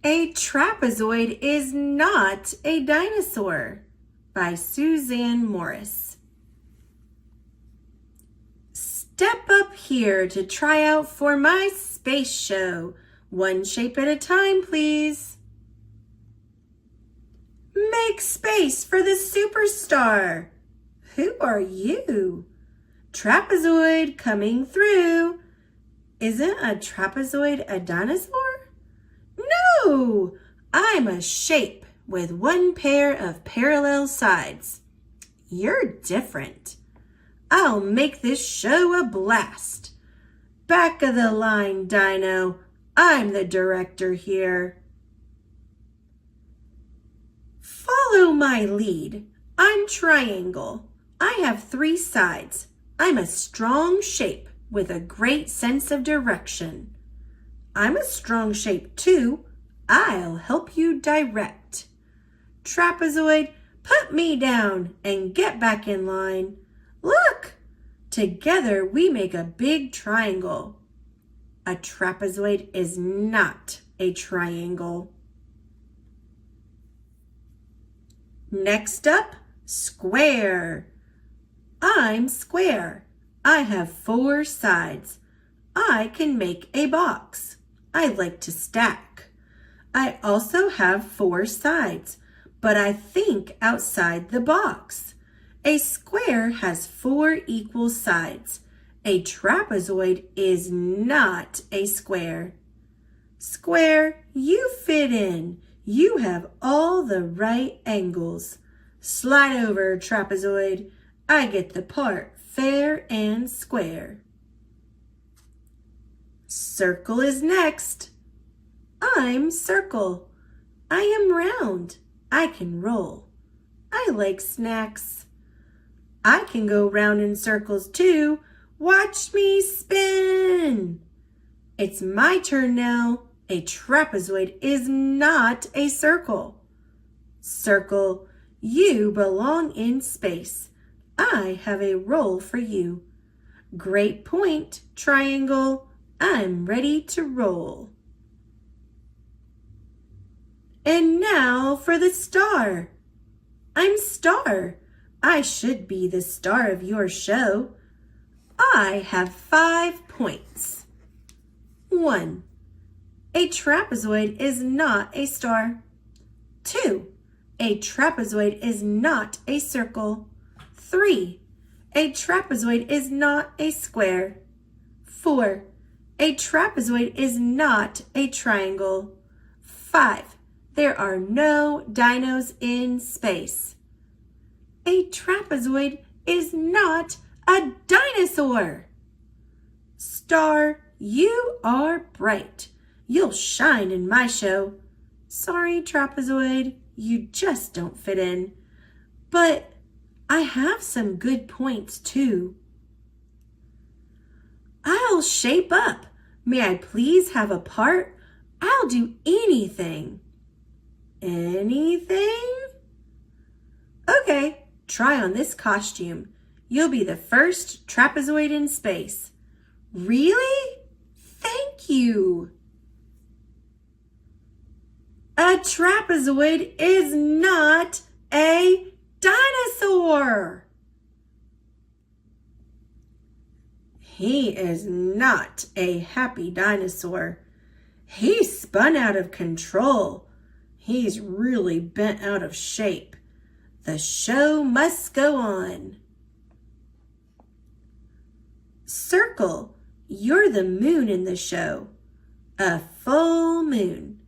A trapezoid is not a dinosaur, by Suzanne Morris. Step up here to try out for my space show. One shape at a time, please. Make space for the superstar. Who are you? Trapezoid coming through. Isn't a trapezoid a dinosaur? No, I'm a shape with one pair of parallel sides. You're different. I'll make this show a blast. Back of the line, Dino. I'm the director here. Follow my lead. I'm triangle. I have 3 sides. I'm a strong shape with a great sense of direction. I'm a strong shape too. I'll help you direct. Trapezoid, put me down and get back in line. Look! Together we make a big triangle. A trapezoid is not a triangle. Next up, square. I'm square. I have 4 sides. I can make a box. I like to stack. I also have 4 sides, but I think outside the box. A square has 4 equal sides. A trapezoid is not a square. Square, you fit in. You have all the right angles. Slide over, trapezoid. I get the part fair and square. Circle is next. I'm circle. I am round. I can roll. I like snacks. I can go round in circles too. Watch me spin. It's my turn now. A trapezoid is not a circle. Circle, you belong in space. I have a role for you. Great point, triangle. I'm ready to roll. And now for the star. I'm star. I should be the star of your show. I have 5 points. 1. A trapezoid is not a star. 2. A trapezoid is not a circle. 3. A trapezoid is not a square. 4. A trapezoid is not a triangle. 5. There are no dinos in space. A trapezoid is not a dinosaur. Star, you are bright. You'll shine in my show. Sorry, trapezoid, you just don't fit in. But I have some good points too. I'll shape up. May I please have a part? I'll do anything. Anything? Okay, try on this costume. You'll be the first trapezoid in space. Really? Thank you. A trapezoid is not a dinosaur. He is not a happy dinosaur. He's spun out of control. He's really bent out of shape. The show must go on. Circle, you're the moon in the show. A full moon.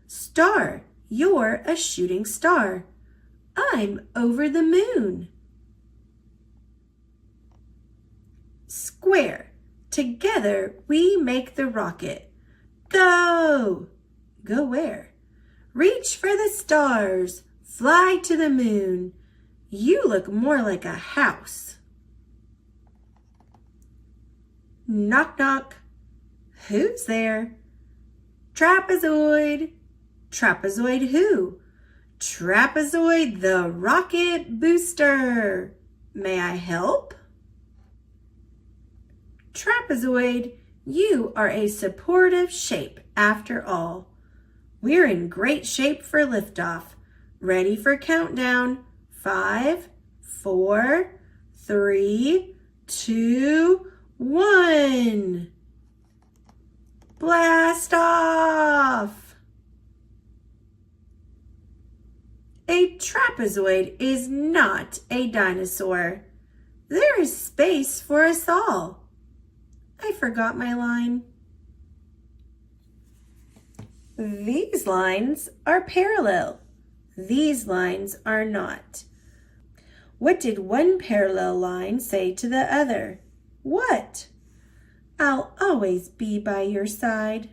Star, you're a shooting star. I'm over the moon. Square, together we make the rocket. Go! Go where? Reach for the stars. Fly to the moon. You look more like a house. Knock, knock. Who's there? Trapezoid. Trapezoid who? Trapezoid the rocket booster. May I help? Trapezoid, you are a supportive shape after all. We're in great shape for liftoff. Ready for countdown. 5, 4, 3, 2, 1. Blast off! A trapezoid is not a dinosaur. There is space for us all. I forgot my line. These lines are parallel. These lines are not. What did one parallel line say to the other? What? I'll always be by your side.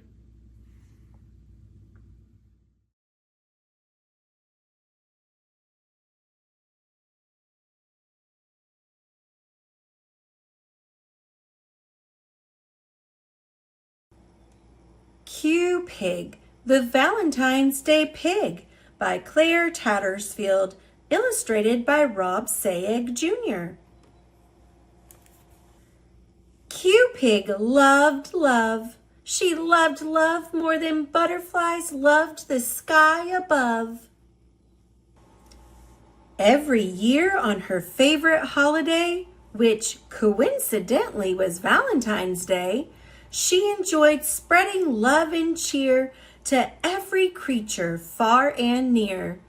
Q Pig, the Valentine's Day Pig by Claire Tattersfield, illustrated by Rob Sayegh Jr. Q Pig loved love. She loved love more than butterflies loved the sky above. Every year on her favorite holiday, which coincidentally was Valentine's Day, she enjoyed spreading love and cheer to every creature far and near.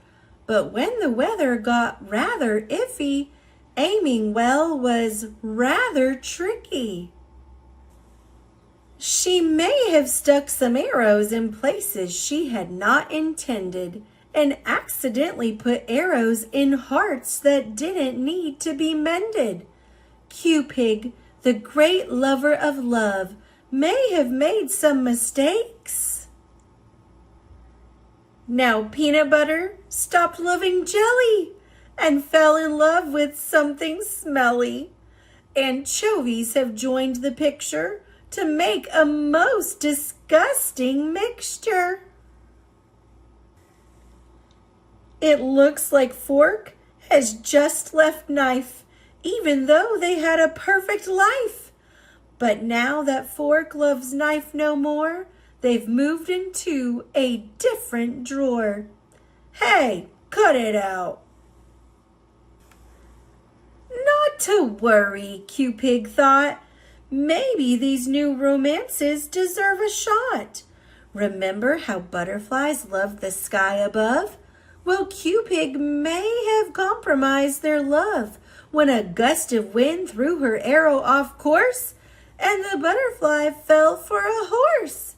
But when the weather got rather iffy, aiming well was rather tricky. She may have stuck some arrows in places she had not intended and accidentally put arrows in hearts that didn't need to be mended. Q Pig, the great lover of love, may have made some mistakes. Now Peanut Butter stopped loving jelly and fell in love with something smelly. Anchovies have joined the picture to make a most disgusting mixture. It looks like Fork has just left Knife, even though they had a perfect life. But now that Fork loves Knife no more, they've moved into a different drawer. Hey, cut it out. Not to worry, Q Pig thought. Maybe these new romances deserve a shot. Remember how butterflies loved the sky above? Well, Q Pig may have compromised their love when a gust of wind threw her arrow off course and the butterfly fell for a horse.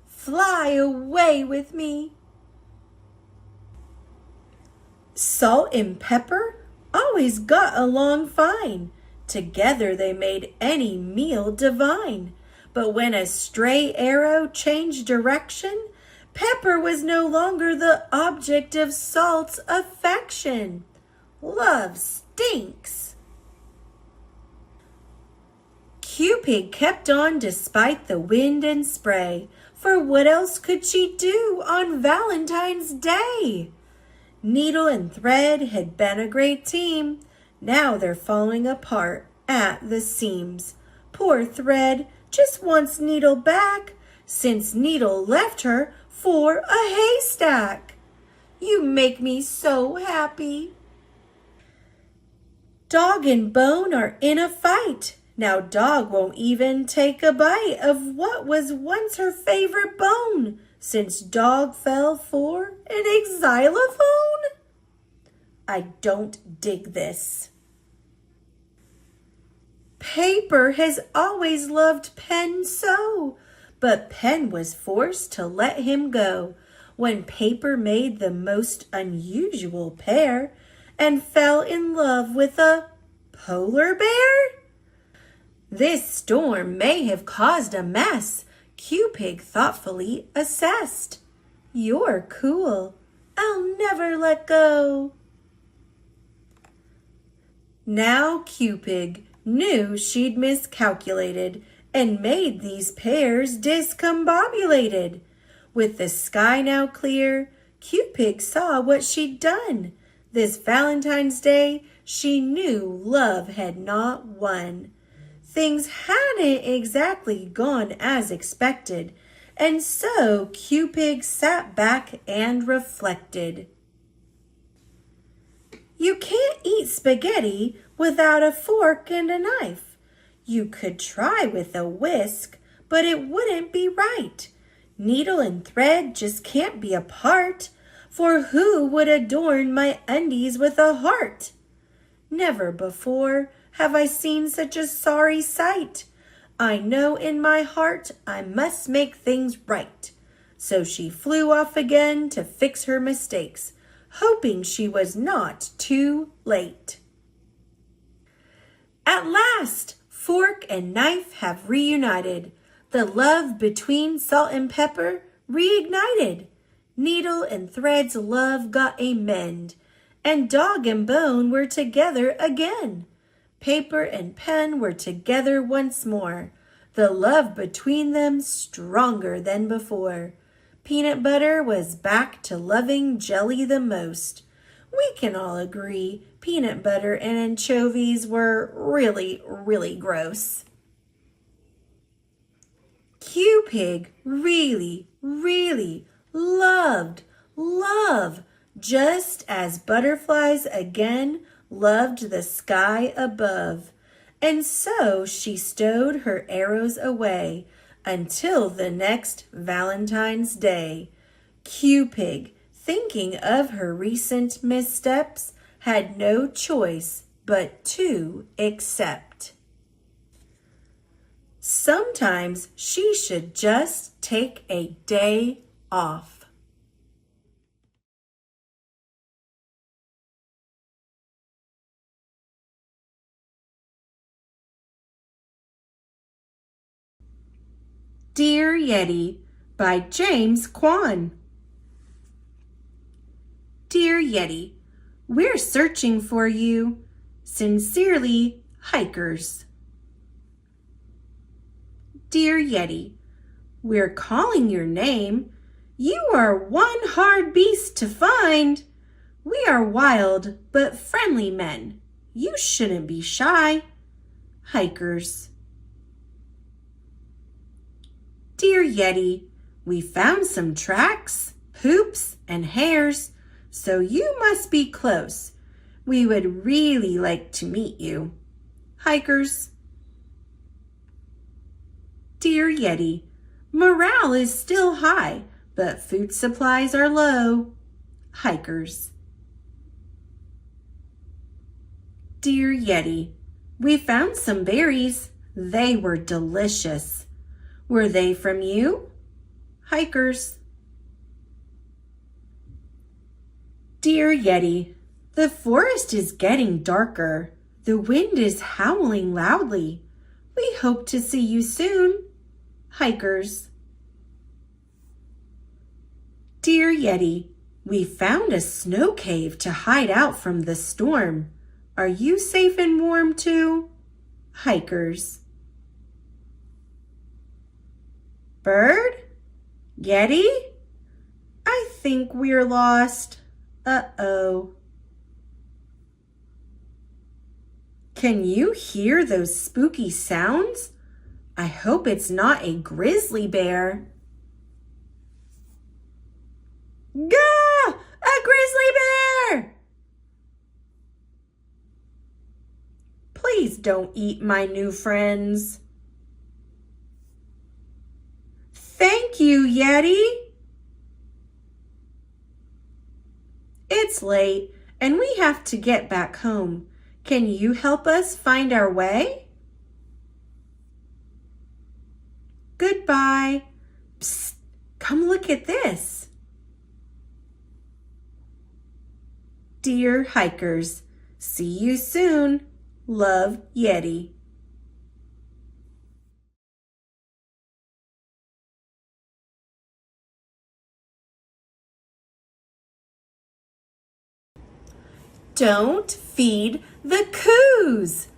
Fly away with me. Salt and Pepper always got along fine. Together they made any meal divine. But when a stray arrow changed direction, Pepper was no longer the object of Salt's affection. Love stinks. Q Pig kept on despite the wind and spray, for what else could she do on Valentine's Day? Needle and Thread had been a great team. Now they're falling apart at the seams. Poor Thread just wants Needle back, since Needle left her for a haystack. You make me so happy. Dog and Bone are in a fight. Now Dog won't even take a bite of what was once her favorite bone, since Dog fell for an xylophone. I don't dig this. Paper has always loved Pen so, but Pen was forced to let him go when Paper made the most unusual pair and fell in love with a polar bear. This storm may have caused a mess, Q Pig thoughtfully assessed. You're cool. I'll never let go. Now Q Pig knew she'd miscalculated and made these pairs discombobulated. With the sky now clear, Q Pig saw what she'd done. This Valentine's Day, she knew love had not won. Things hadn't exactly gone as expected, And so Q-Pig sat back and reflected. You can't eat spaghetti without a fork and a knife. You could try with a whisk, but it wouldn't be right. Needle and thread just can't be apart, for who would adorn my undies with a heart? Never before have I seen such a sorry sight. I know in my heart I must make things right. So she flew off again to fix her mistakes, hoping she was not too late. At last, fork and knife have reunited. The love between salt and pepper reignited. Needle and thread's love got a mend, and dog and bone were together again. Paper and pen were together once more, the love between them stronger than before. Peanut butter was back to loving jelly the most. We can all agree peanut butter and anchovies were really gross. Q-Pig really loved love, just as butterflies again loved the sky above. And so she stowed her arrows away until the next Valentine's Day. Q-Pig, thinking of her recent missteps, had no choice but to accept. Sometimes she should just take a day off. Dear Yeti by James Kwan. Dear Yeti, we're searching for you. Sincerely, Hikers. Dear Yeti, we're calling your name. You are one hard beast to find. We are wild but friendly men. You shouldn't be shy. Hikers. Dear Yeti, we found some tracks, poops, and hairs, so you must be close. We would really like to meet you. Hikers. Dear Yeti, morale is still high, but food supplies are low. Hikers. Dear Yeti, we found some berries. They were delicious. Were they from you? Hikers. Dear Yeti, the forest is getting darker. The wind is howling loudly. We hope to see you soon. Hikers. Dear Yeti, we found a snow cave to hide out from the storm. Are you safe and warm too? Hikers. Bird? Yeti? I think we're lost. Uh-oh. Can you hear those spooky sounds? I hope it's not a grizzly bear. Gah! A grizzly bear! Please don't eat my new friends. Thank you, Yeti. It's late and we have to get back home. Can you help us find our way? Goodbye. Psst, come look at this. Dear Hikers, see you soon. Love, Yeti. Don't Feed the Coos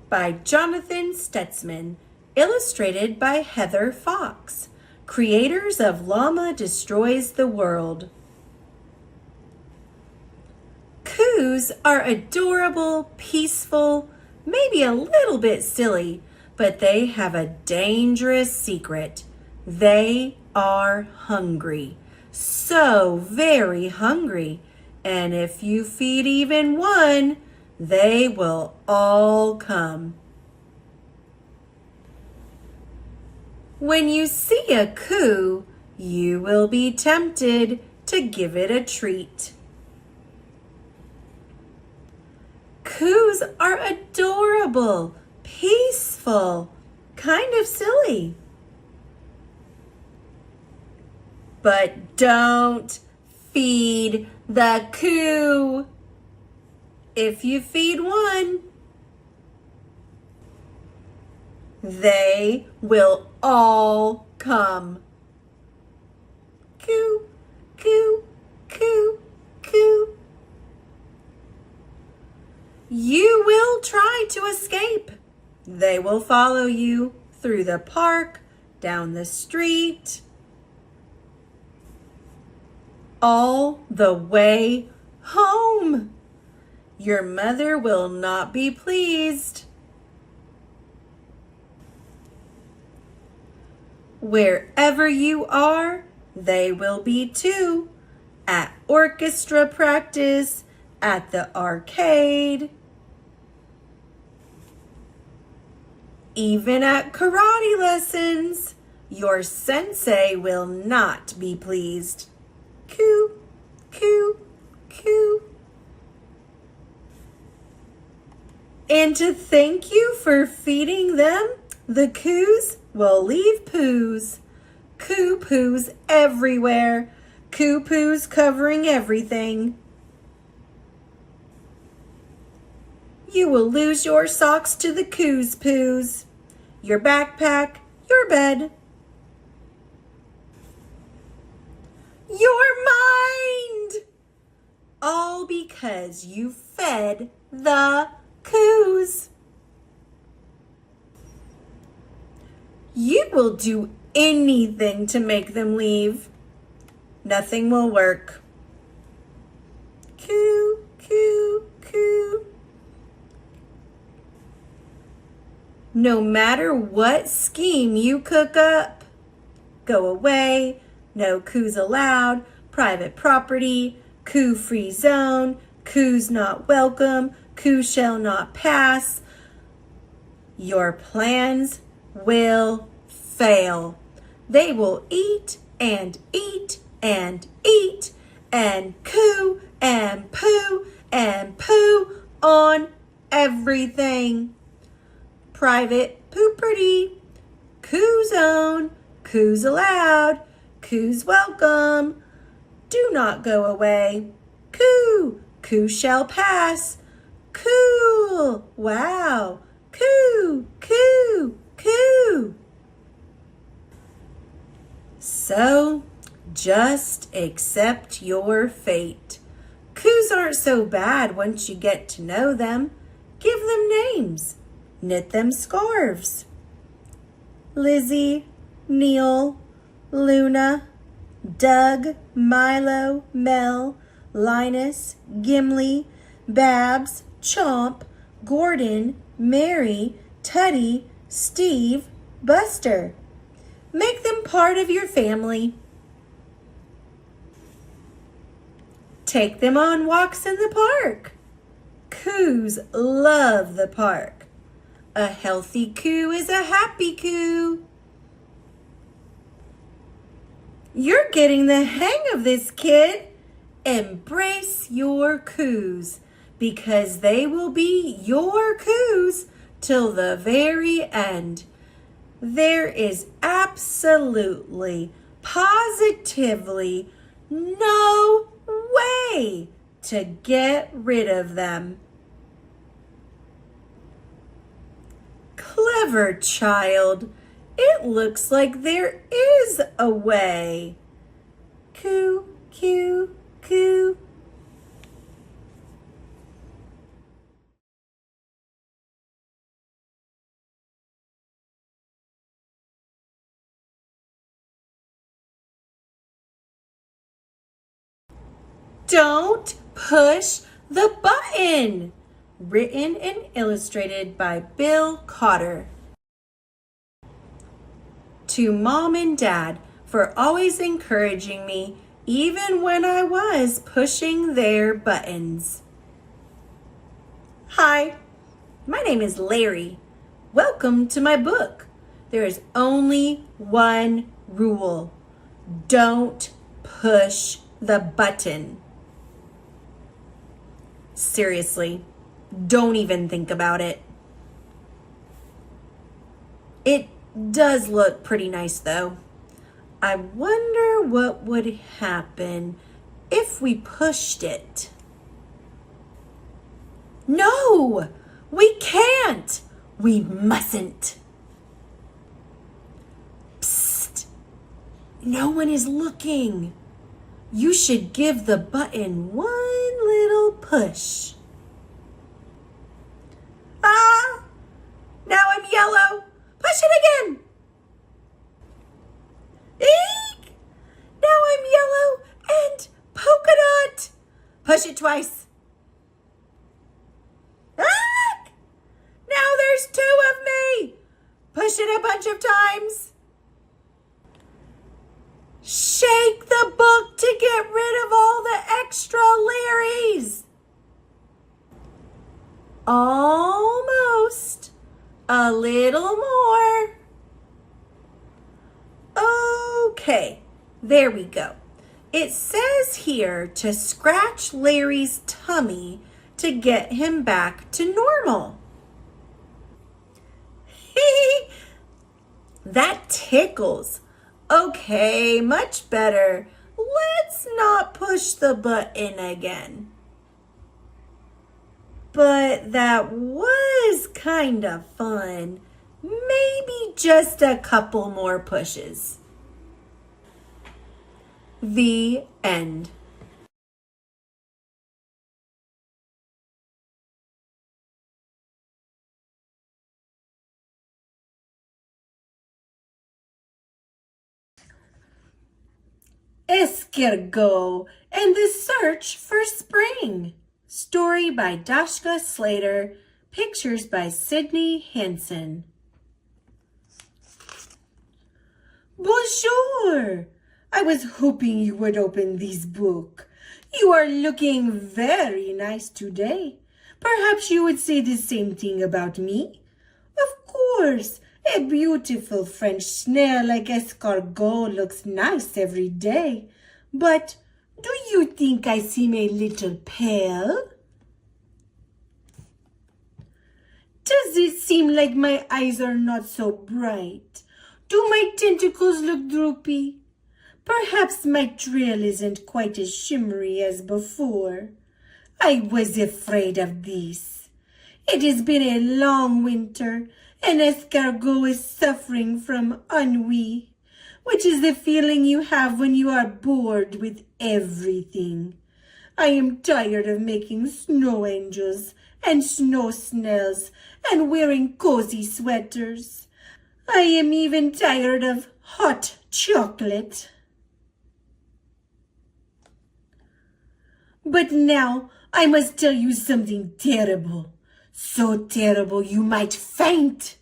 by Jonathan Stutzman, illustrated by Heather Fox, creators of Llama Destroys the World. Coos are adorable, peaceful, maybe a little bit silly, but they have a dangerous secret. They are hungry, so very hungry. And if you feed even one, they will all come. When you see a coo, you will be tempted to give it a treat. Coos are adorable, peaceful, kind of silly. But don't feed the coo. If you feed one, they will all come. Coo, coo, coo, coo. You will try to escape. They will follow you through the park, down the street, all the way home. Your mother will not be pleased. Wherever you are, they will be too. At orchestra practice, at the arcade, even at karate lessons, your sensei will not be pleased. Coo, coo, coo. And to thank you for feeding them, the coos will leave poos. Coo poos everywhere. Coo poos covering everything. You will lose your socks to the coos poos, your backpack, your bed. Your mind! All because you fed the coos. You will do anything to make them leave. Nothing will work. Coo, coo, coo. No matter what scheme you cook up, go away, no coos allowed, private property, coo-free zone, coos not welcome, coo shall not pass. Your plans will fail. They will eat and eat and eat and coo and poo on everything. Private pooperty, coo zone, coos allowed, coos welcome. Do not go away. Coo, coo shall pass. Cool, wow, coo, coo, coo. So, just accept your fate. Coos aren't so bad once you get to know them. Give them names. Knit them scarves. Lizzie, Neil, Luna, Doug, Milo, Mel, Linus, Gimli, Babs, Chomp, Gordon, Mary, Tuddy, Steve, Buster. Make them part of your family. Take them on walks in the park. Coos love the park. A healthy coo is a happy coo. You're getting the hang of this, kid. Embrace your coos because they will be your coos till the very end. There is absolutely, positively no way to get rid of them. Clever child. It looks like there is a way. Coo, coo, coo. Don't push the button. Written and illustrated by Bill Cotter. To Mom and Dad, for always encouraging me even when I was pushing their buttons. Hi, my name is Larry. Welcome to my book. There is only one rule. Don't push the button. Seriously, don't even think about it. It does look pretty nice though. I wonder what would happen if we pushed it. No, we can't. We mustn't. Psst, no one is looking. You should give the button one little push. Ah, now I'm yellow. Push it again. Eek! Now I'm yellow and polka dot. Push it twice. Ah! Now there's two of me. Push it a bunch of times. Shake the book to get rid of all the extra Larrys. Almost. A little more. Okay, there we go. It says here to scratch Larry's tummy to get him back to normal. That tickles. Okay, much better. Let's not push the button again. But that was kind of fun. Maybe just a couple more pushes. The end. Escargot and the Search for Spring. Story by Dashka Slater. Pictures by Sydney Hansen. Bonjour! I was hoping you would open this book. You are looking very nice today. Perhaps you would say the same thing about me? Of course, a beautiful French snail like escargot looks nice every day. But do you think I seem a little pale? Does it seem like my eyes are not so bright? Do my tentacles look droopy? Perhaps my trail isn't quite as shimmery as before. I was afraid of this. It has been a long winter, and escargot is suffering from ennui, which is the feeling you have when you are bored with everything. I am tired of making snow angels and snow snails and wearing cozy sweaters. I am even tired of hot chocolate. But now I must tell you something terrible. So terrible you might faint.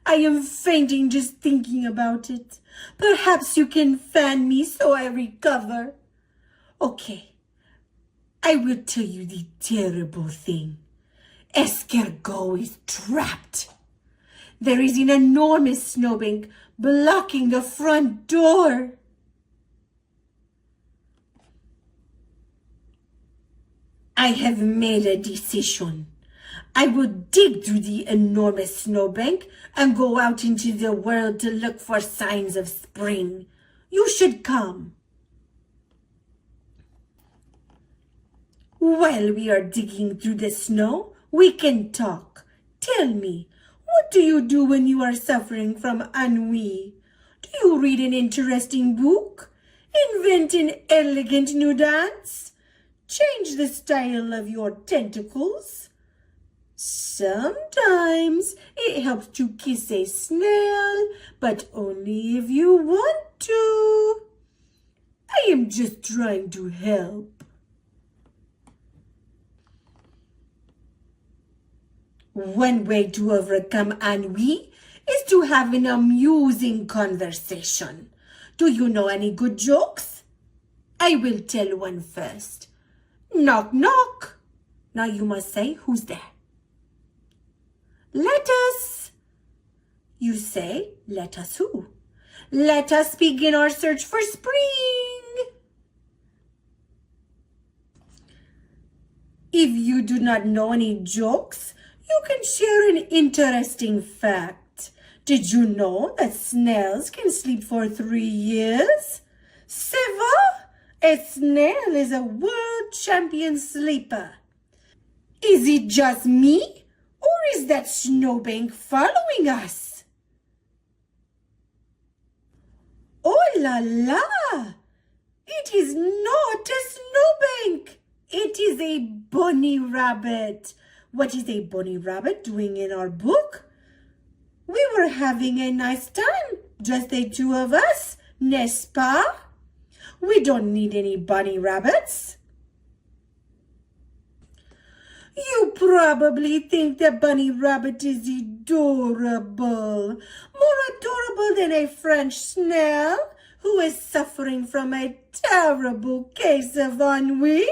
I am fainting just thinking about it. Perhaps you can fan me so I recover. Okay, I will tell you the terrible thing. Escargot is trapped. There is an enormous snowbank blocking the front door. I have made a decision. I will dig through the enormous snowbank and go out into the world to look for signs of spring. You should come. While we are digging through the snow, we can talk. Tell me, what do you do when you are suffering from ennui? Do you read an interesting book? Invent an elegant new dance? Change the style of your tentacles? Sometimes it helps to kiss a snail, but only if you want to. I am just trying to help. One way to overcome ennui is to have an amusing conversation. Do you know any good jokes? I will tell one first. Knock, knock. Now you must say, who's there? Let us. You say, let us who? Let us begin our search for spring. If you do not know any jokes, you can share an interesting fact. Did you know that snails can sleep for 3 years? C'est vrai? A snail is a world champion sleeper. Is it just me, or is that snowbank following us? Oh la la! It is not a snowbank. It is a bunny rabbit. What is a bunny rabbit doing in our book? We were having a nice time, just the two of us, n'est-ce pas? We don't need any bunny rabbits. You probably think the bunny rabbit is adorable, more adorable than a French snail who is suffering from a terrible case of ennui.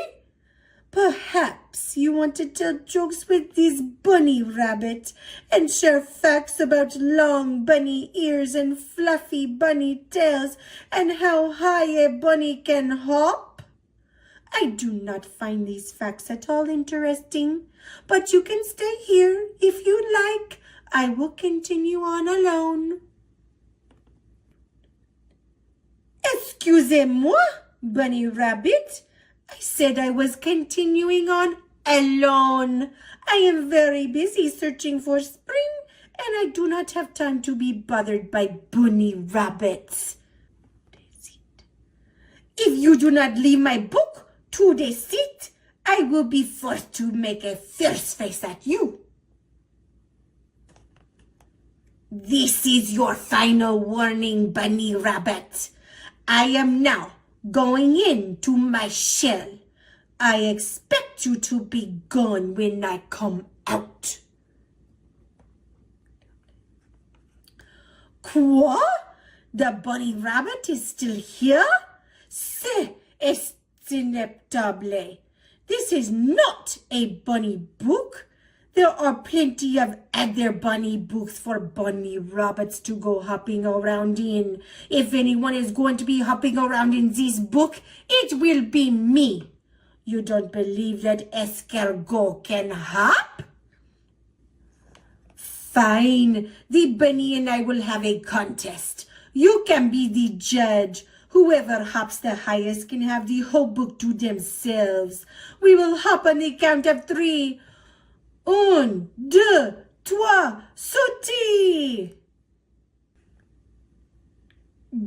Perhaps you want to tell jokes with this bunny rabbit and share facts about long bunny ears and fluffy bunny tails and how high a bunny can hop? I do not find these facts at all interesting, but you can stay here if you like. I will continue on alone. Excusez-moi, bunny rabbit. I said I was continuing on alone. I am very busy searching for spring, and I do not have time to be bothered by bunny rabbits. If you do not leave my book to the seat, I will be forced to make a fierce face at you. This is your final warning, bunny rabbit. I am now going into my shell. I expect you to be gone when I come out. Quoi? The bunny rabbit is still here? C'est inacceptable. This is not a bunny book. There are plenty of other bunny books for bunny rabbits to go hopping around in. If anyone is going to be hopping around in this book, it will be me. You don't believe that escargot can hop? Fine. The bunny and I will have a contest. You can be the judge. Whoever hops the highest can have the whole book to themselves. We will hop on the count of 3. 1, 2, 3, sautez!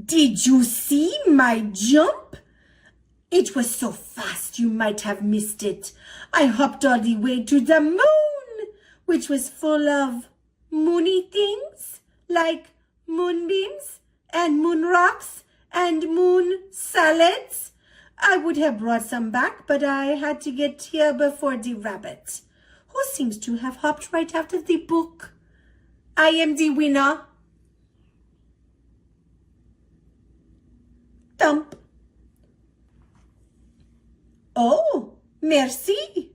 Did you see my jump? It was so fast you might have missed it. I hopped all the way to the moon, which was full of moony things like moonbeams and moon rocks and moon salads. I would have brought some back, but I had to get here before the rabbit, who seems to have hopped right out of the book. I am the winner. Thump. Oh, merci.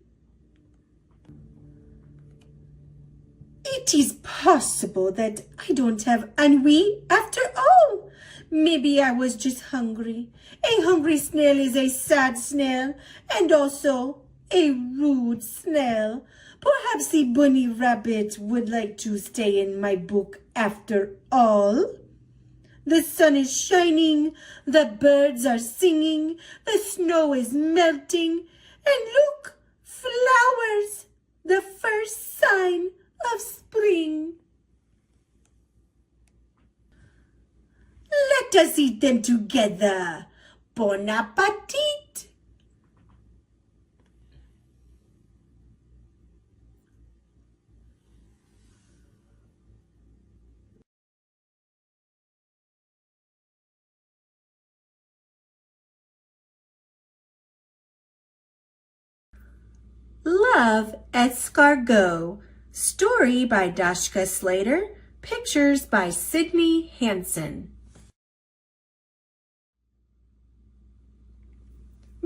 It is possible that I don't have ennui after all. Maybe I was just hungry. A hungry snail is a sad snail and also a rude snail. Perhaps the bunny rabbit would like to stay in my book after all. The sun is shining, the birds are singing, the snow is melting, and look, flowers, the first sign of spring. Let us eat them together. Bon appetit! Love Escargot. Story by Dashka Slater. Pictures by Sydney Hansen.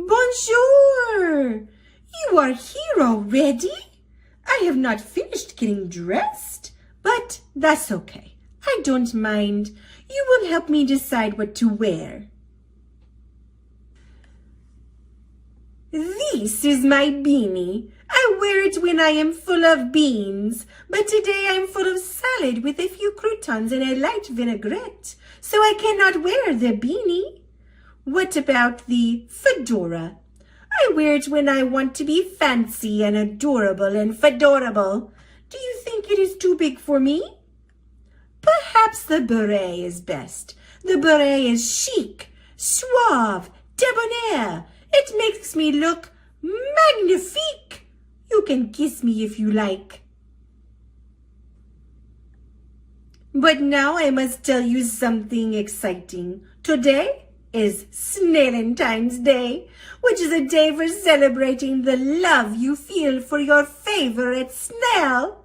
Bonjour! You are here already? I have not finished getting dressed, but that's okay. I don't mind. You will help me decide what to wear. This is my beanie. I wear it when I am full of beans, but today I'm full of salad with a few croutons and a light vinaigrette, so I cannot wear the beanie. What about the fedora? I wear it when I want to be fancy and adorable and fedorable. Do you think it is too big for me? Perhaps the beret is best. The beret is chic, suave, debonair. It makes me look magnifique. You can kiss me if you like. But now I must tell you something exciting. Today is Snailentine's Day, which is a day for celebrating the love you feel for your favorite snail,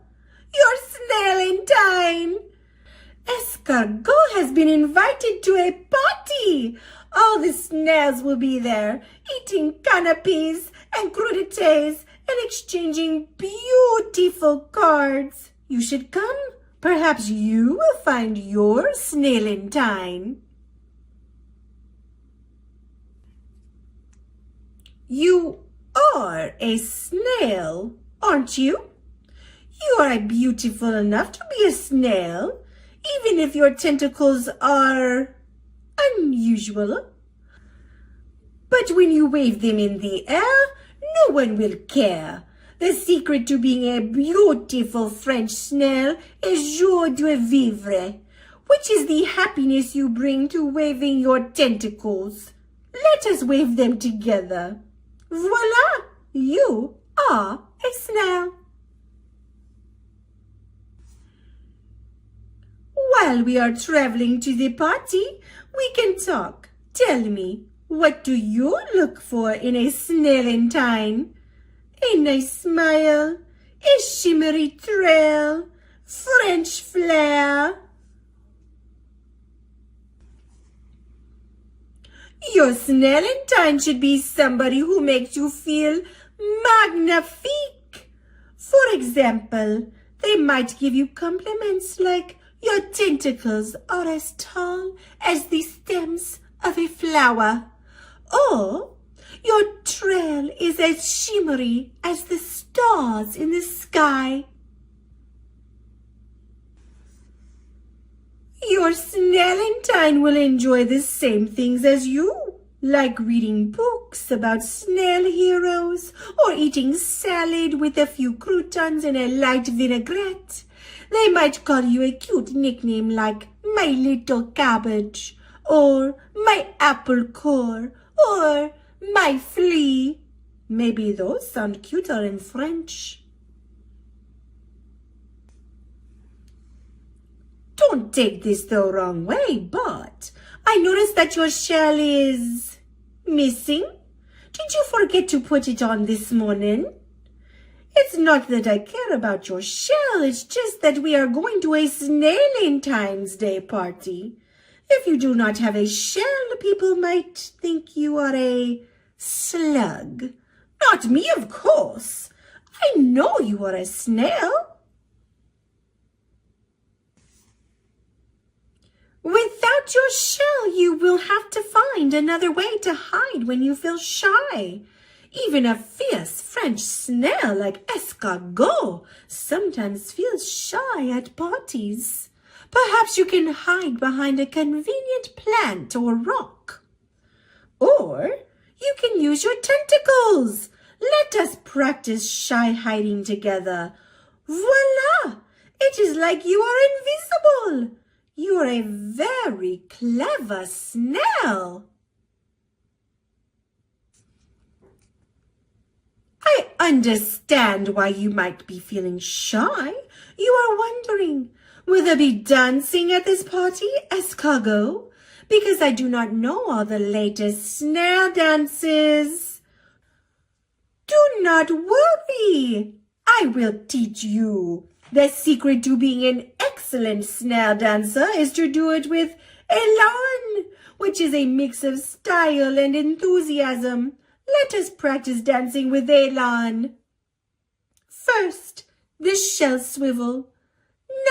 your Snailentine. Escargot has been invited to a party. All the snails will be there, eating canapes and crudités and exchanging beautiful cards. You should come. Perhaps you will find your Snailentine. You are a snail, aren't you? You are beautiful enough to be a snail, even if your tentacles are unusual. But when you wave them in the air, no one will care. The secret to being a beautiful French snail is joie de vivre, which is the happiness you bring to waving your tentacles. Let us wave them together. Voila! You are a snail. While we are traveling to the party, we can talk. Tell me, what do you look for in a Snailentine? A nice smile, a shimmery trail, French flair. Your Snailentine should be somebody who makes you feel magnifique. For example, they might give you compliments like your tentacles are as tall as the stems of a flower, or your trail is as shimmery as the stars in the sky. Your Snailentine will enjoy the same things as you, like reading books about snail heroes or eating salad with a few croutons and a light vinaigrette. They might call you a cute nickname like my little cabbage, or my apple core, or my flea. Maybe those sound cuter in French. Don't take this the wrong way, but I noticed that your shell is missing. Did you forget to put it on this morning? It's not that I care about your shell, it's just that we are going to a Snailentine's Day party. If you do not have a shell, people might think you are a slug. Not me, of course. I know you are a snail. Without your shell, you will have to find another way to hide when you feel shy. Even a fierce French snail like Escargot sometimes feels shy at parties. Perhaps you can hide behind a convenient plant or rock. Or you can use your tentacles. Let us practice shy hiding together. Voila! It is like you are invisible. You are a very clever snail. I understand why you might be feeling shy. You are wondering, will there be dancing at this party, Escargot? Because I do not know all the latest snail dances. Do not worry. I will teach you. The secret to being an excellent snail dancer is to do it with élan, which is a mix of style and enthusiasm. Let us practice dancing with Leisan. First, the shell swivel.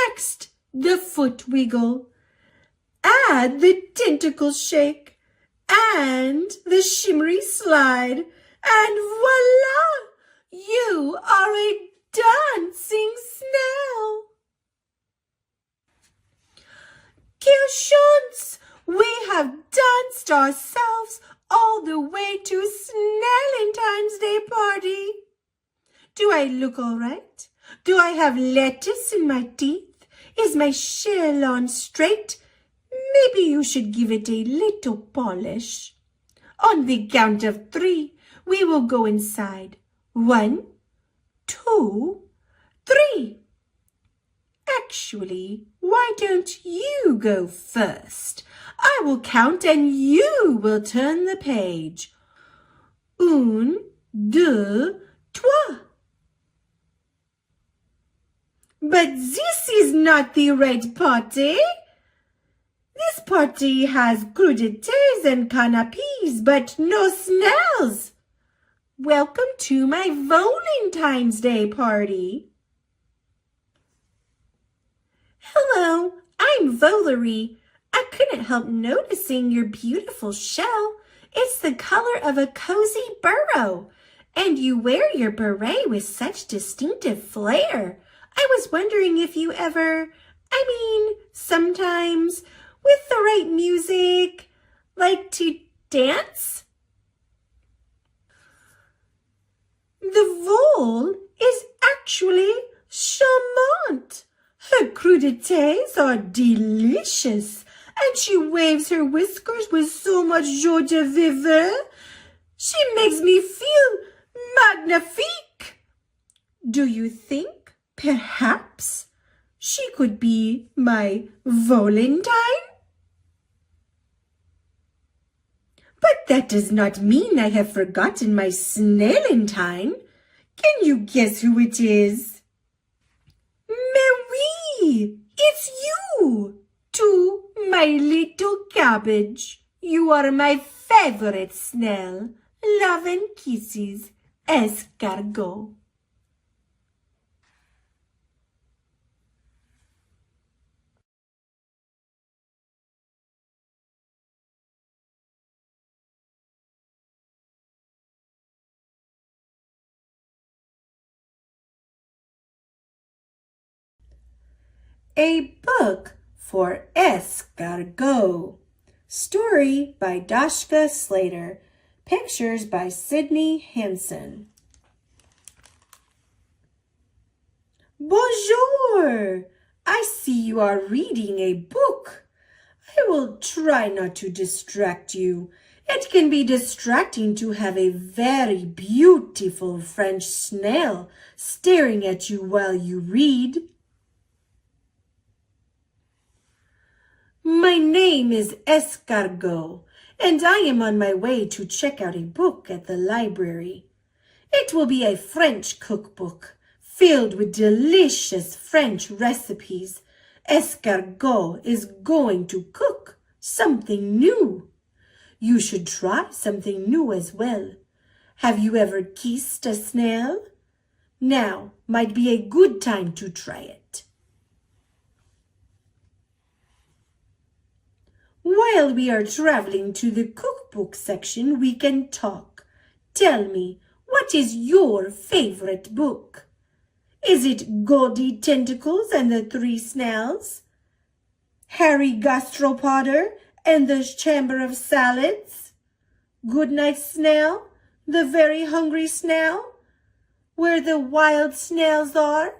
Next, the foot wiggle. Add the tentacle shake and the shimmery slide. And voila! You are a dancing snail. Chance, we have danced ourselves all the way to Snellentine's Day party. Do I look all right? Do I have lettuce in my teeth? Is my shell on straight? Maybe you should give it a little polish. On the count of 3, we will go inside. 1, 2, 3. Actually, why don't you go first? I will count and you will turn the page. 1, 2, 3. But this is not the right party. This party has crudités and canapés, but no snails. Welcome to my Valentine's Day party. Hello, I'm Valerie. I couldn't help noticing your beautiful shell. It's the color of a cozy burrow, and you wear your beret with such distinctive flair. I was wondering if you ever, sometimes, with the right music, like to dance? The vol is actually charmant. Her crudités are delicious, and she waves her whiskers with so much joie de vivre. She makes me feel magnifique. Do you think, perhaps, she could be my Valentine? But that does not mean I have forgotten my Snellentine. Can you guess who it is? Marie, it's you! To my little cabbage. You are my favorite snail. Love and kisses, escargot. A book for escargot. Story by Dashka Slater. Pictures by Sydney Henson. Bonjour! I see you are reading a book. I will try not to distract you. It can be distracting to have a very beautiful French snail staring at you while you read. My name is Escargot, and I am on my way to check out a book at the library. It will be a French cookbook filled with delicious French recipes. Escargot is going to cook something new. You should try something new as well. Have you ever kissed a snail? Now might be a good time to try it. While we are traveling to the cookbook section, we can talk. Tell me, what is your favorite book? Is it Goldie Tentacles and the Three Snails? Harry Gastropotter and the Chamber of Salads? Goodnight Snail, the Very Hungry Snail, Where the Wild Snails Are?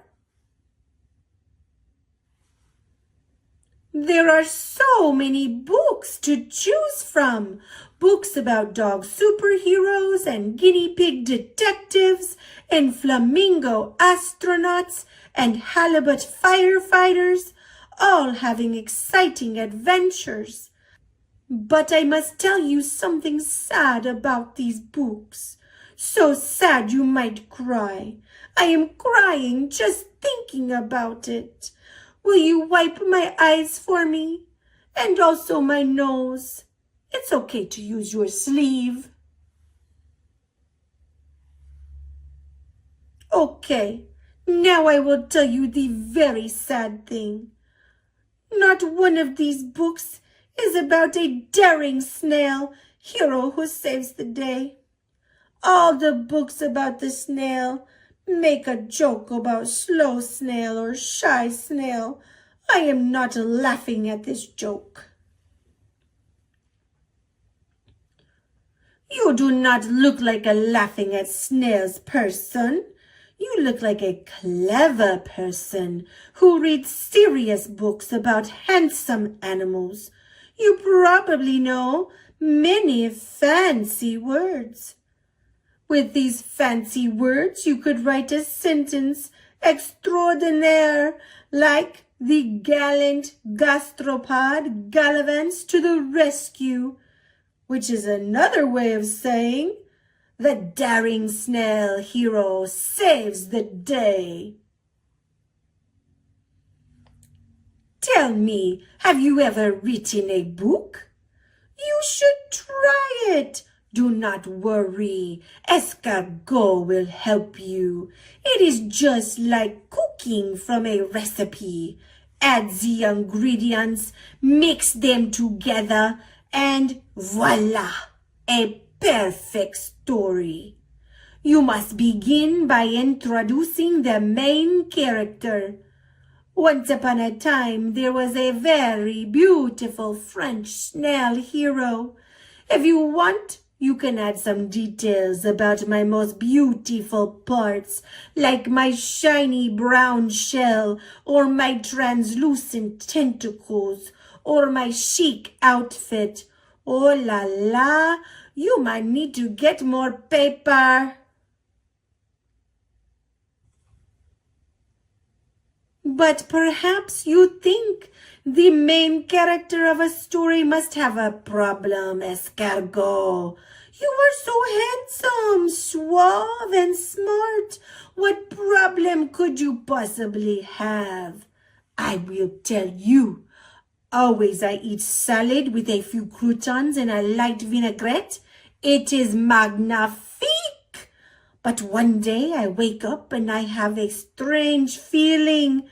There are so many books to choose from. Books about dog superheroes and guinea pig detectives and flamingo astronauts and halibut firefighters, all having exciting adventures. But I must tell you something sad about these books. So sad you might cry. I am crying just thinking about it. Will you wipe my eyes for me? And also my nose. It's okay to use your sleeve. Okay, now I will tell you the very sad thing. Not one of these books is about a daring snail hero who saves the day. All the books about the snail make a joke about slow snail or shy snail. I am not laughing at this joke. You do not look like a laughing at snails person. You look like a clever person who reads serious books about handsome animals. You probably know many fancy words. With these fancy words, you could write a sentence extraordinaire like the gallant gastropod gallivants to the rescue, which is another way of saying the daring snail hero saves the day. Tell me, have you ever written a book? You should try it. Do not worry. Escargot will help you. It is just like cooking from a recipe. Add the ingredients, mix them together, and voila, a perfect story. You must begin by introducing the main character. Once upon a time, there was a very beautiful French snail hero. If you want, you can add some details about my most beautiful parts, like my shiny brown shell, or my translucent tentacles, or my chic outfit. Oh la la, you might need to get more paper. But perhaps you think the main character of a story must have a problem, Escargot. You are so handsome, suave, and smart. What problem could you possibly have? I will tell you. Always I eat salad with a few croutons and a light vinaigrette. It is magnifique. But one day I wake up and I have a strange feeling.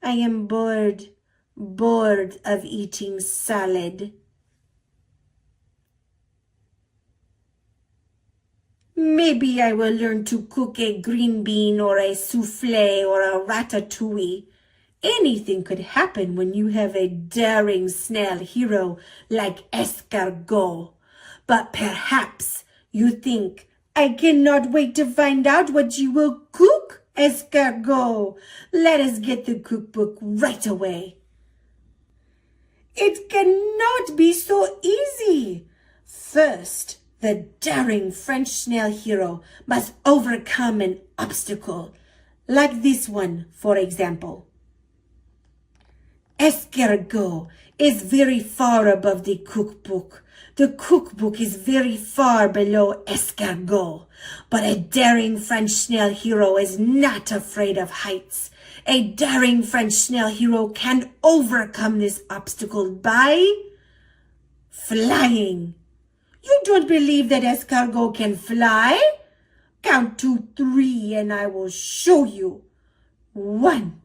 I am bored of eating salad. Maybe I will learn to cook a green bean or a souffle or a ratatouille. Anything could happen when you have a daring snail hero like Escargot. But perhaps you think I cannot wait to find out what you will cook, Escargot. Let us get the cookbook right away. It cannot be so easy. First, the daring French snail hero must overcome an obstacle, like this one, for example. Escargot is very far above the cookbook. The cookbook is very far below Escargot. But a daring French snail hero is not afraid of heights. A daring French snail hero can overcome this obstacle by flying. You don't believe that Escargot can fly? Count to 3 and I will show you. 1,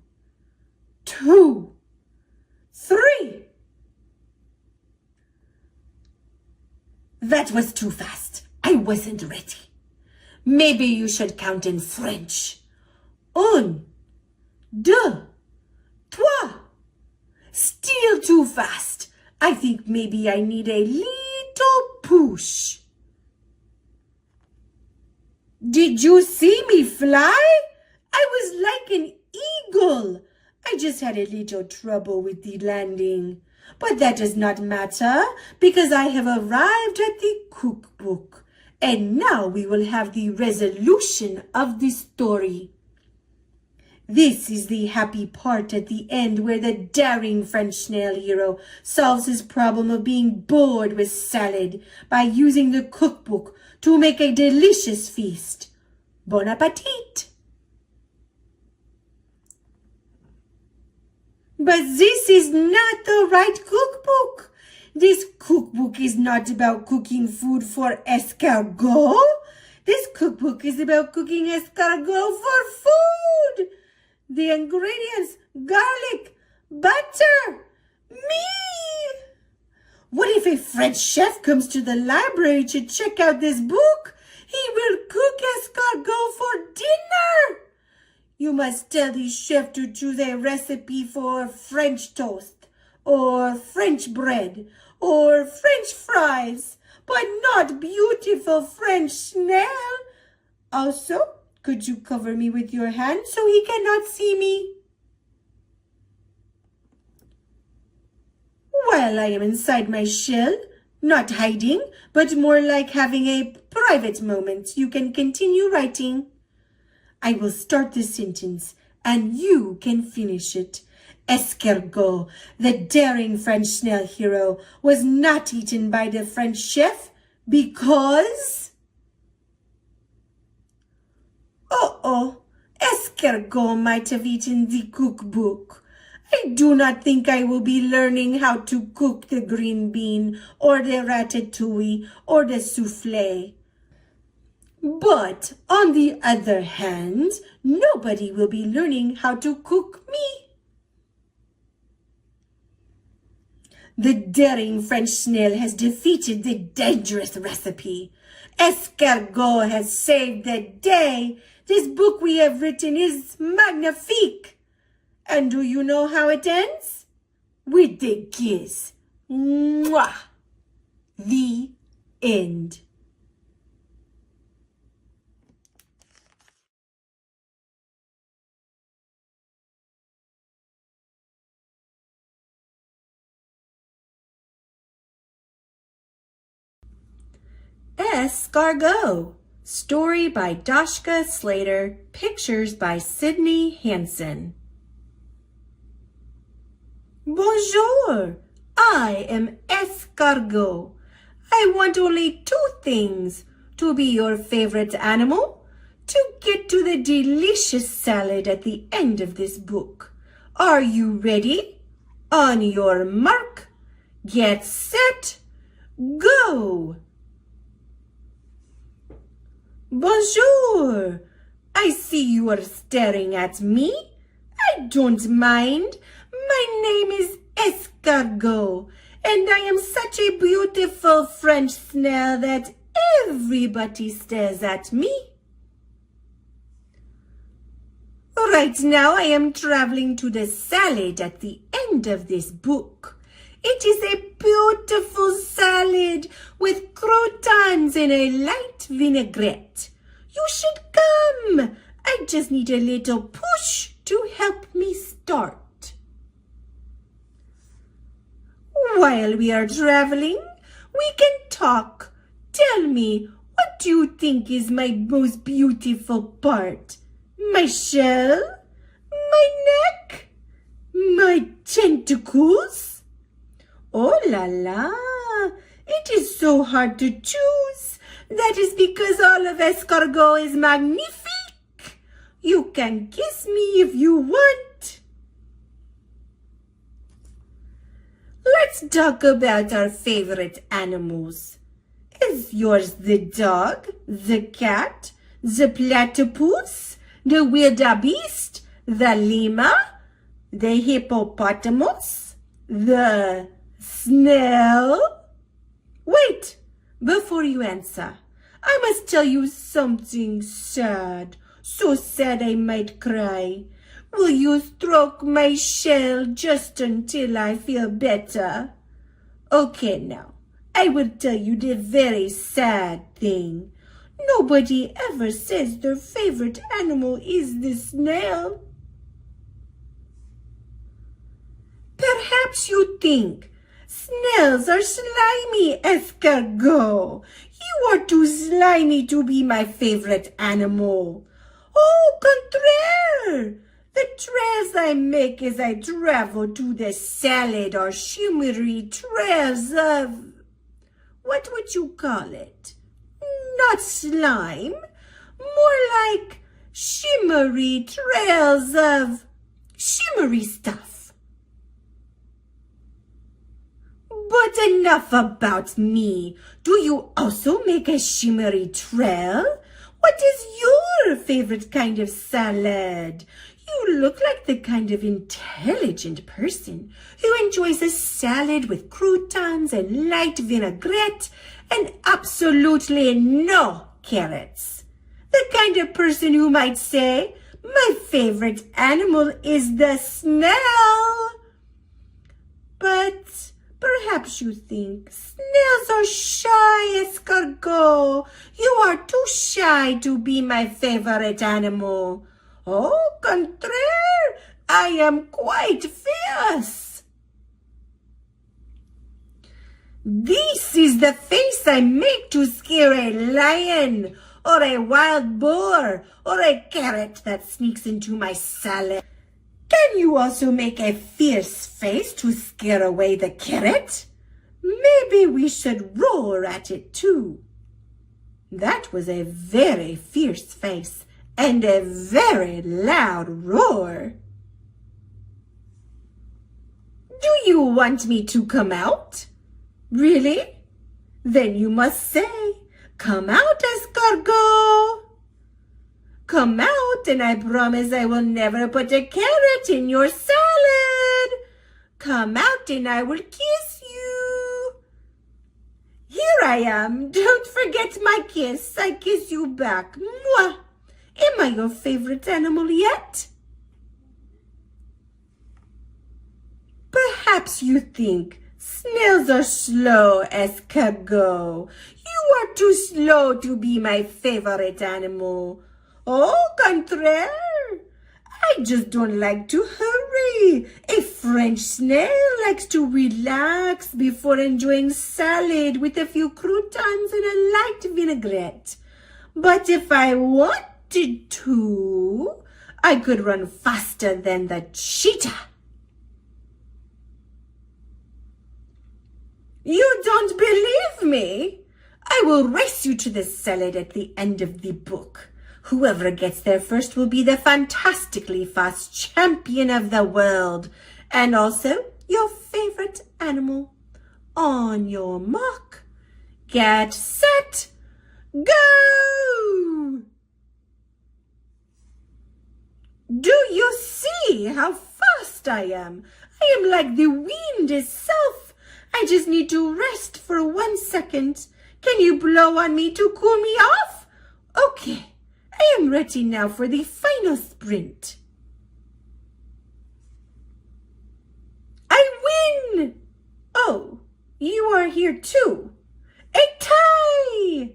2, 3. That was too fast. I wasn't ready. Maybe you should count in French. 1, 2, 3. Still too fast. I think maybe I need a little push. Did you see me fly? I was like an eagle. I just had a little trouble with the landing. But that does not matter because I have arrived at the cookbook. And now we will have the resolution of the story. This is the happy part at the end where the daring French snail hero solves his problem of being bored with salad by using the cookbook to make a delicious feast. Bon appetit! But this is not the right cookbook. This cookbook is not about cooking food for Escargot. This cookbook is about cooking escargot for food. The ingredients: garlic, butter, me. What if a French chef comes to the library to check out this book? He will cook escargot for dinner. You must tell the chef to choose a recipe for French toast, or French bread, or French fries, but not beautiful French snail. Also, could you cover me with your hand so he cannot see me? While I am inside my shell, not hiding, but more like having a private moment, you can continue writing. I will start the sentence, and you can finish it. Escargot, the daring French snail hero, was not eaten by the French chef because... Escargot might have eaten the cookbook. I do not think I will be learning how to cook the green bean, or the ratatouille, or the soufflé. But, on the other hand, nobody will be learning how to cook me. The daring French snail has defeated the dangerous recipe. Escargot has saved the day. This book we have written is magnifique. And do you know how it ends? With the kiss. Mwah! The end. Escargot. Story by Dashka Slater. Pictures by Sydney Hansen. Bonjour. I am Escargot. I want only two things: to be your favorite animal, to get to the delicious salad at the end of this book. Are you ready? On your mark, get set, go! Bonjour! I see you are staring at me. I don't mind. My name is Escargot, and I am such a beautiful French snail that everybody stares at me. Right now I am traveling to the salad at the end of this book. It is a beautiful salad with croutons and a light vinaigrette. You should come. I just need a little push to help me start. While we are traveling, we can talk. Tell me, what do you think is my most beautiful part? My shell? My neck? My tentacles? Oh la la! It is so hard to choose. That is because all of escargot is magnifique. You can kiss me if you want. Let's talk about our favorite animals. Is yours the dog, the cat, the platypus, the wildebeest, the llama, the hippopotamus, the snail? Wait, before you answer, I must tell you something sad. So sad I might cry. Will you stroke my shell just until I feel better? Okay, now, I will tell you the very sad thing. Nobody ever says their favorite animal is the snail. Perhaps you think snails are slimy, escargot. You are too slimy to be my favorite animal. Au contraire! The trails I make as I travel to the salad are shimmery trails of... what would you call it? Not slime, more like shimmery trails of shimmery stuff. But enough about me. Do you also make a shimmery trail? What is your favorite kind of salad? You look like the kind of intelligent person who enjoys a salad with croutons and light vinaigrette and absolutely no carrots. The kind of person who might say, my favorite animal is the snail. But perhaps you think, snails are shy, escargot. You are too shy to be my favorite animal. Au contraire, I am quite fierce. This is the face I make to scare a lion, or a wild boar, or a carrot that sneaks into my salad. Can you also make a fierce face to scare away the carrot? Maybe we should roar at it too. That was a very fierce face and a very loud roar. Do you want me to come out? Really? Then you must say, come out, escargot. Come out, and I promise I will never put a carrot in your salad. Come out, and I will kiss you. Here I am. Don't forget my kiss. I kiss you back. Mwah. Am I your favorite animal yet? Perhaps you think snails are slow, escargot. You are too slow to be my favorite animal. Au contraire, I just don't like to hurry. A French snail likes to relax before enjoying salad with a few croutons and a light vinaigrette. But if I wanted to, I could run faster than the cheetah. You don't believe me? I will race you to the salad at the end of the book. Whoever gets there first will be the fantastically fast champion of the world, and also your favorite animal. On your mark, get set, go! Do you see how fast I am? I am like the wind itself. I just need to rest for 1 second. Can you blow on me to cool me off? Okay. I am ready now for the final sprint. I win! Oh, you are here too. A tie!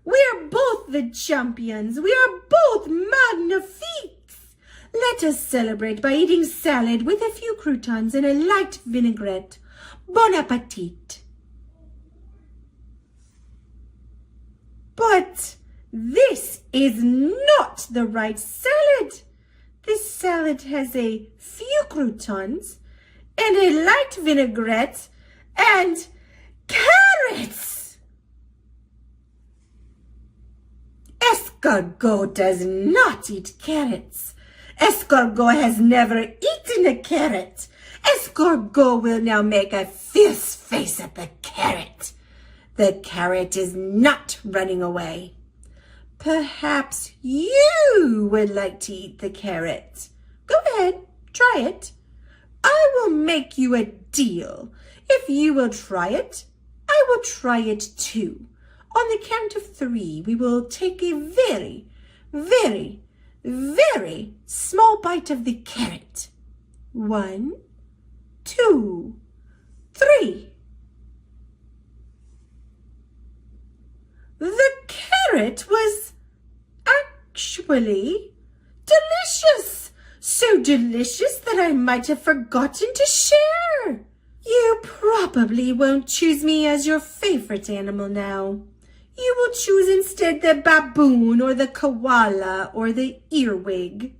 We are both the champions. We are both magnifiques. Let us celebrate by eating salad with a few croutons and a light vinaigrette. Bon appetit. But this is not the right salad. This salad has a few croutons and a light vinaigrette and carrots. Escargot does not eat carrots. Escargot has never eaten a carrot. Escargot will now make a fierce face at the carrot. The carrot is not running away. Perhaps you would like to eat the carrot. Go ahead, try it. I will make you a deal. If you will try it, I will try it too. On the count of 3, we will take a very, very, very small bite of the carrot. 1, 2, 3. The carrot was actually delicious. So delicious that I might have forgotten to share. You probably won't choose me as your favorite animal now. You will choose instead the baboon or the koala or the earwig.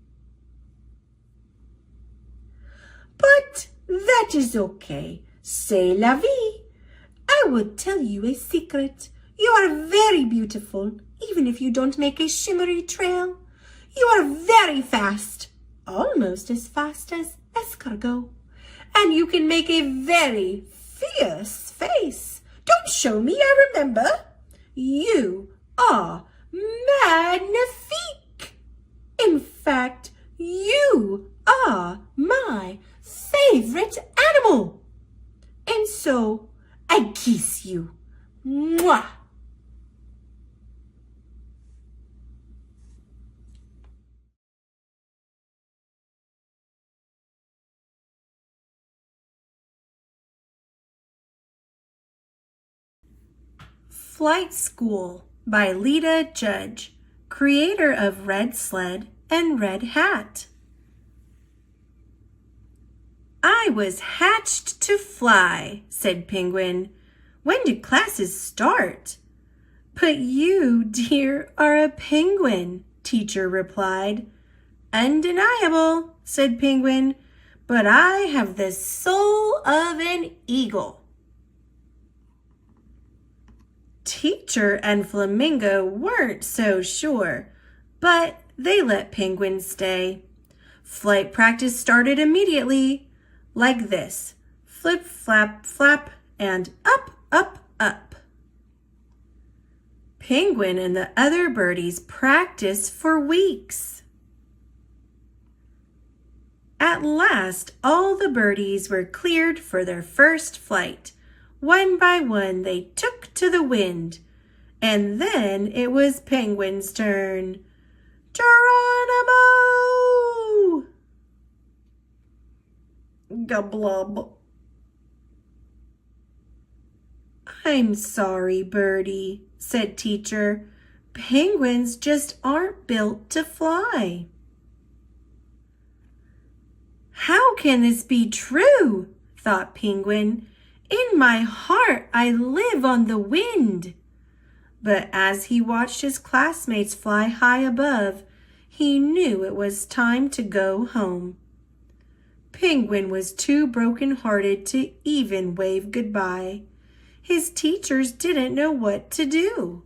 But that is okay. C'est la vie. I will tell you a secret. You are very beautiful, even if you don't make a shimmery trail. You are very fast, almost as fast as escargot. And you can make a very fierce face. Don't show me, I remember. You are Magnifique! In fact, you are my favorite animal. And so I kiss you. Mwah! Flight School by Lita Judge, creator of Red Sled and Red Hat. I was hatched to fly, said Penguin. When do classes start? But you, dear, are a penguin, Teacher replied. Undeniable, said Penguin, but I have the soul of an eagle. Teacher and Flamingo weren't so sure, but they let Penguin stay. Flight practice started immediately, like this: flip, flap, flap, and up, up, up. Penguin and the other birdies practiced for weeks. At last, all the birdies were cleared for their first flight. One by one, they took to the wind. And then it was Penguin's turn. Geronimo! Gablub. I'm sorry, Birdie, said Teacher. Penguins just aren't built to fly. How can this be true? Thought Penguin. In my heart, I live on the wind. But as he watched his classmates fly high above, he knew it was time to go home. Penguin was too broken-hearted to even wave goodbye. His teachers didn't know what to do.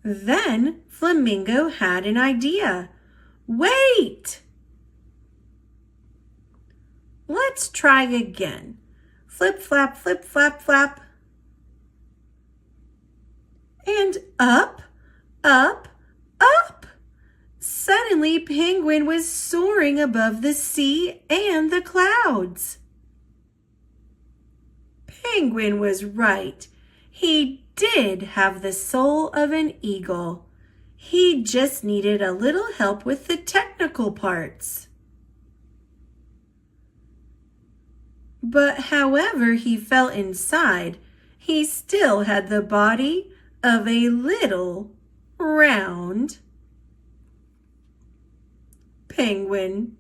Then Flamingo had an idea. Wait! Let's try again. Flip, flap, flip, flap, flap. And up, up, up. Suddenly, Penguin was soaring above the sea and the clouds. Penguin was right. He did have the soul of an eagle. He just needed a little help with the technical parts. But however he felt inside, he still had the body of a little round penguin.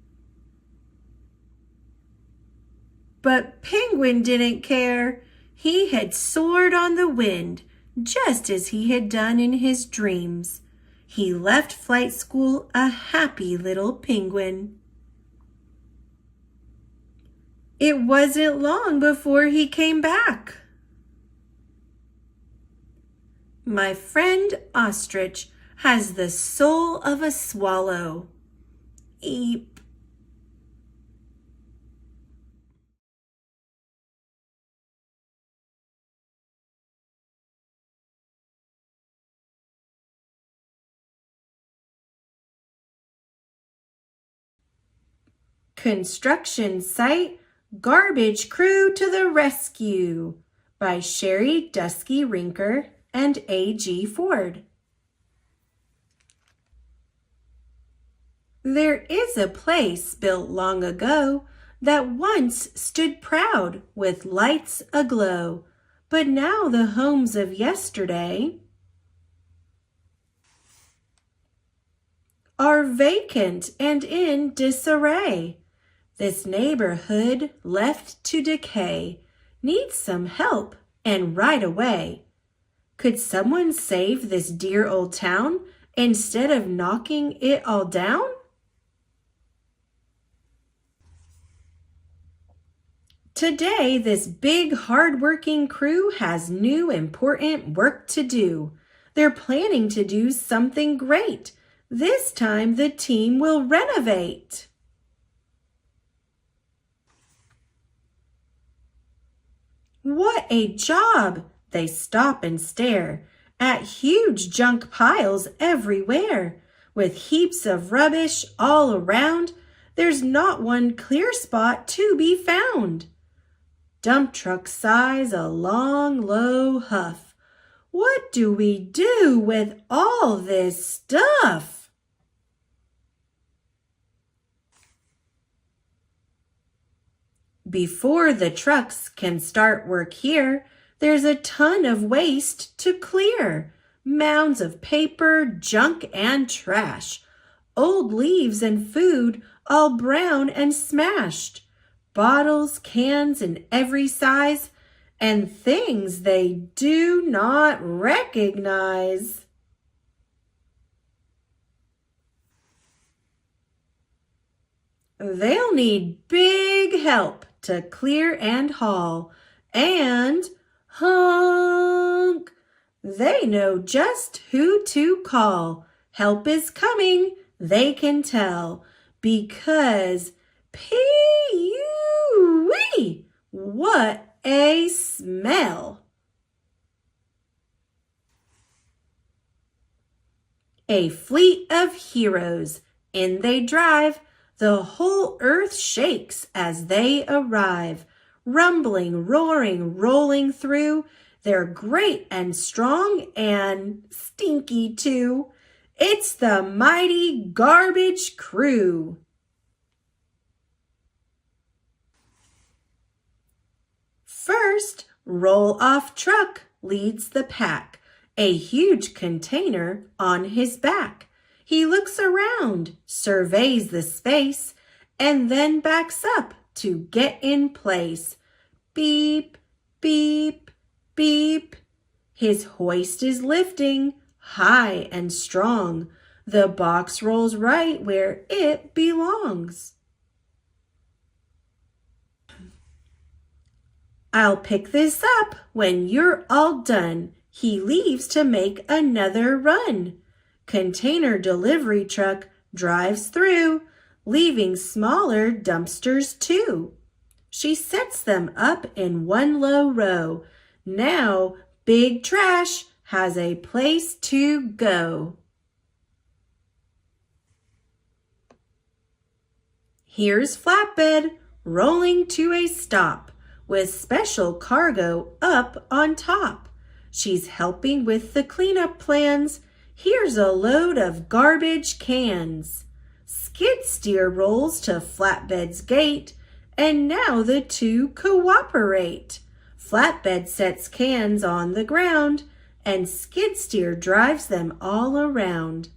But Penguin didn't care. He had soared on the wind, just as he had done in his dreams. He left flight school a happy little penguin. It wasn't long before he came back. My friend Ostrich has the soul of a swallow. Eep. Construction Site, Garbage Crew to the Rescue by Sherry Dusky Rinker and A.G. Ford. There is a place built long ago that once stood proud with lights aglow, but now the homes of yesterday are vacant and in disarray. This neighborhood left to decay needs some help and right away. Could someone save this dear old town instead of knocking it all down? Today, this big, hard-working crew has new, important work to do. They're planning to do something great. This time, the team will renovate. What a job! They stop and stare at huge junk piles everywhere, with heaps of rubbish all around. There's not one clear spot to be found. Dump truck sighs a long, low huff. What do we do with all this stuff? Before the trucks can start work here, there's a ton of waste to clear. Mounds of paper, junk, and trash. Old leaves and food all brown and smashed. Bottles, cans in every size, and things they do not recognize. They'll need big help to clear and haul, and honk! They know just who to call. Help is coming, they can tell, because pee-wee, what a smell! A fleet of heroes, in they drive. The whole earth shakes as they arrive. Rumbling, roaring, rolling through. They're great and strong and stinky too. It's the mighty garbage crew. First, roll-off truck leads the pack, a huge container on his back. He looks around, surveys the space, and then backs up to get in place. Beep, beep, beep. His hoist is lifting, high and strong. The box rolls right where it belongs. I'll pick this up when you're all done. He leaves to make another run. Container delivery truck drives through, leaving smaller dumpsters too. She sets them up in one low row. Now big trash has a place to go. Here's flatbed rolling to a stop with special cargo up on top. She's helping with the cleanup plans. Here's a load of garbage cans. Skid steer rolls to flatbed's gate, and now the two cooperate. Flatbed sets cans on the ground, and skid steer drives them all around.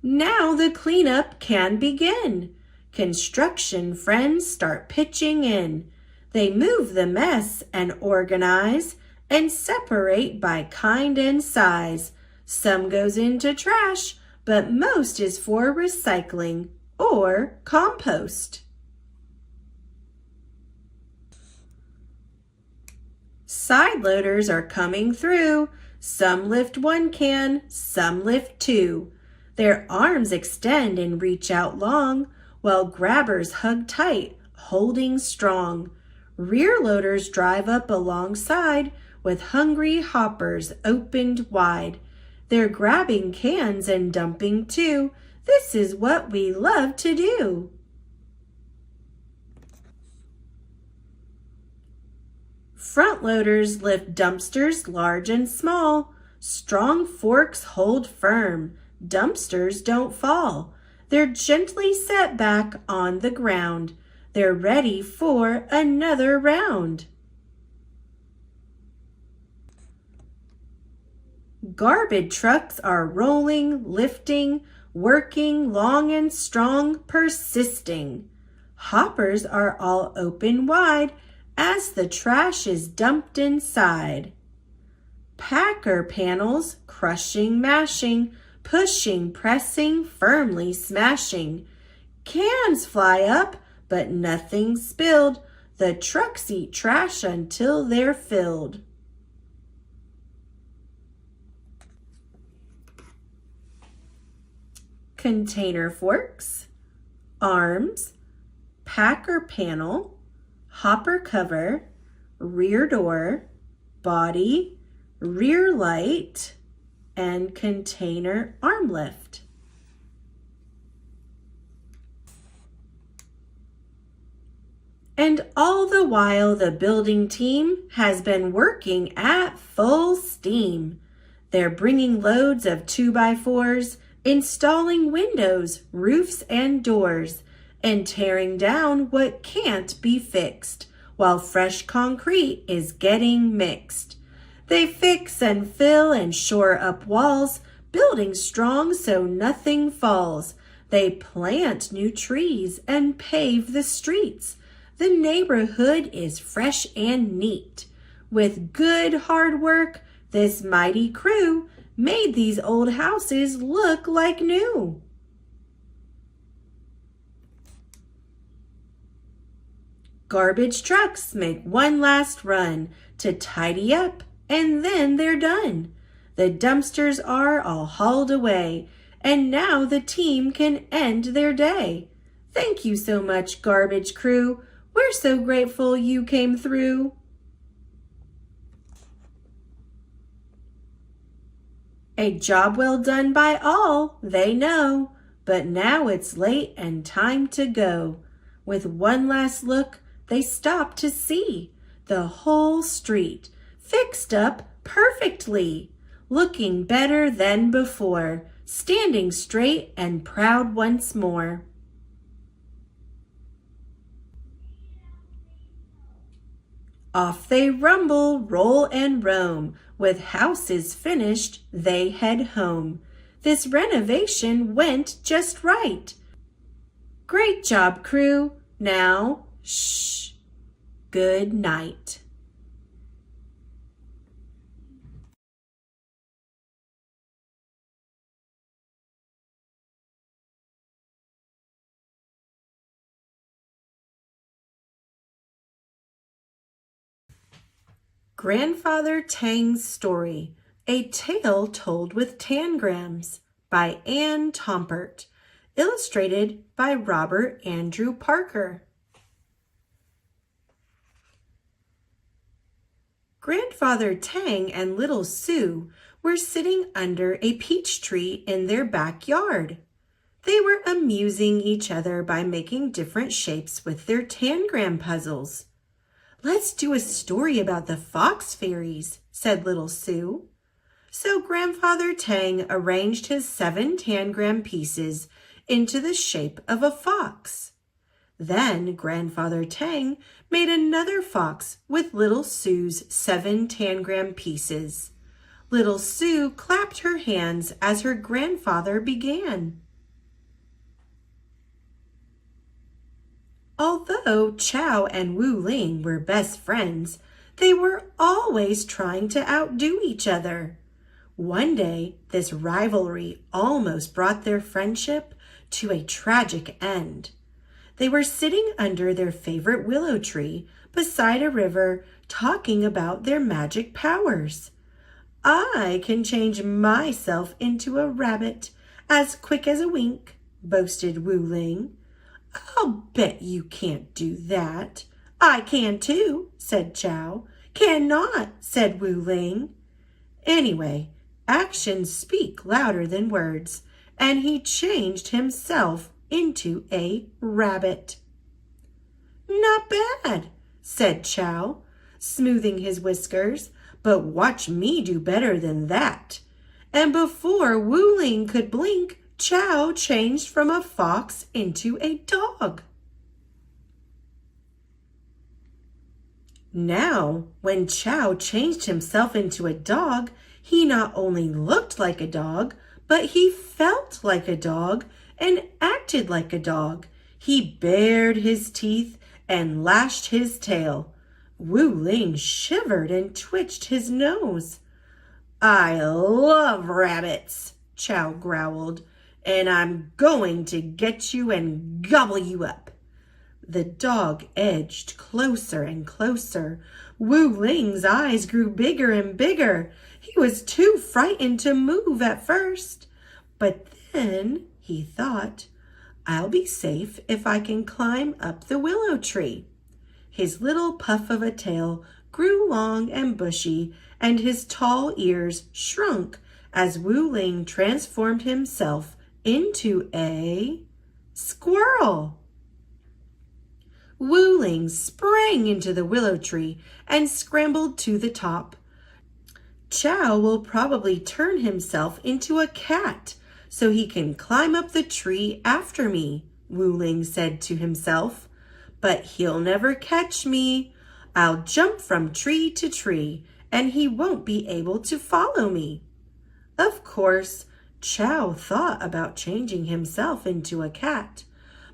Now the cleanup can begin. Construction friends start pitching in. They move the mess and organize and separate by kind and size. Some goes into trash, but most is for recycling or compost. Side loaders are coming through. Some lift one can, some lift two. Their arms extend and reach out long, while grabbers hug tight, holding strong. Rear loaders drive up alongside with hungry hoppers opened wide. They're grabbing cans and dumping too. This is what we love to do. Front loaders lift dumpsters large and small. Strong forks hold firm. Dumpsters don't fall. They're gently set back on the ground. They're ready for another round. Garbage trucks are rolling, lifting, working long and strong, persisting. Hoppers are all open wide as the trash is dumped inside. Packer panels crushing, mashing, pushing, pressing, firmly smashing. Cans fly up, but nothing spilled. The trucks eat trash until they're filled. Container forks, arms, packer panel, hopper cover, rear door, body, rear light, and container arm lift. And all the while the building team has been working at full steam. They're bringing loads of 2x4s, installing windows, roofs, and doors, and tearing down what can't be fixed, while fresh concrete is getting mixed. They fix and fill and shore up walls, building strong so nothing falls. They plant new trees and pave the streets. The neighborhood is fresh and neat. With good hard work, this mighty crew made these old houses look like new. Garbage trucks make one last run to tidy up, and then they're done. The dumpsters are all hauled away, and now the team can end their day. Thank you so much, garbage crew. We're so grateful you came through. A job well done by all, they know, but now it's late and time to go. With one last look, they stop to see the whole street fixed up perfectly, looking better than before, standing straight and proud once more. Off they rumble, roll, and roam. With houses finished, they head home. This renovation went just right. Great job, crew. Now, shh, good night. Grandfather Tang's Story, a tale told with tangrams, by Anne Tompert, illustrated by Robert Andrew Parker. Grandfather Tang and little Sue were sitting under a peach tree in their backyard. They were amusing each other by making different shapes with their tangram puzzles. "Let's do a story about the fox fairies," said little Sue. So Grandfather Tang arranged his 7 tangram pieces into the shape of a fox. Then Grandfather Tang made another fox with little Sue's 7 tangram pieces. Little Sue clapped her hands as her grandfather began. Although Chow and Wu Ling were best friends, they were always trying to outdo each other. One day, this rivalry almost brought their friendship to a tragic end. They were sitting under their favorite willow tree beside a river talking about their magic powers. "I can change myself into a rabbit as quick as a wink," boasted Wu Ling. "I'll bet you can't do that." "I can too," said Chow. "Cannot," said Wu Ling. Anyway, actions speak louder than words, and he changed himself into a rabbit. "Not bad," said Chow, smoothing his whiskers, "but watch me do better than that." And before Wu Ling could blink, Chow changed from a fox into a dog. Now, when Chow changed himself into a dog, he not only looked like a dog, but he felt like a dog and acted like a dog. He bared his teeth and lashed his tail. Wu Ling shivered and twitched his nose. "I love rabbits," Chow growled, "and I'm going to get you and gobble you up." The dog edged closer and closer. Wu Ling's eyes grew bigger and bigger. He was too frightened to move at first. But then he thought, "I'll be safe if I can climb up the willow tree." His little puff of a tail grew long and bushy, and his tall ears shrunk as Wu Ling transformed himself into a squirrel. Wu Ling sprang into the willow tree and scrambled to the top. Chow will probably turn himself into a cat so he can climb up the tree after me, Wu Ling said to himself. But he'll never catch me. I'll jump from tree to tree, and he won't be able to follow me. Of course, Chow thought about changing himself into a cat,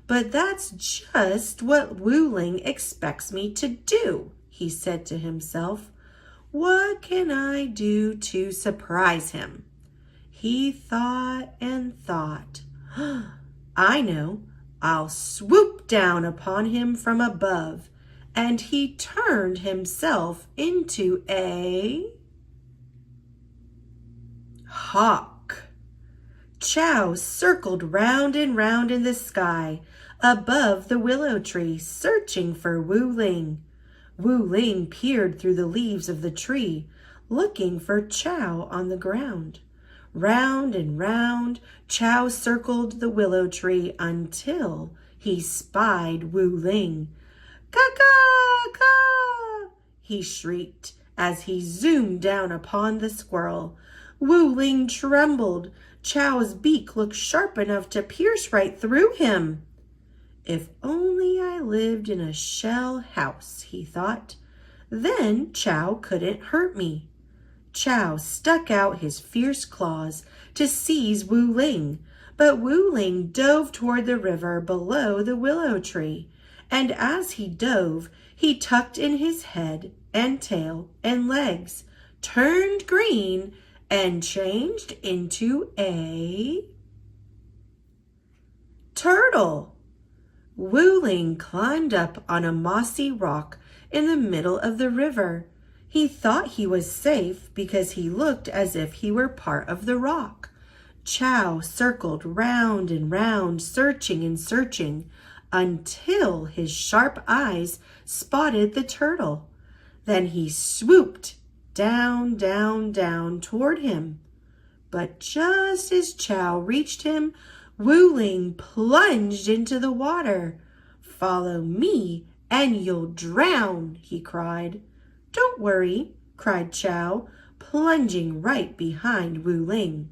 but that's just what Wu Ling expects me to do, he said to himself. What can I do to surprise him? He thought and thought. I know. I'll swoop down upon him from above, and he turned himself into a hawk. Chow circled round and round in the sky above the willow tree, searching for Wu Ling. Wu Ling peered through the leaves of the tree, looking for Chow on the ground. Round and round, Chow circled the willow tree until he spied Wu Ling. "Caw-caw, he shrieked as he zoomed down upon the squirrel. Wu Ling trembled. Chow's beak looked sharp enough to pierce right through him. If only I lived in a shell house, he thought. Then Chow couldn't hurt me. Chow stuck out his fierce claws to seize Wu Ling, but Wu Ling dove toward the river below the willow tree, and as he dove, he tucked in his head and tail and legs, turned green, and changed into a turtle. Wu Ling climbed up on a mossy rock in the middle of the river. He thought he was safe because he looked as if he were part of the rock. Chow circled round and round, searching and searching, until his sharp eyes spotted the turtle. Then he swooped down, down, down toward him. But just as Chow reached him, Wu Ling plunged into the water. "Follow me and you'll drown," he cried. "Don't worry," cried Chow, plunging right behind Wu Ling.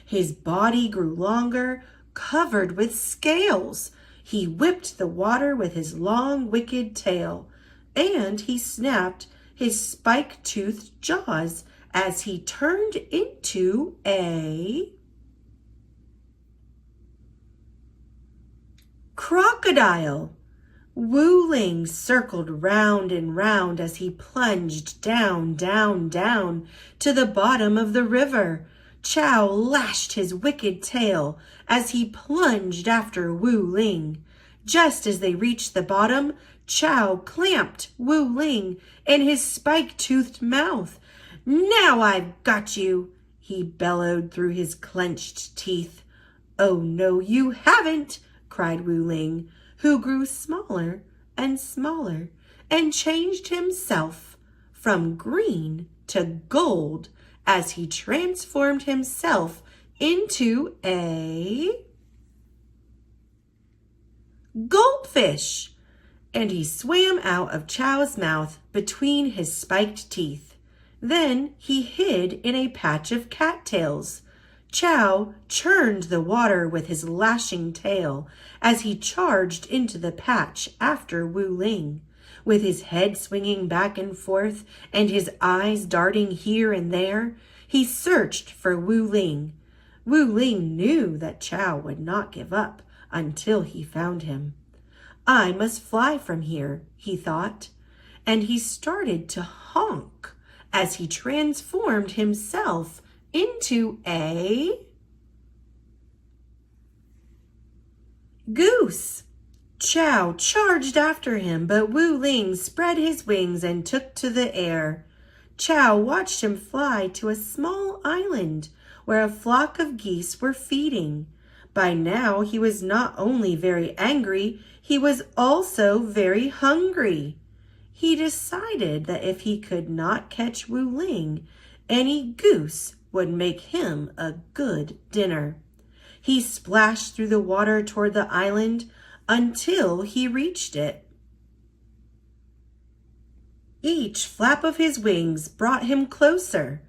His body grew longer, covered with scales. He whipped the water with his long, wicked tail, and he snapped his spike-toothed jaws as he turned into a crocodile. Wu Ling circled round and round as he plunged down, down, down to the bottom of the river. Chow lashed his wicked tail as he plunged after Wu Ling. Just as they reached the bottom, Chow clamped Wu Ling in his spike-toothed mouth. "Now I've got you," he bellowed through his clenched teeth. "Oh, no, you haven't," cried Wu Ling, who grew smaller and smaller and changed himself from green to gold as he transformed himself into a goldfish. And he swam out of Chow's mouth between his spiked teeth. Then he hid in a patch of cattails. Chow churned the water with his lashing tail as he charged into the patch after Wu Ling. With his head swinging back and forth and his eyes darting here and there, he searched for Wu Ling. Wu Ling knew that Chow would not give up until he found him. "I must fly from here," he thought, and he started to honk as he transformed himself into a goose. Chow charged after him, but Wu Ling spread his wings and took to the air. Chow watched him fly to a small island where a flock of geese were feeding. By now he was not only very angry, he was also very hungry. he decided that if he could not catch Wu Ling, any goose would make him a good dinner. He splashed through the water toward the island until he reached it. Each flap of his wings brought him closer.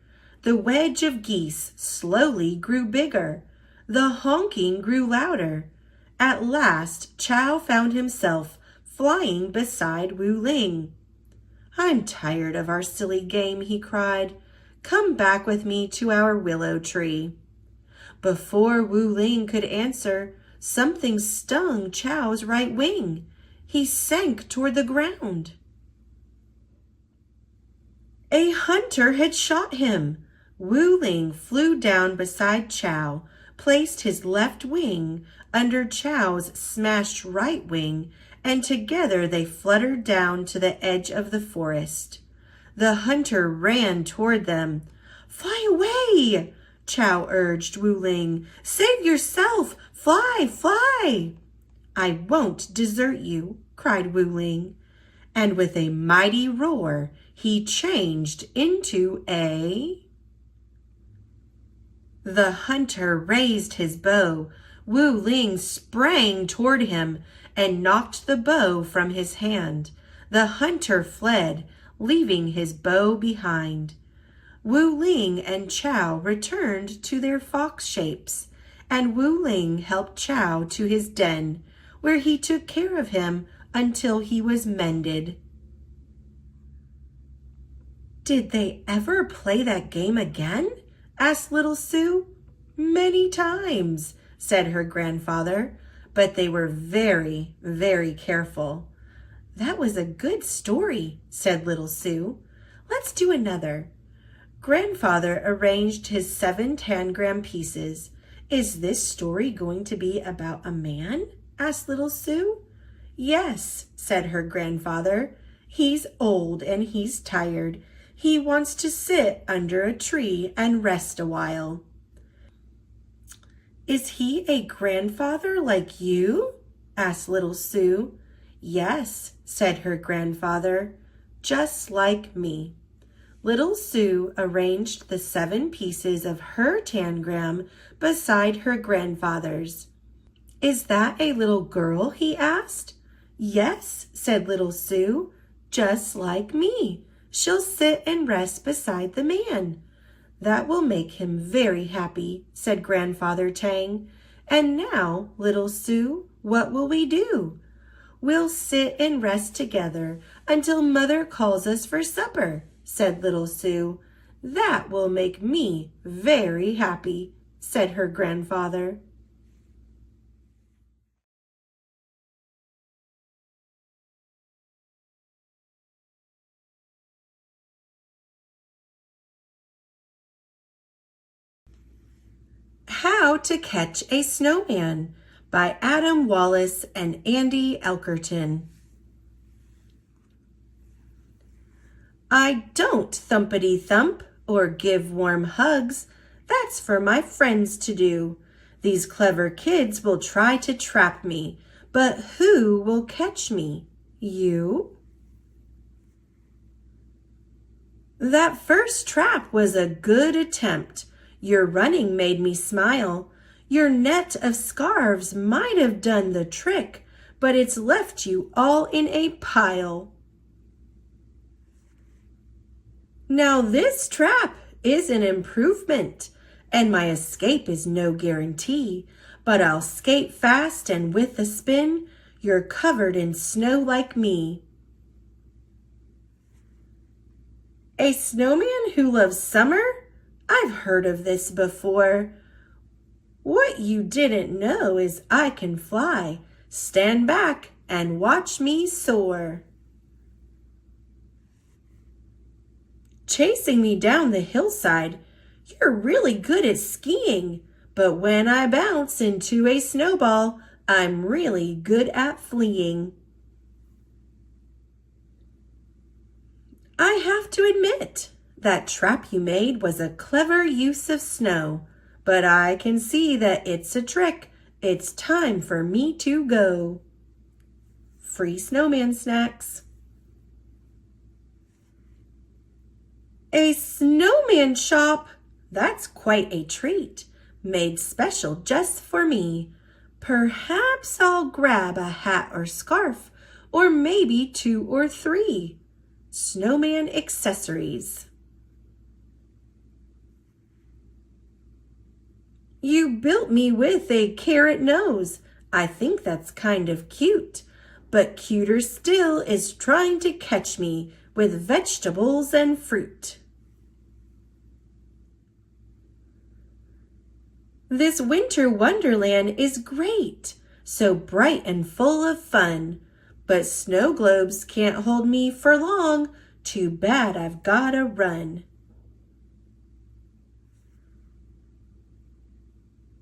The wedge of geese slowly grew bigger. The honking grew louder. At last, Chow found himself flying beside Wu Ling. "I'm tired of our silly game," he cried. "Come back with me to our willow tree." Before Wu Ling could answer, something stung Chow's right wing. He sank toward the ground. A hunter had shot him. Wu Ling flew down beside Chow, placed his left wing under Chow's smashed right wing, and together they fluttered down to the edge of the forest. The hunter ran toward them. "Fly away!" Chow urged Wu Ling. "Save yourself! Fly, fly!" "I won't desert you," cried Wu Ling. And with a mighty roar, he changed into a... The hunter raised his bow. Wu Ling sprang toward him and knocked the bow from his hand. The hunter fled, leaving his bow behind. Wu Ling and Chow returned to their fox shapes, and Wu Ling helped Chow to his den, where he took care of him until he was mended. "Did they ever play that game again?" asked little Sue. "Many times," said her grandfather, "but they were very, very careful." "That was a good story," said little Sue. "Let's do another." Grandfather arranged his 7 tangram pieces. "Is this story going to be about a man?" asked little Sue. "Yes," said her grandfather. "He's old and he's tired. He wants to sit under a tree and rest a while." "Is he a grandfather like you?" asked little Sue. "Yes," said her grandfather, "just like me." Little Sue arranged the 7 pieces of her tangram beside her grandfather's. "Is that a little girl?" he asked. "Yes," said little Sue, "just like me. She'll sit and rest beside the man." "That will make him very happy," said Grandfather Tang. "And now, little Sue, what will we do?" "We'll sit and rest together until Mother calls us for supper," said little Sue. "That will make me very happy," said her grandfather. How to Catch a Snowman by Adam Wallace and Andy Elkerton. I don't thumpity thump or give warm hugs. That's for my friends to do. These clever kids will try to trap me, but who will catch me? You? That first trap was a good attempt. Your running made me smile. Your net of scarves might have done the trick, but it's left you all in a pile. Now this trap is an improvement, and my escape is no guarantee, but I'll skate fast and with a spin, you're covered in snow like me. A snowman who loves summer? I've heard of this before. What you didn't know is I can fly. Stand back and watch me soar. Chasing me down the hillside, you're really good at skiing, but when I bounce into a snowball, I'm really good at fleeing. I have to admit, that trap you made was a clever use of snow, but I can see that it's a trick. It's time for me to go. Free snowman snacks. A snowman shop! That's quite a treat, made special just for me. Perhaps I'll grab a hat or scarf, or maybe 2 or 3 snowman accessories. You built me with a carrot nose. I think that's kind of cute, but cuter still is trying to catch me with vegetables and fruit. This winter wonderland is great, so bright and full of fun, but snow globes can't hold me for long. Too bad I've gotta run.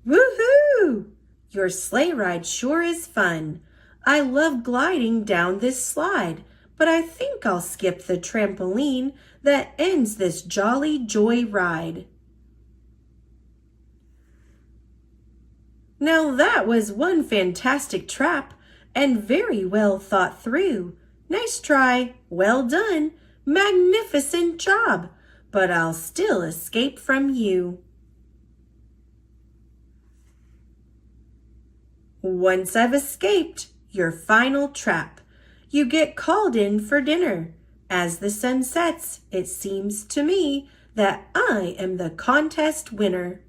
Woohoo! Your sleigh ride sure is fun. I love gliding down this slide, but I think I'll skip the trampoline that ends this jolly joy ride. Now that was one fantastic trap and very well thought through. Nice try, well done, magnificent job, but I'll still escape from you. Once I've escaped your final trap, you get called in for dinner. As the sun sets, it seems to me that I am the contest winner.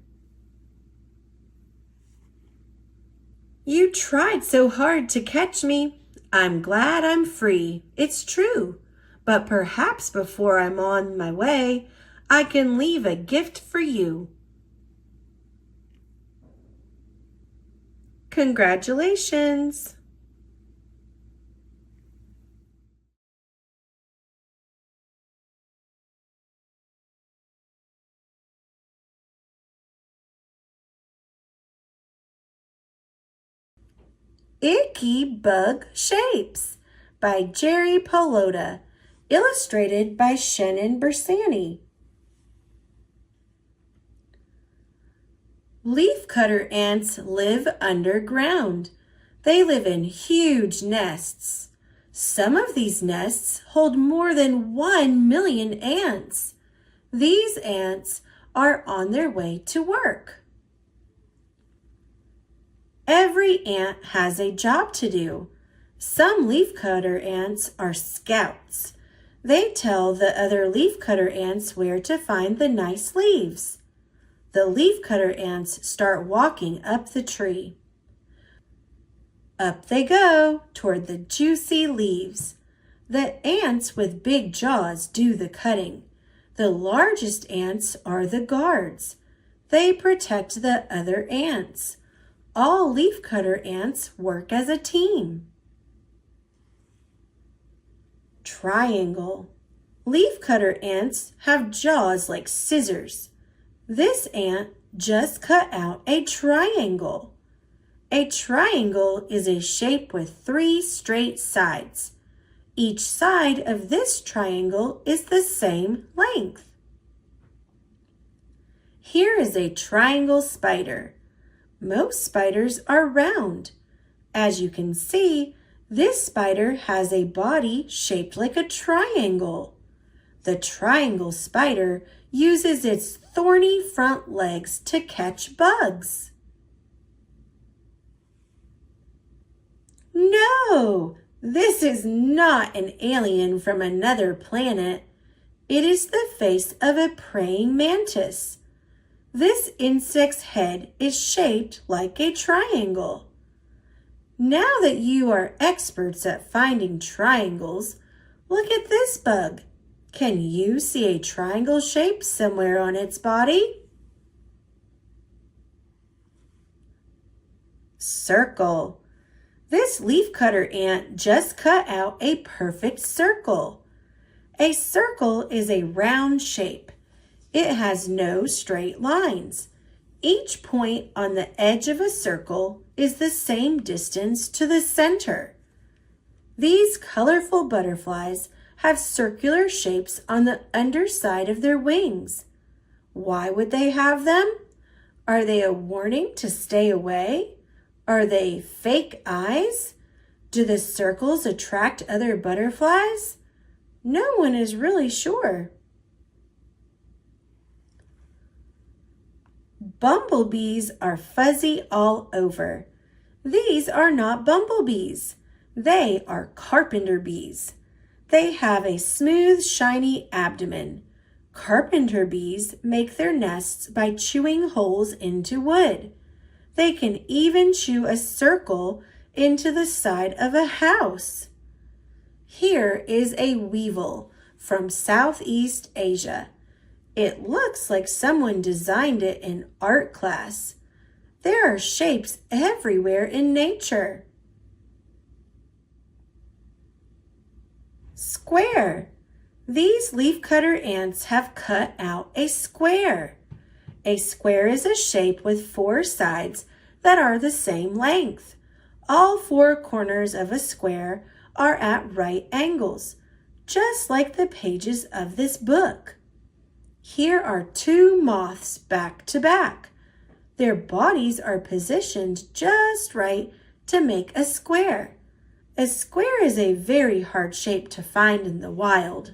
You tried so hard to catch me. I'm glad I'm free, it's true. But perhaps before I'm on my way, I can leave a gift for you. Congratulations! Icky Bug Shapes by Jerry Pallotta, illustrated by Shannon Bersani. Leafcutter ants live underground. They live in huge nests. Some of these nests hold more than 1 million ants. These ants are on their way to work. Every ant has a job to do. Some leafcutter ants are scouts. They tell the other leafcutter ants where to find the nice leaves. The leafcutter ants start walking up the tree. Up they go toward the juicy leaves. The ants with big jaws do the cutting. The largest ants are the guards. They protect the other ants. All leafcutter ants work as a team. Triangle. Leafcutter ants have jaws like scissors. This ant just cut out a triangle. A triangle is a shape with 3 straight sides. Each side of this triangle is the same length. Here is a triangle spider. Most spiders are round. As you can see, this spider has a body shaped like a triangle. The triangle spider uses its thorny front legs to catch bugs. No, this is not an alien from another planet. It is the face of a praying mantis. This insect's head is shaped like a triangle. Now that you are experts at finding triangles, look at this bug. Can you see a triangle shape somewhere on its body? Circle. This leafcutter ant just cut out a perfect circle. A circle is a round shape. It has no straight lines. Each point on the edge of a circle is the same distance to the center. These colorful butterflies have circular shapes on the underside of their wings. Why would they have them? Are they a warning to stay away? Are they fake eyes? Do the circles attract other butterflies? No one is really sure. Bumblebees are fuzzy all over. These are not bumblebees. They are carpenter bees. They have a smooth, shiny abdomen. Carpenter bees make their nests by chewing holes into wood. They can even chew a circle into the side of a house. Here is a weevil from Southeast Asia. It looks like someone designed it in art class. There are shapes everywhere in nature. Square. These leafcutter ants have cut out a square. A square is a shape with 4 sides that are the same length. All 4 corners of a square are at right angles, just like the pages of this book. Here are 2 moths back to back. Their bodies are positioned just right to make a square. A square is a very hard shape to find in the wild.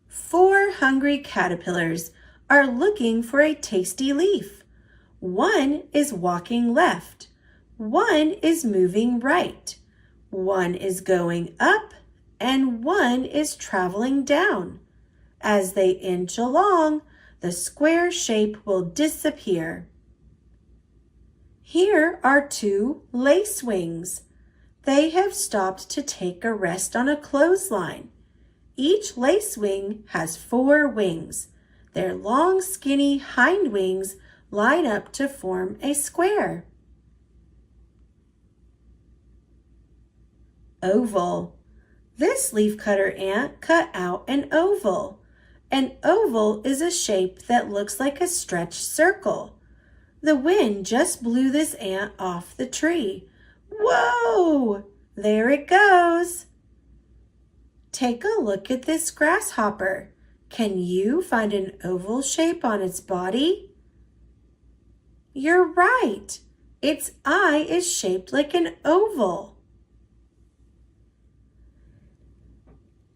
4 hungry caterpillars are looking for a tasty leaf. One is walking left. One is moving right. One is going up and one is traveling down. As they inch along, the square shape will disappear. Here are 2 lacewings. They have stopped to take a rest on a clothesline. Each lacewing has 4 wings. Their long, skinny hind wings line up to form a square. Oval. This leafcutter ant cut out an oval. An oval is a shape that looks like a stretched circle. The wind just blew this ant off the tree. Whoa! There it goes. Take a look at this grasshopper. Can you find an oval shape on its body? You're right. Its eye is shaped like an oval.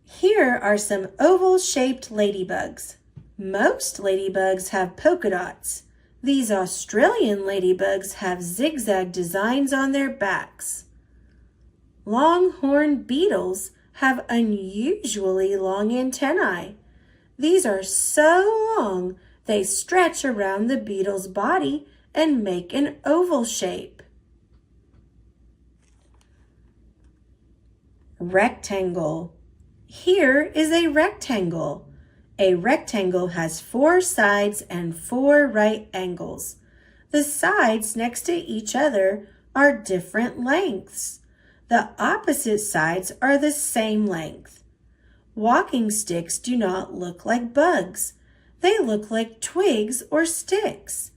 Here are some oval-shaped ladybugs. Most ladybugs have polka dots. These Australian ladybugs have zigzag designs on their backs. Longhorn beetles have unusually long antennae. These are so long they stretch around the beetle's body and make an oval shape. Rectangle. Here is a rectangle. A rectangle has 4 sides and 4 right angles. The sides next to each other are different lengths. The opposite sides are the same length. Walking sticks do not look like bugs. They look like twigs or sticks.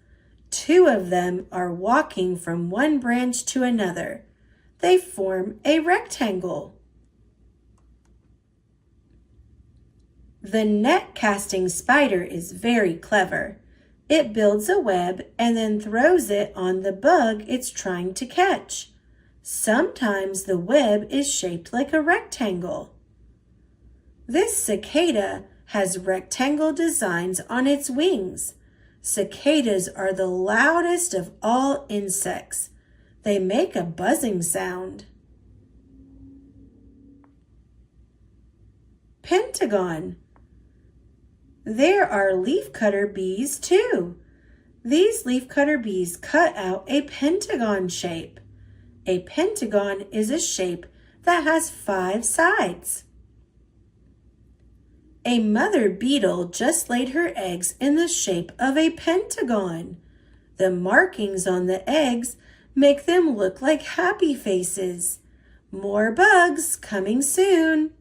2 of them are walking from one branch to another. They form a rectangle. The net casting spider is very clever. It builds a web and then throws it on the bug it's trying to catch. Sometimes the web is shaped like a rectangle. This cicada has rectangle designs on its wings. Cicadas are the loudest of all insects. They make a buzzing sound. Pentagon. There are leafcutter bees too. These leafcutter bees cut out a pentagon shape. A pentagon is a shape that has 5 sides. A mother beetle just laid her eggs in the shape of a pentagon. The markings on the eggs make them look like happy faces. More bugs coming soon.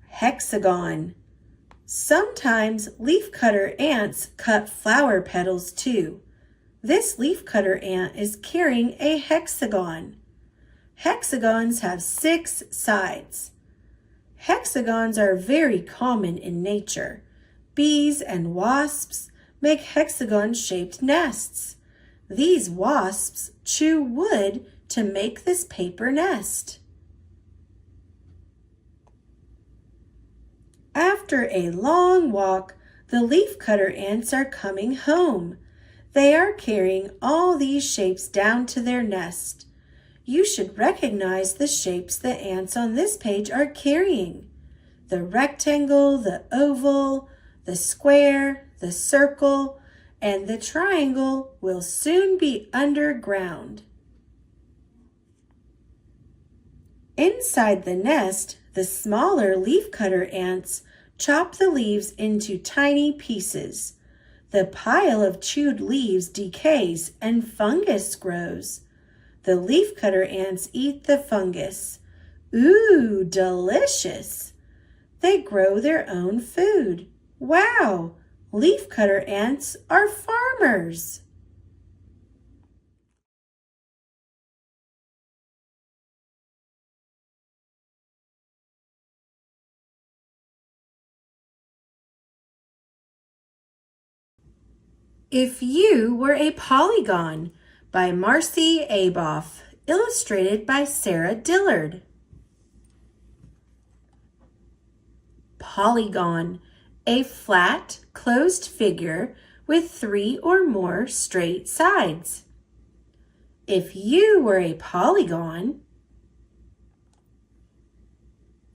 Hexagon. Sometimes leafcutter ants cut flower petals too. This leafcutter ant is carrying a hexagon. Hexagons have 6 sides. Hexagons are very common in nature. Bees and wasps make hexagon-shaped nests. These wasps chew wood to make this paper nest. After a long walk, the leafcutter ants are coming home. They are carrying all these shapes down to their nest. You should recognize the shapes the ants on this page are carrying. The rectangle, the oval, the square, the circle, and the triangle will soon be underground. Inside the nest, the smaller leafcutter ants chop the leaves into tiny pieces. The pile of chewed leaves decays and fungus grows. The leafcutter ants eat the fungus. Ooh, delicious! They grow their own food. Wow! Leafcutter ants are farmers. If You Were a Polygon by Marcy Aboff, illustrated by Sarah Dillard. Polygon, a flat, closed figure with 3 or more straight sides. If you were a polygon,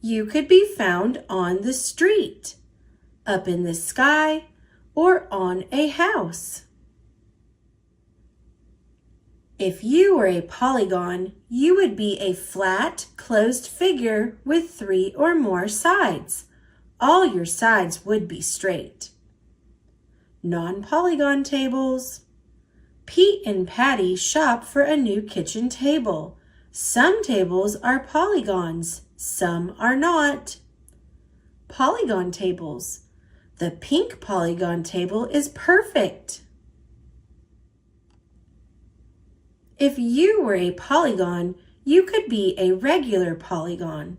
you could be found on the street, up in the sky, or on a house. If you were a polygon, you would be a flat, closed figure with 3 or more sides. All your sides would be straight. Non-polygon tables. Pete and Patty shop for a new kitchen table. Some tables are polygons, some are not. Polygon tables. The pink polygon table is perfect. If you were a polygon, you could be a regular polygon.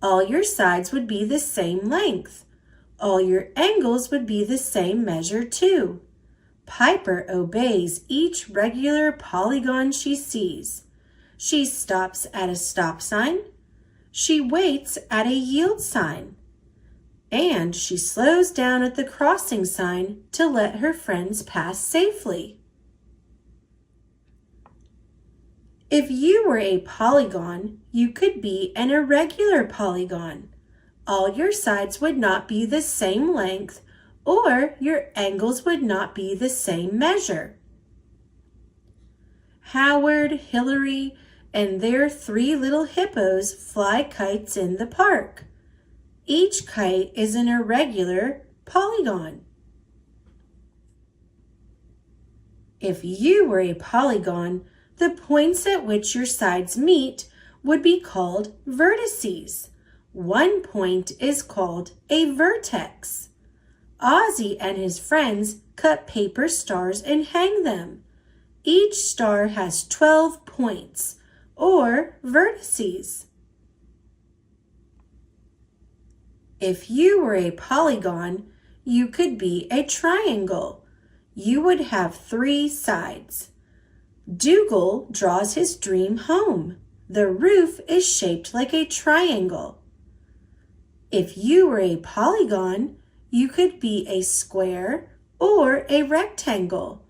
All your sides would be the same length. All your angles would be the same measure too. Piper obeys each regular polygon she sees. She stops at a stop sign. She waits at a yield sign. And she slows down at the crossing sign to let her friends pass safely. If you were a polygon, you could be an irregular polygon. All your sides would not be the same length, or your angles would not be the same measure. Howard, Hillary, and their 3 little hippos fly kites in the park. Each kite is an irregular polygon. If you were a polygon, the points at which your sides meet would be called vertices. One point is called a vertex. Ozzy and his friends cut paper stars and hang them. Each star has 12 points, or vertices. If you were a polygon, you could be a triangle. You would have 3 sides. Dougal draws his dream home. The roof is shaped like a triangle. If you were a polygon, you could be a square or a rectangle.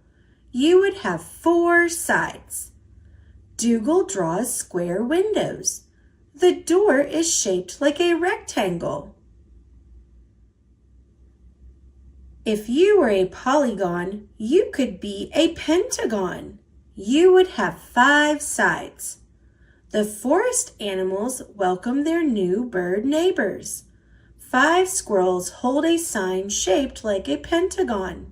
You would have 4 sides. Dougal draws square windows. The door is shaped like a rectangle. If you were a polygon, you could be a pentagon. You would have 5 sides. The forest animals welcome their new bird neighbors. 5 squirrels hold a sign shaped like a pentagon.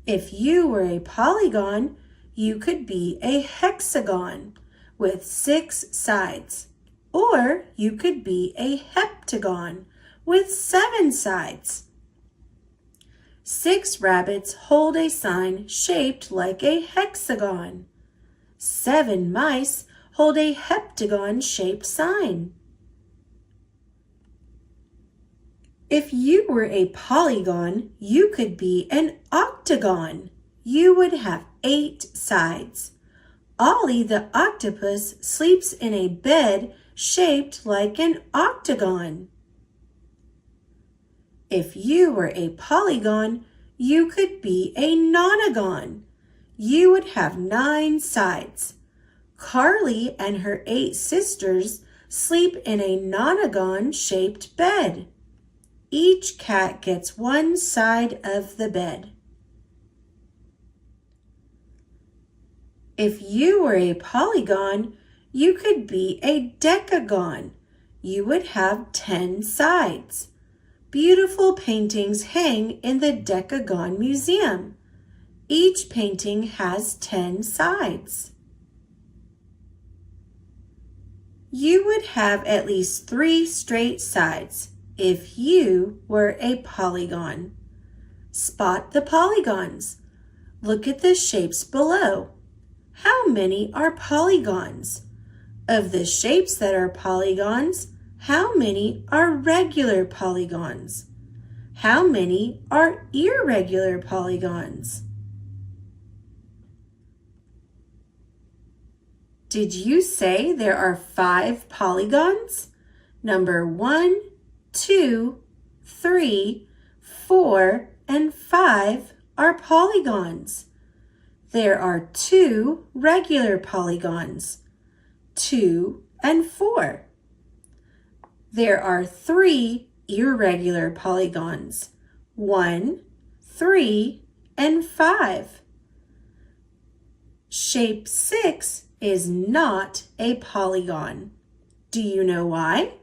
If you were a polygon, you could be a hexagon with 6 sides. Or you could be a heptagon with 7 sides. 6 rabbits hold a sign shaped like a hexagon. 7 mice hold a heptagon-shaped sign. If you were a polygon, you could be an octagon. You would have 8 sides. Ollie the octopus sleeps in a bed shaped like an octagon. If you were a polygon, you could be a nonagon. You would have 9 sides. Carly and her 8 sisters sleep in a nonagon-shaped bed. Each cat gets 1 side of the bed. If you were a polygon, you could be a decagon. You would have 10 sides. Beautiful paintings hang in the Decagon Museum. Each painting has 10 sides. You would have at least 3 straight sides if you were a polygon. Spot the polygons. Look at the shapes below. How many are polygons? Of the shapes that are polygons, how many are regular polygons? How many are irregular polygons? Did you say there are 5 polygons? Number 1, 2, 3, 4, and 5 are polygons. There are 2 regular polygons, 2 and 4. There are 3 irregular polygons, 1, 3, and 5. Shape 6 is not a polygon. Do you know why?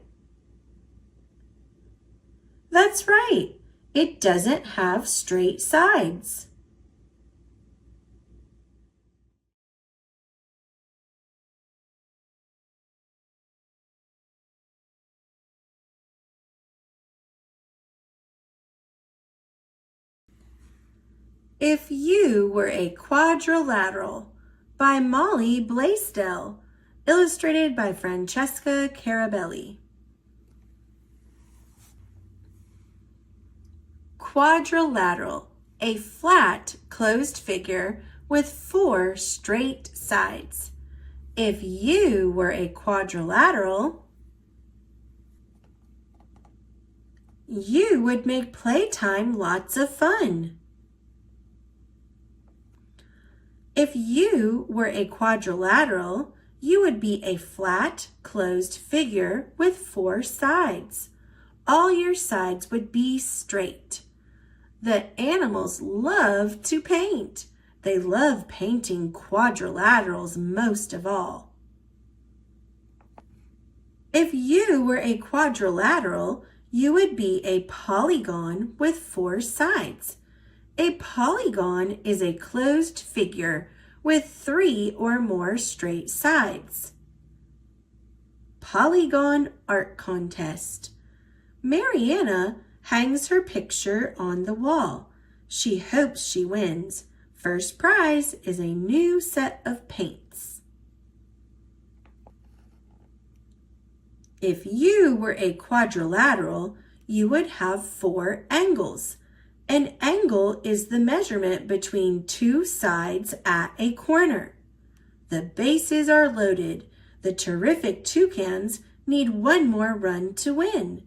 That's right. It doesn't have straight sides. If You Were a Quadrilateral by Molly Blaisdell, illustrated by Francesca Carabelli. Quadrilateral, a flat, closed figure with 4 straight sides. If you were a quadrilateral, you would make playtime lots of fun. If you were a quadrilateral, you would be a flat, closed figure with 4 sides. All your sides would be straight. The animals love to paint. They love painting quadrilaterals most of all. If you were a quadrilateral, you would be a polygon with 4 sides. A polygon is a closed figure with 3 or more straight sides. Polygon Art Contest. Mariana hangs her picture on the wall. She hopes she wins. First prize is a new set of paints. If you were a quadrilateral, you would have 4 angles. An angle is the measurement between 2 sides at a corner. The bases are loaded. The terrific toucans need 1 more run to win.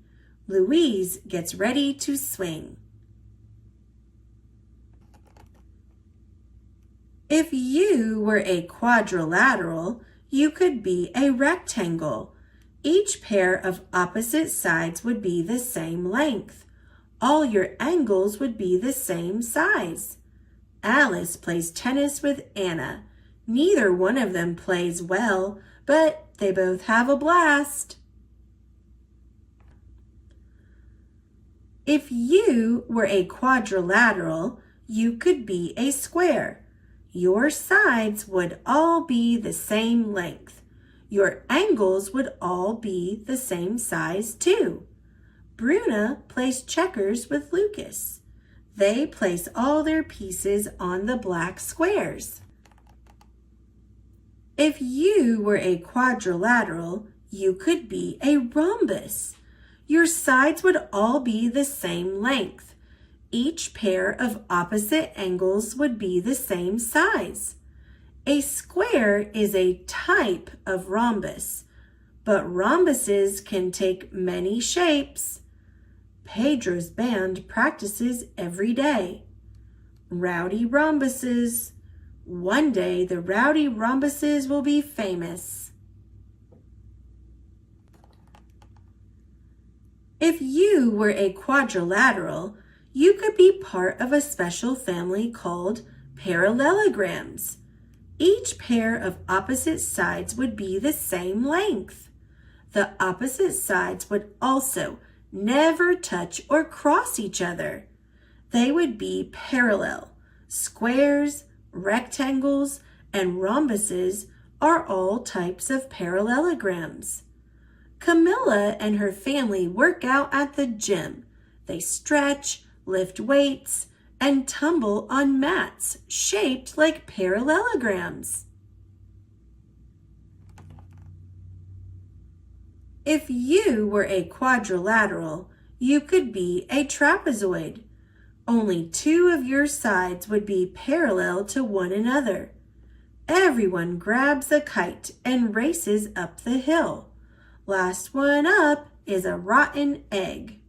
Louise gets ready to swing. If you were a quadrilateral, you could be a rectangle. Each pair of opposite sides would be the same length. All your angles would be the same size. Alice plays tennis with Anna. Neither one of them plays well, but they both have a blast. If you were a quadrilateral, you could be a square. Your sides would all be the same length. Your angles would all be the same size too. Bruna plays checkers with Lucas. They place all their pieces on the black squares. If you were a quadrilateral, you could be a rhombus. Your sides would all be the same length. Each pair of opposite angles would be the same size. A square is a type of rhombus, but rhombuses can take many shapes. Pedro's band practices every day. Rowdy rhombuses. One day the rowdy rhombuses will be famous. If you were a quadrilateral, you could be part of a special family called parallelograms. Each pair of opposite sides would be the same length. The opposite sides would also never touch or cross each other. They would be parallel. Squares, rectangles, and rhombuses are all types of parallelograms. Camilla and her family work out at the gym. They stretch, lift weights, and tumble on mats shaped like parallelograms. If you were a quadrilateral, you could be a trapezoid. Only two of your sides would be parallel to one another. Everyone grabs a kite and races up the hill. Last one up is a rotten egg.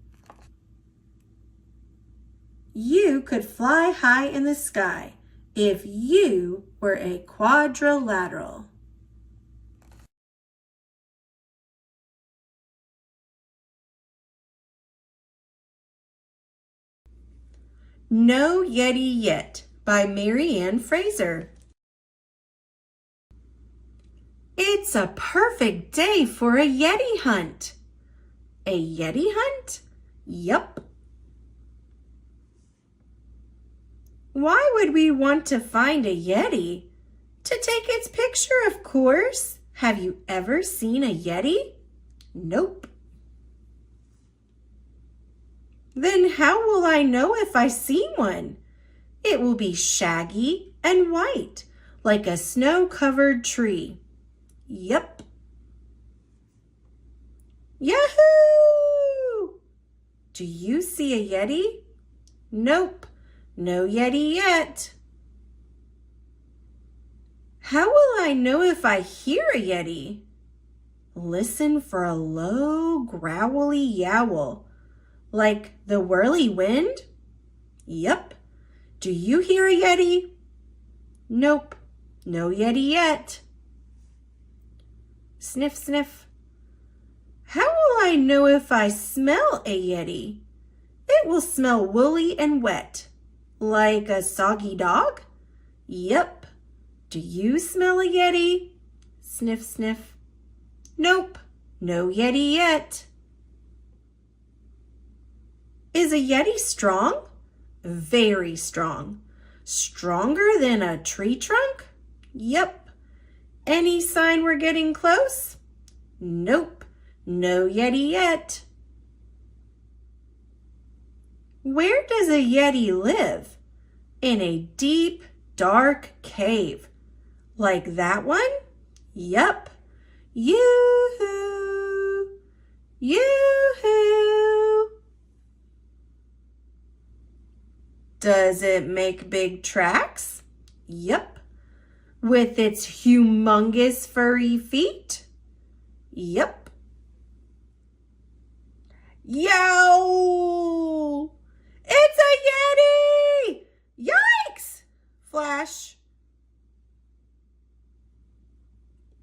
You could fly high in the sky if you were a quadrilateral. No Yeti Yet by Marianne Fraser. It's a perfect day for a Yeti hunt. A Yeti hunt? Yup. Why would we want to find a Yeti? To take its picture, of course. Have you ever seen a Yeti? Nope. Then how will I know if I see one? It will be shaggy and white, like a snow-covered tree. Yep. Yahoo! Do you see a Yeti? Nope, no Yeti yet. How will I know if I hear a Yeti? Listen for a low, growly yowl. Like the whirly wind? Yep. Do you hear a Yeti? Nope, no Yeti yet. Sniff, sniff. How will I know if I smell a Yeti? It will smell woolly and wet. Like a soggy dog? Yep. Do you smell a Yeti? Sniff, sniff. Nope, no Yeti yet. Is a Yeti strong? Very strong. Stronger than a tree trunk? Yep. Any sign we're getting close? Nope, no Yeti yet. Where does a Yeti live? In a deep, dark cave. Like that one? Yep. Yoo-hoo! Yoo-hoo! Does it make big tracks? Yep. With its humongous furry feet? Yep. Yow! It's a Yeti! Yikes! Flash.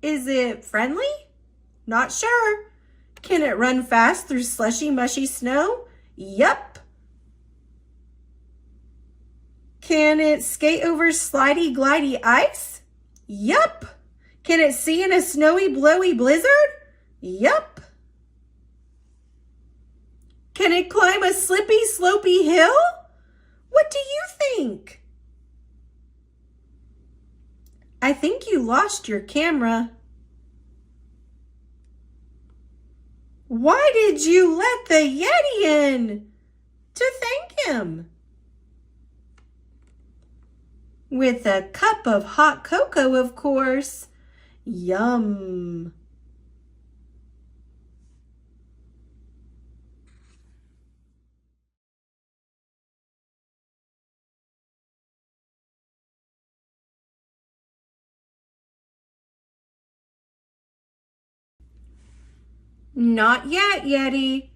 Is it friendly? Not sure. Can it run fast through slushy, mushy snow? Yep. Can it skate over slidey, glidey ice? Yup. Can it see in a snowy, blowy blizzard? Yup. Can it climb a slippy, slopey hill? What do you think? I think you lost your camera. Why did you let the Yeti in? To thank him. With a cup of hot cocoa, of course. Yum. Not yet, Yeti.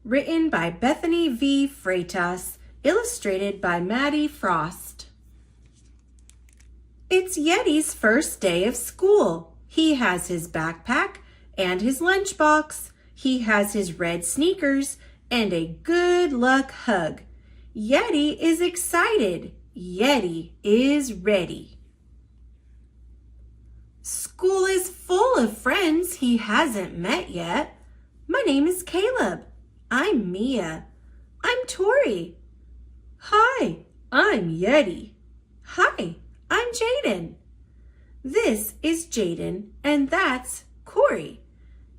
written by Bethany V. Freitas, illustrated by Maddie Frost. It's Yeti's first day of school. He has his backpack and his lunchbox. He has his red sneakers and a good luck hug. Yeti is excited. Yeti is ready. School is full of friends he hasn't met yet. My name is Caleb. I'm Mia. I'm Tori. Hi, I'm Yeti. Hi, I'm Jaden. This is Jaden and that's Corey.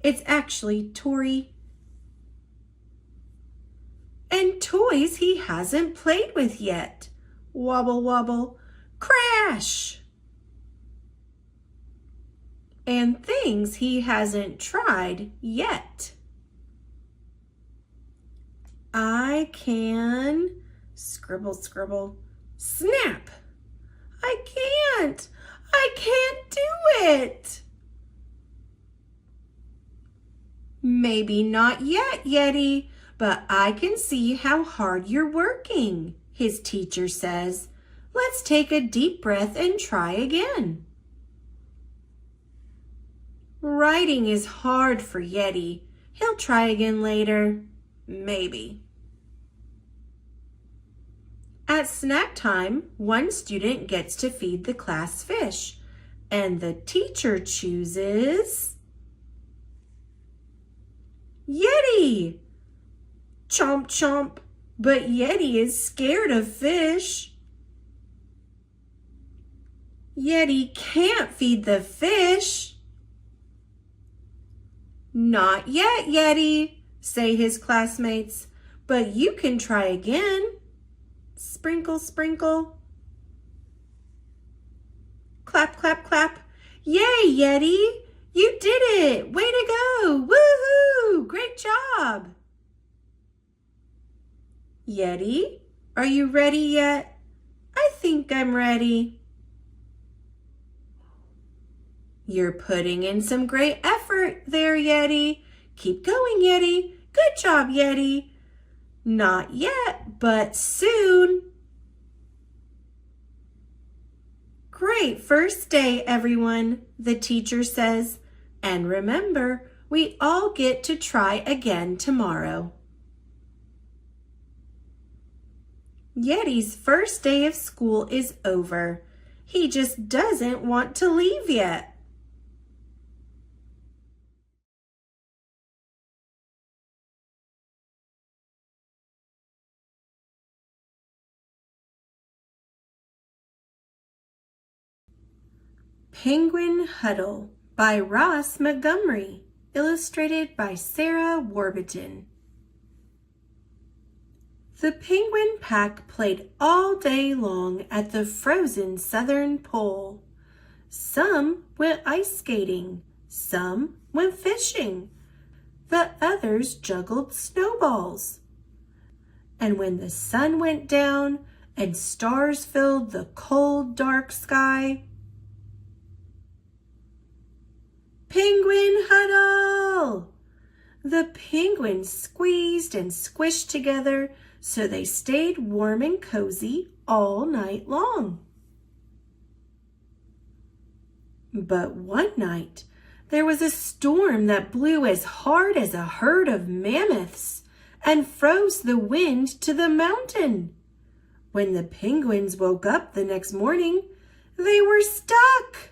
It's actually Tori. And toys he hasn't played with yet. Wobble, wobble, crash. And things he hasn't tried yet. I can scribble, scribble, snap. I can't do it. Maybe not yet, Yeti, but I can see how hard you're working, his teacher says. Let's take a deep breath and try again. Writing is hard for Yeti. He'll try again later. Maybe. At snack time, one student gets to feed the class fish, and the teacher chooses Yeti. Chomp, chomp, but Yeti is scared of fish. Yeti can't feed the fish. Not yet, Yeti, say his classmates, but you can try again. Sprinkle, sprinkle. Clap, clap, clap. Yay, Yeti! You did it! Way to go! Woohoo! Great job! Yeti, are you ready yet? I think I'm ready. You're putting in some great effort there, Yeti. Keep going, Yeti. Good job, Yeti. Not yet, but soon. Great first day, everyone, the teacher says. And remember, we all get to try again tomorrow. Yeti's first day of school is over. He just doesn't want to leave yet. Penguin Huddle by Ross Montgomery, illustrated by Sarah Warburton. The penguin pack played all day long at the frozen southern pole. Some went ice skating, some went fishing. The others juggled snowballs. And when the sun went down and stars filled the cold, dark sky, Penguin Huddle! The penguins squeezed and squished together so they stayed warm and cozy all night long. But one night, there was a storm that blew as hard as a herd of mammoths and froze the wind to the mountain. When the penguins woke up the next morning, they were stuck.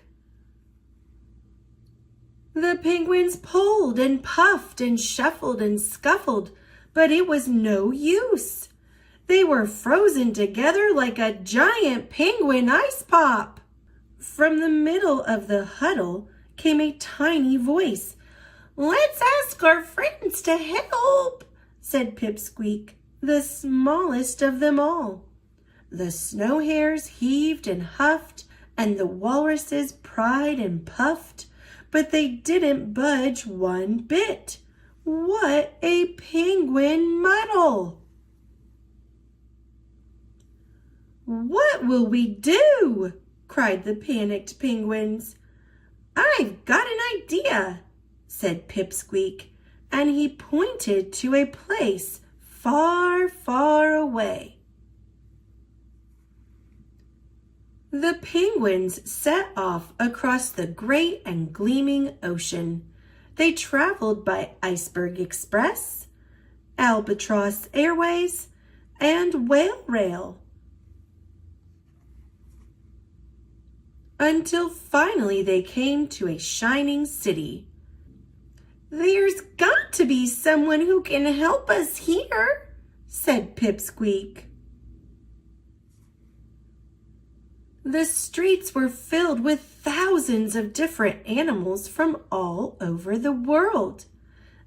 The penguins pulled and puffed and shuffled and scuffled, but it was no use. They were frozen together like a giant penguin ice pop. From the middle of the huddle came a tiny voice. "Let's ask our friends to help," said Pipsqueak, the smallest of them all. The snow hares heaved and huffed, and the walruses pried and puffed, but they didn't budge one bit. What a penguin muddle! "What will we do?" cried the panicked penguins. "I've got an idea," said Pipsqueak. and he pointed to a place far, far away. The penguins set off across the great and gleaming ocean. They traveled by Iceberg Express, Albatross Airways, and Whale Rail, until finally they came to a shining city. "There's got to be someone who can help us here," said Pipsqueak. The streets were filled with thousands of different animals from all over the world.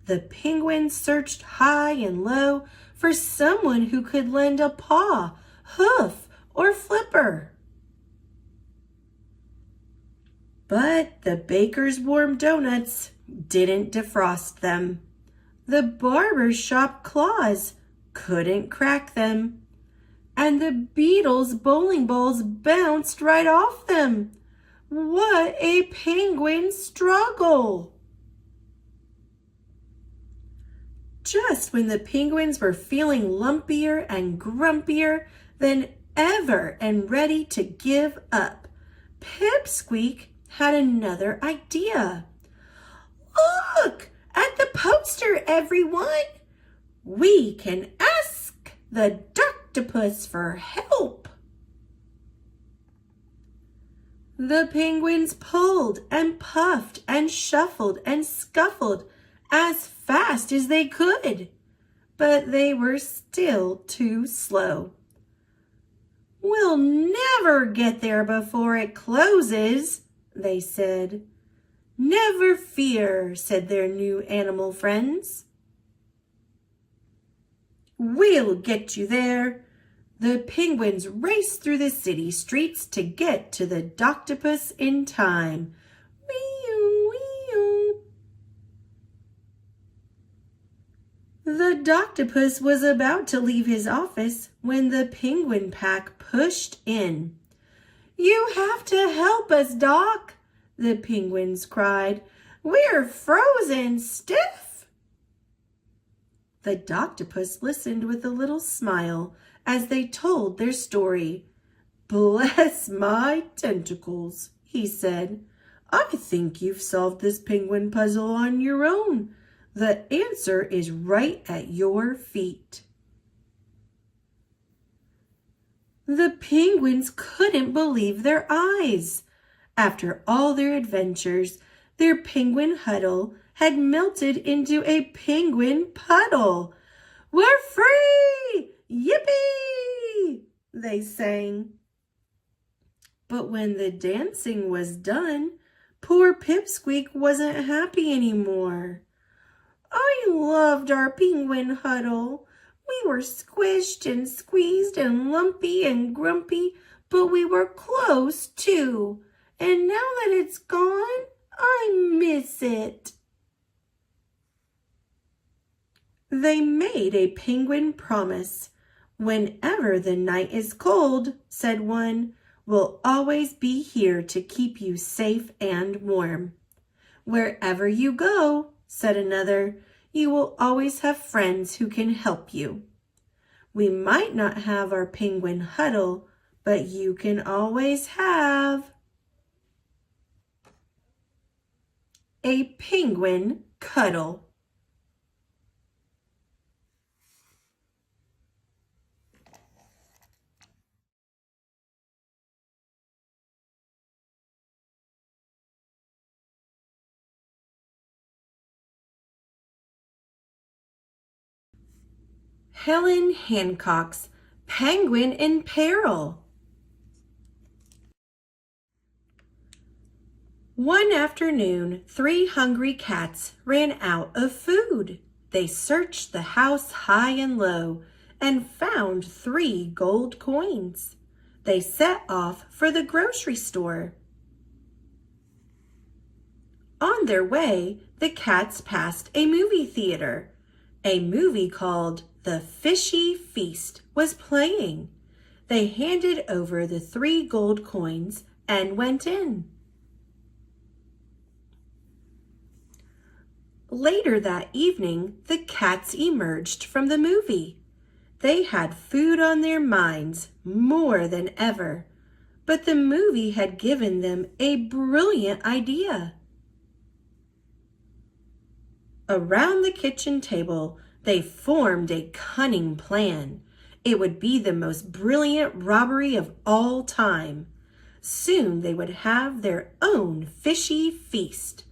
The penguins searched high and low for someone who could lend a paw, hoof, or flipper. But the baker's warm donuts didn't defrost them. The barber's shop claws couldn't crack them. And the beetle's bowling balls bounced right off them. What a penguin struggle! Just when the penguins were feeling lumpier and grumpier than ever and ready to give up, Pipsqueak had another idea. "Look at the poster, everyone! We can ask the octopus for help." The penguins pulled and puffed and shuffled and scuffled as fast as they could, but they were still too slow. "We'll never get there before it closes," they said. "Never fear," said their new animal friends. "We'll get you there." The penguins raced through the city streets to get to the octopus in time. Wee-oo, wee-oo. The octopus was about to leave his office when the penguin pack pushed in. "You have to help us, Doc," the penguins cried. "We're frozen stiff." The octopus listened with a little smile as they told their story. "Bless my tentacles," he said. "I think you've solved this penguin puzzle on your own. The answer is right at your feet." The penguins couldn't believe their eyes. After all their adventures, their penguin huddle had melted into a penguin puddle. "We're free! Yippee!" they sang. But when the dancing was done, poor Pipsqueak wasn't happy anymore. "I loved our penguin huddle. We were squished and squeezed and lumpy and grumpy, but we were close too. And now that it's gone, I miss it." They made a penguin promise. "Whenever the night is cold," said one, "we'll always be here to keep you safe and warm." "Wherever you go," said another, "you will always have friends who can help you. We might not have our penguin huddle, but you can always have a penguin cuddle." Helen Hancock's Penguin in Peril. One afternoon, 3 hungry cats ran out of food. They searched the house high and low and found 3 gold coins. They set off for the grocery store. On their way, the cats passed a movie theater. A movie called The Fishy Feast was playing. They handed over the 3 gold coins and went in. Later that evening, the cats emerged from the movie. They had food on their minds more than ever, but the movie had given them a brilliant idea. Around the kitchen table, they formed a cunning plan. It would be the most brilliant robbery of all time. Soon they would have their own fishy feast.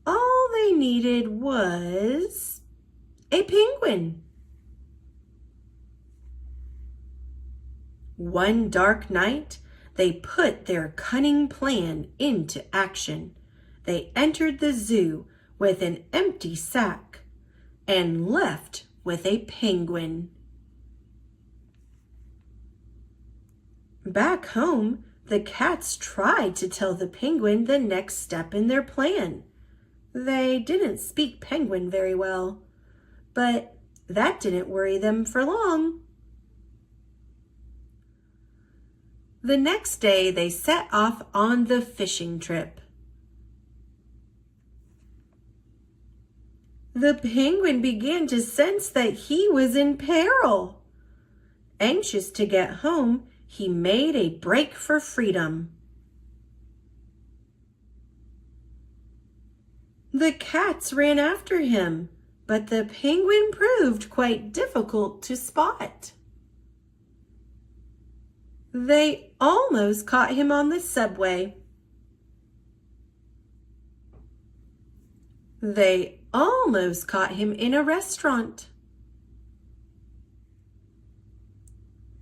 All they needed was a penguin. One dark night, they put their cunning plan into action. They entered the zoo with an empty sack and left with a penguin. Back home, the cats tried to tell the penguin the next step in their plan. They didn't speak penguin very well, but that didn't worry them for long. The next day, they set off on the fishing trip. The penguin began to sense that he was in peril. Anxious to get home, he made a break for freedom. The cats ran after him, but the penguin proved quite difficult to spot. They almost caught him on the subway. They almost caught him in a restaurant.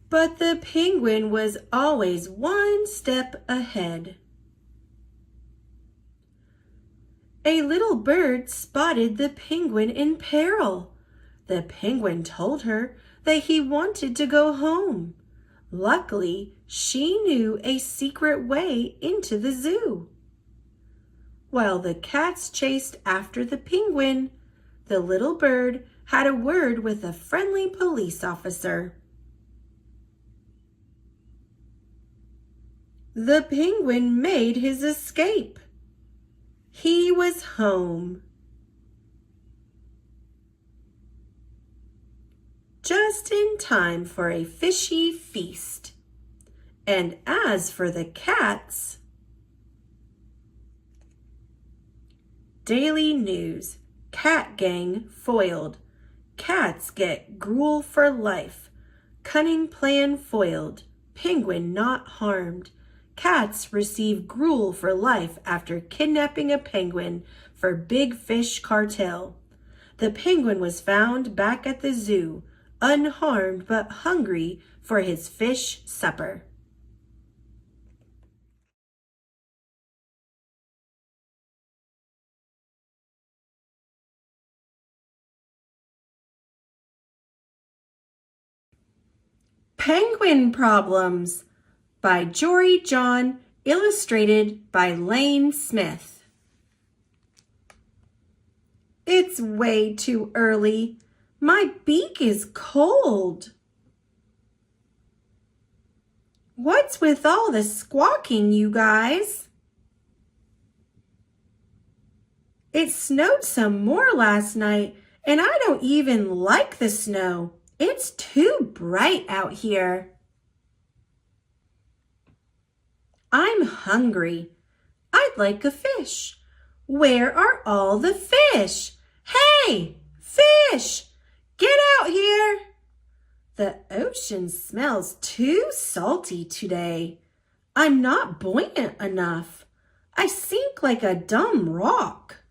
But the penguin was always one step ahead. A little bird spotted the penguin in peril. The penguin told her that he wanted to go home. Luckily, she knew a secret way into the zoo. While the cats chased after the penguin, the little bird had a word with a friendly police officer. The penguin made his escape. He was home. Just in time for a fishy feast. And as for the cats, Daily News, Cat Gang foiled. Cats get gruel for life. Cunning plan foiled. Penguin not harmed. Cats receive gruel for life after kidnapping a penguin for big fish cartel. The penguin was found back at the zoo, unharmed but hungry for his fish supper. Penguin Problems by Jory John, illustrated by Lane Smith. It's way too early. My beak is cold. What's with all the squawking, you guys? It snowed some more last night, and I don't even like the snow. It's too bright out here. I'm hungry. I'd like a fish. Where are all the fish? Hey, fish! Get out here! The ocean smells too salty today. I'm not buoyant enough. I sink like a dumb rock.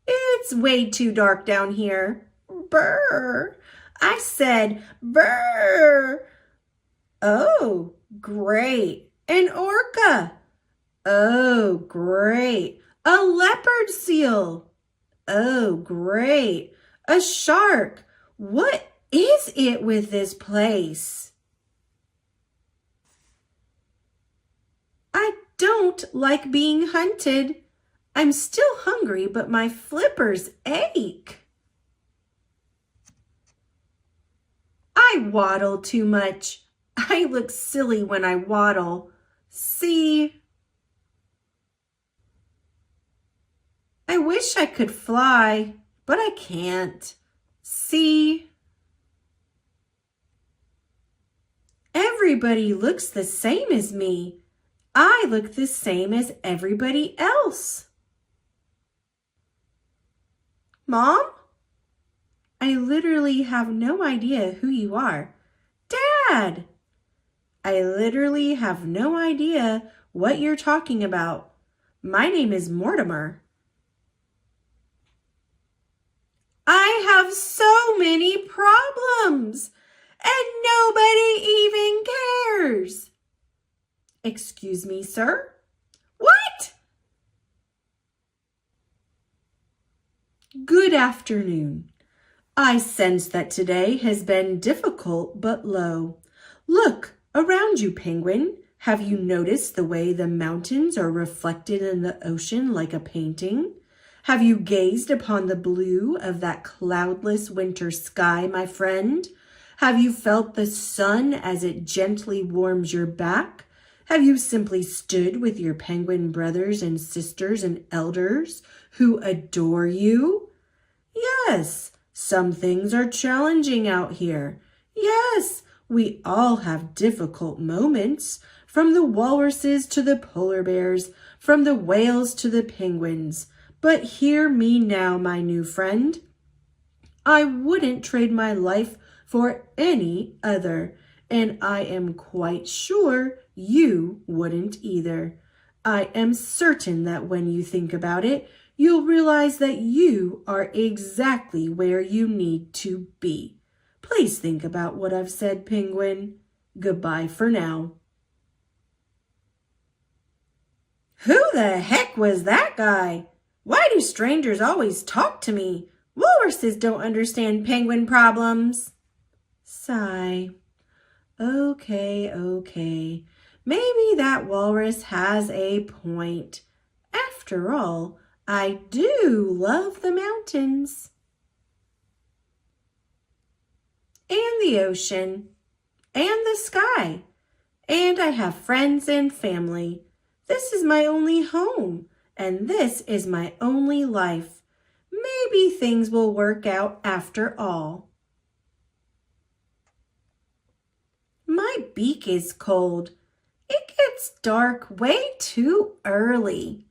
It's way too dark down here. Brr! I said brr! Oh, great. An orca. Oh, great. A leopard seal. Oh, great. A shark. What is it with this place? I don't like being hunted. I'm still hungry, but my flippers ache. I waddle too much. I look silly when I waddle. See? I wish I could fly, but I can't. See? Everybody looks the same as me. I look the same as everybody else. Mom? I literally have no idea who you are. Dad! I literally have no idea what you're talking about. My name is Mortimer. I have so many problems, and nobody even cares. Excuse me, sir? What? Good afternoon. I sense that today has been difficult but low. Look around you, Penguin. Have you noticed the way the mountains are reflected in the ocean like a painting? Have you gazed upon the blue of that cloudless winter sky, my friend? Have you felt the sun as it gently warms your back? Have you simply stood with your penguin brothers and sisters and elders who adore you? Yes, some things are challenging out here. Yes, we all have difficult moments, from the walruses to the polar bears, from the whales to the penguins. But hear me now, my new friend. I wouldn't trade my life for any other, and I am quite sure you wouldn't either. I am certain that when you think about it, you'll realize that you are exactly where you need to be. Please think about what I've said, Penguin. Goodbye for now. Who the heck was that guy? Why do strangers always talk to me? Walruses don't understand penguin problems. Sigh. Okay. Maybe that walrus has a point. After all, I do love the mountains. And the ocean. And the sky. And I have friends and family. This is my only home. And this is my only life. Maybe things will work out after all. My beak is cold. It gets dark way too early.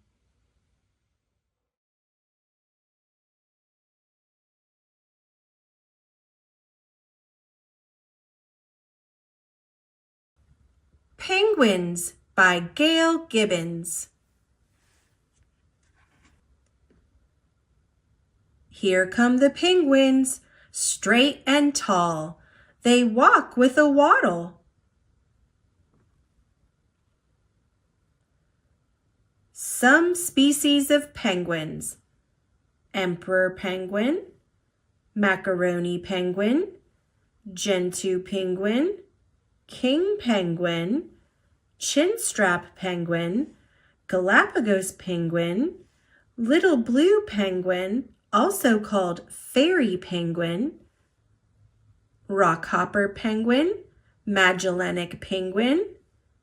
Penguins by Gail Gibbons. Here come the penguins, straight and tall. They walk with a waddle. Some species of penguins: emperor penguin, macaroni penguin, gentoo penguin, king penguin, chinstrap penguin, Galapagos penguin, little blue penguin, also called fairy penguin, rockhopper penguin, Magellanic penguin,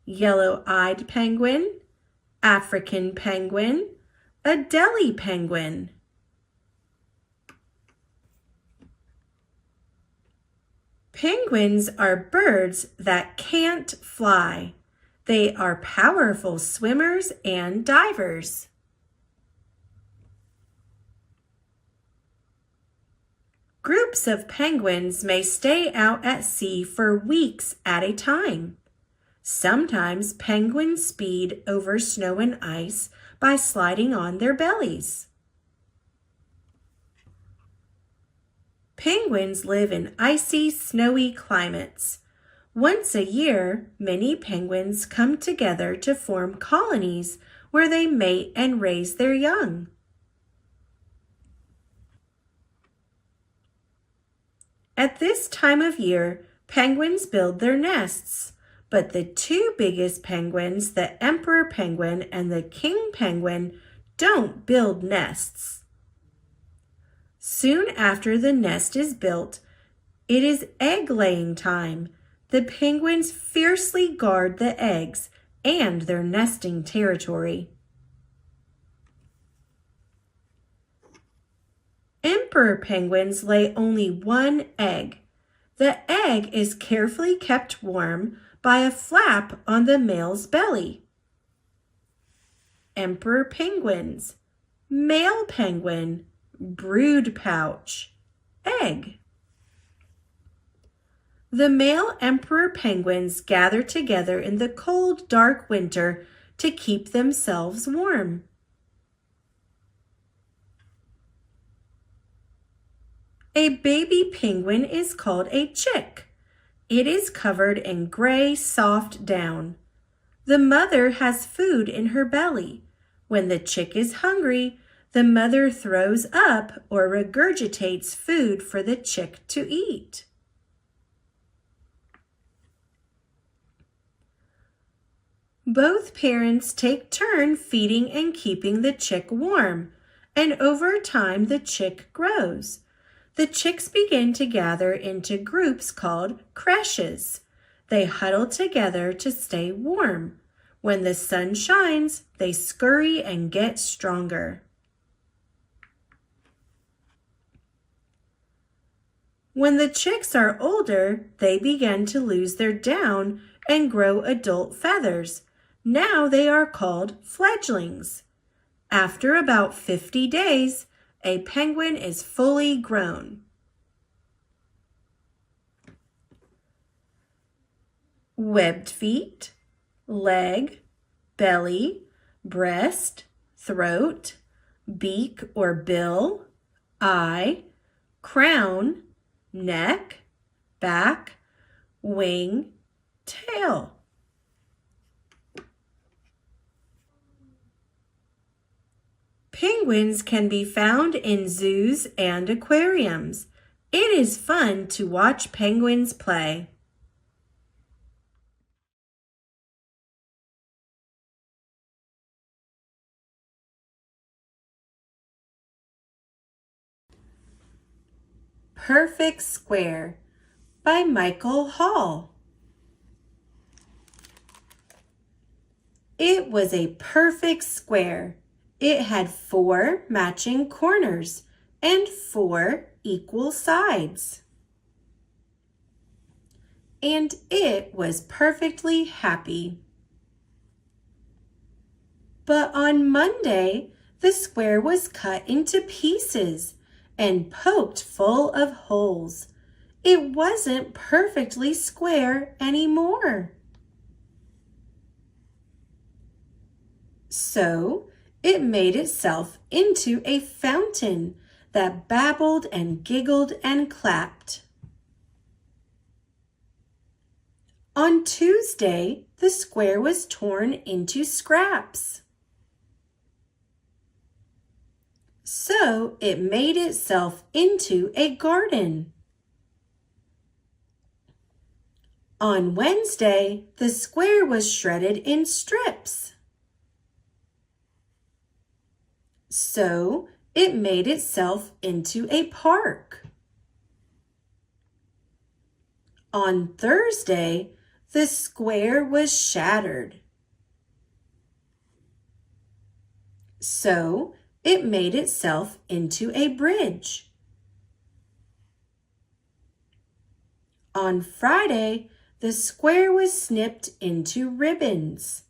yellow-eyed penguin, African penguin, Adelie penguin. Penguins are birds that can't fly. They are powerful swimmers and divers. Groups of penguins may stay out at sea for weeks at a time. Sometimes penguins speed over snow and ice by sliding on their bellies. Penguins live in icy, snowy climates. Once a year, many penguins come together to form colonies where they mate and raise their young. At this time of year, penguins build their nests, but the two biggest penguins, the emperor penguin and the king penguin, don't build nests. Soon after the nest is built, it is egg-laying time. The penguins fiercely guard the eggs and their nesting territory. emperor penguins lay only one egg. The egg is carefully kept warm by a flap on the male's belly. Emperor penguins, male penguin, brood pouch, egg. The male emperor penguins gather together in the cold, dark winter to keep themselves warm. A baby penguin is called a chick. It is covered in gray, soft down. The mother has food in her belly. When the chick is hungry, the mother throws up or regurgitates food for the chick to eat. Both parents take turn feeding and keeping the chick warm, and over time the chick grows. The chicks begin to gather into groups called creches. They huddle together to stay warm. When the sun shines, they scurry and get stronger. When the chicks are older, they begin to lose their down and grow adult feathers. Now they are called fledglings. After about 50 days, a penguin is fully grown. Webbed feet, leg, belly, breast, throat, beak or bill, eye, crown, neck, back, wing, tail. Penguins can be found in zoos and aquariums. It is fun to watch penguins play. Perfect Square by Michael Hall. It was a perfect square. It had 4 matching corners and 4 equal sides. And it was perfectly happy. But on Monday, the square was cut into pieces and poked full of holes. It wasn't perfectly square anymore. So it made itself into a fountain that babbled and giggled and clapped. On Tuesday, the square was torn into scraps. So it made itself into a garden. On Wednesday, the square was shredded in strips. So it made itself into a park. On Thursday, the square was shattered. So it made itself into a bridge. On Friday, the square was snipped into ribbons.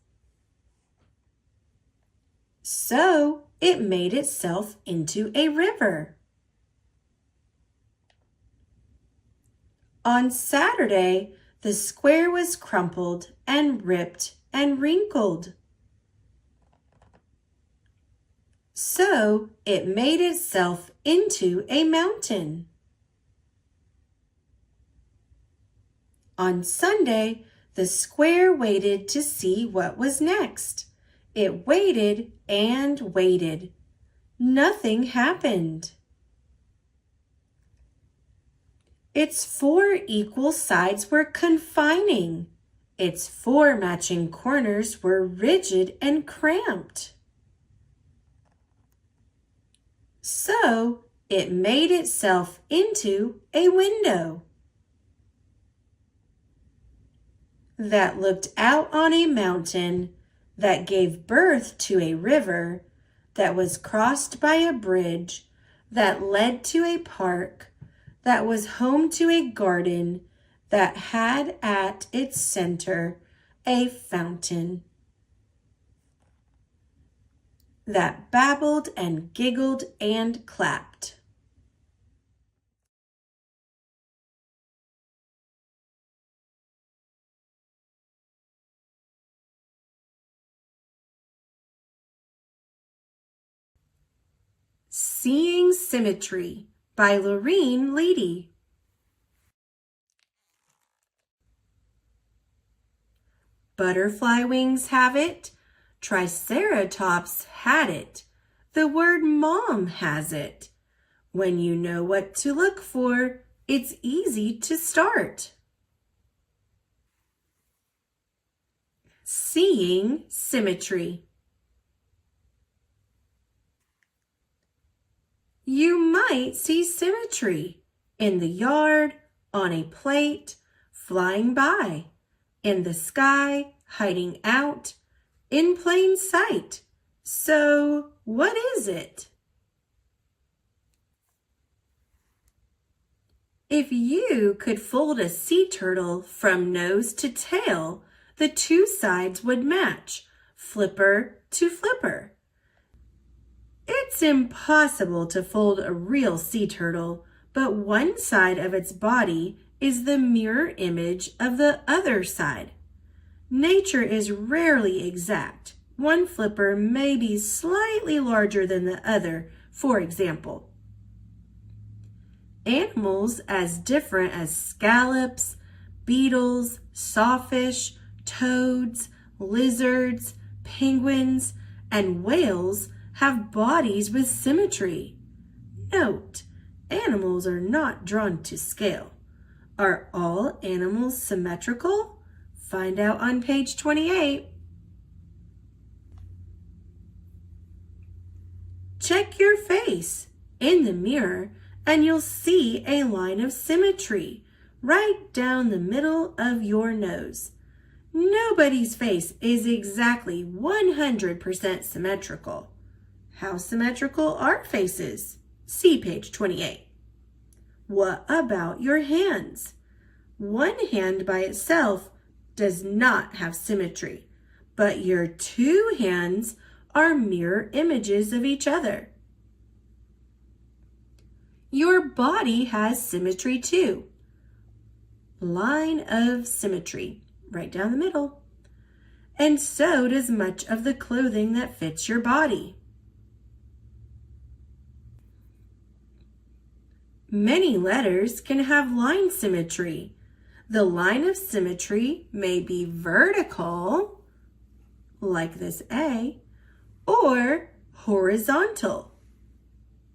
So it made itself into a river. On Saturday, the square was crumpled and ripped and wrinkled. So it made itself into a mountain. On Sunday, the square waited to see what was next. It waited and waited. Nothing happened. Its 4 equal sides were confining. Its 4 matching corners were rigid and cramped. So it made itself into a window that looked out on a mountain that gave birth to a river that was crossed by a bridge that led to a park that was home to a garden that had at its center a fountain that babbled and giggled and clapped. Seeing Symmetry by Lorene Leedy. Butterfly wings have it. Triceratops had it. The word mom has it. When you know what to look for, it's easy to start. Seeing Symmetry. You might see symmetry in the yard, on a plate, flying by, in the sky, hiding out, in plain sight. So, what is it? If you could fold a sea turtle from nose to tail, the two sides would match, flipper to flipper. It's impossible to fold a real sea turtle, but one side of its body is the mirror image of the other side. Nature is rarely exact. One flipper may be slightly larger than the other, for example. Animals as different as scallops, beetles, sawfish, toads, lizards, penguins, and whales have bodies with symmetry. Note, animals are not drawn to scale. Are all animals symmetrical? Find out on page 28. Check your face in the mirror and you'll see a line of symmetry right down the middle of your nose. Nobody's face is exactly 100% symmetrical. How symmetrical are faces? See page 28. What about your hands? One hand by itself does not have symmetry, but your two hands are mirror images of each other. Your body has symmetry too. Line of symmetry, right down the middle. And so does much of the clothing that fits your body. Many letters can have line symmetry. The line of symmetry may be vertical, like this A, or horizontal,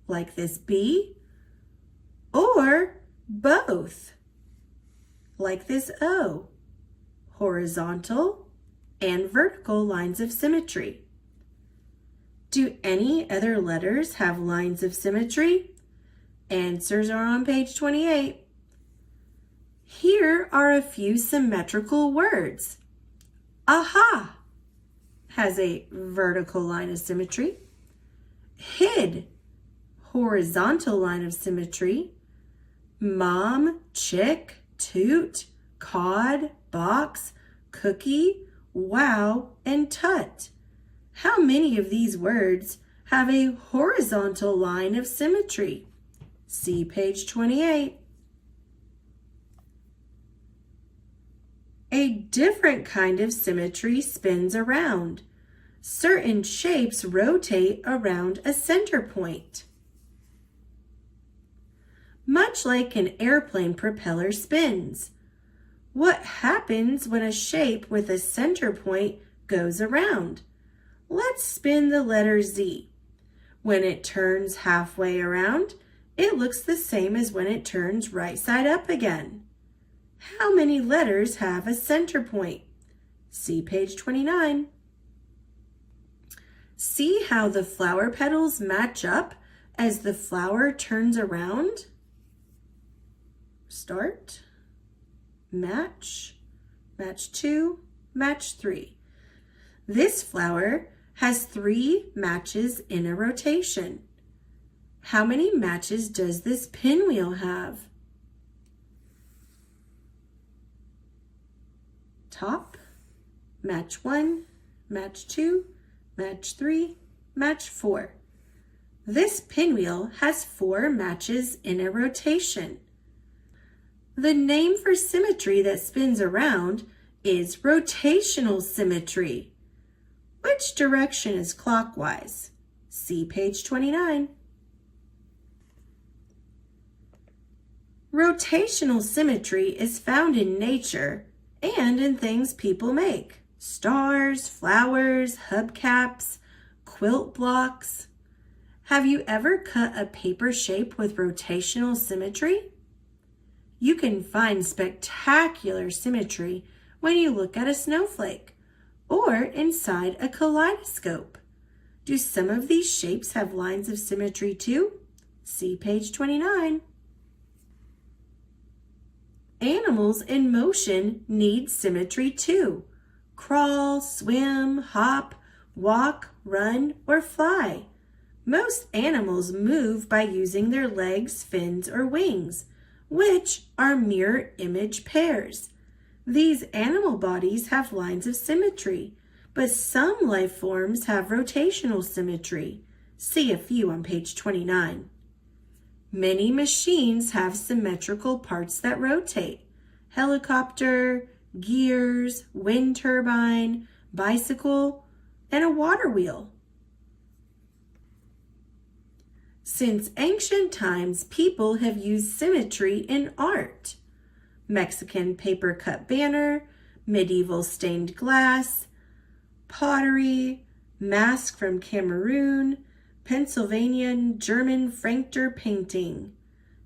like this B, or both, like this O, horizontal and vertical lines of symmetry. Do any other letters have lines of symmetry? Answers are on page 28. Here are a few symmetrical words. Aha has a vertical line of symmetry. Hid, horizontal line of symmetry. Mom, chick, toot, cod, box, cookie, wow, and tut. How many of these words have a horizontal line of symmetry? See page 28. A different kind of symmetry spins around. Certain shapes rotate around a center point. Much like an airplane propeller spins. What happens when a shape with a center point goes around? Let's spin the letter Z. When it turns halfway around, it looks the same as when it turns right side up again. How many letters have a center point? See page 29. See how the flower petals match up as the flower turns around? Start, match, match 2, match 3. This flower has 3 matches in a rotation. How many matches does this pinwheel have? Top, match 1, match 2, match 3, match 4. This pinwheel has 4 matches in a rotation. The name for symmetry that spins around is rotational symmetry. Which direction is clockwise? See page 29. Rotational symmetry is found in nature and in things people make. Stars, flowers, hubcaps, quilt blocks. Have you ever cut a paper shape with rotational symmetry? You can find spectacular symmetry when you look at a snowflake or inside a kaleidoscope. Do some of these shapes have lines of symmetry too? See page 29. Animals in motion need symmetry too. Crawl, swim, hop, walk, run, or fly. Most animals move by using their legs, fins, or wings, which are mirror image pairs. These animal bodies have lines of symmetry, but some life forms have rotational symmetry. See a few on page 29. Many machines have symmetrical parts that rotate. Helicopter, gears, wind turbine, bicycle, and a water wheel. Since ancient times, people have used symmetry in art. Mexican paper cut banner, medieval stained glass, pottery, mask from Cameroon, Pennsylvanian German Frankter painting,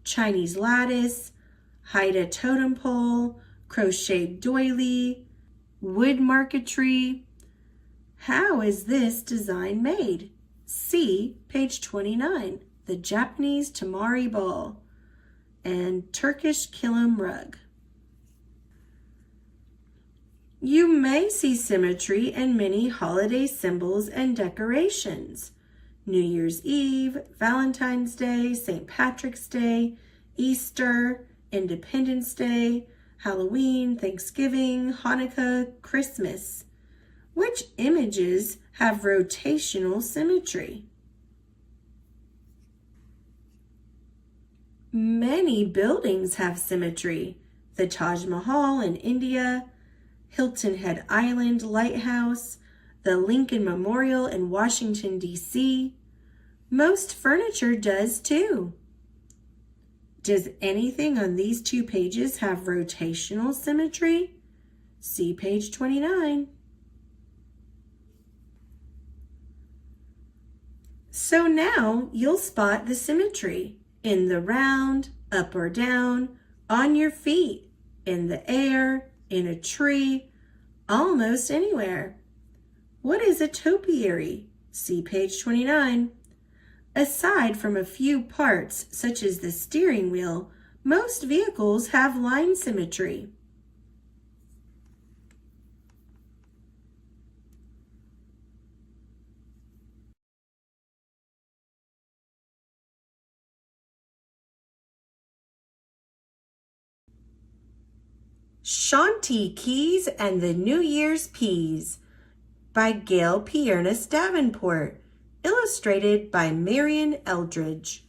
Chinese lattice, Haida totem pole, crocheted doily, wood marquetry. How is this design made? See page 29, the Japanese tamari ball and Turkish kilim rug. You may see symmetry in many holiday symbols and decorations. New Year's Eve, Valentine's Day, St. Patrick's Day, Easter, Independence Day, Halloween, Thanksgiving, Hanukkah, Christmas. Which images have rotational symmetry? Many buildings have symmetry. The Taj Mahal in India, Hilton Head Island Lighthouse, the Lincoln Memorial in Washington, D.C. Most furniture does too. Does anything on these 2 pages have rotational symmetry? See page 29. So now you'll spot the symmetry in the round, up or down, on your feet, in the air, in a tree, almost anywhere. What is a topiary? See page 29. Aside from a few parts, such as the steering wheel, most vehicles have line symmetry. Shanti Keys and the New Year's Peas by Gail Piernes Davenport, illustrated by Marion Eldridge.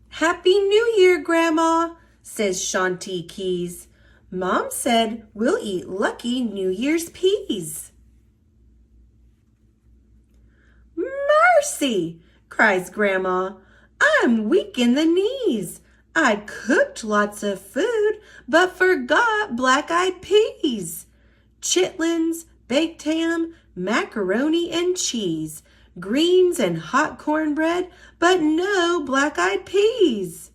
Happy New Year, Grandma, says Shanti Keys. Mom said we'll eat lucky New Year's peas. Mercy, cries Grandma. I'm weak in the knees. I cooked lots of food, but forgot black-eyed peas. Chitlins, baked ham, macaroni and cheese, greens and hot cornbread, but no black-eyed peas.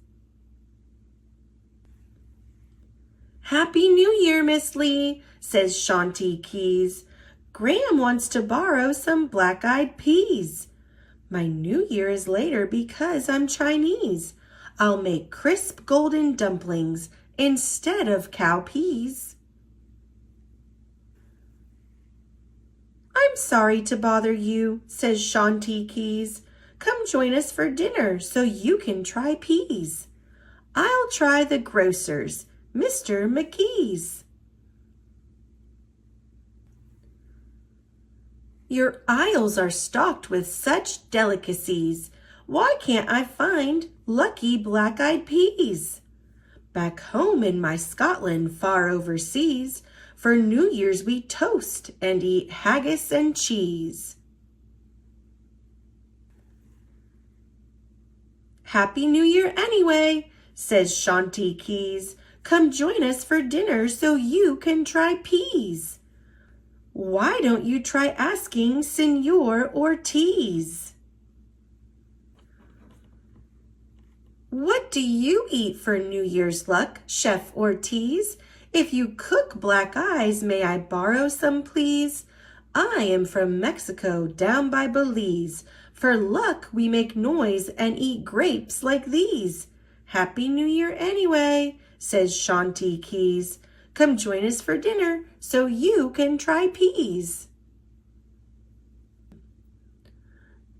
Happy New Year, Miss Lee, says Shanti Keys. Graham wants to borrow some black-eyed peas. My New Year is later because I'm Chinese. I'll make crisp golden dumplings instead of cow peas. I'm sorry to bother you, says Shanty Keys. Come join us for dinner so you can try peas. I'll try the grocer's, Mr. McKee's. Your aisles are stocked with such delicacies. Why can't I find lucky black-eyed peas? Back home in my Scotland far overseas, for New Year's we toast and eat haggis and cheese. Happy New Year anyway, says Shanty Keys. Come join us for dinner so you can try peas. Why don't you try asking Senor Ortiz? What do you eat for New Year's luck, Chef Ortiz? If you cook black eyes, may I borrow some, please? I am from Mexico, down by Belize. For luck, we make noise and eat grapes like these. Happy New Year anyway, says Shanty Keys. Come join us for dinner so you can try peas.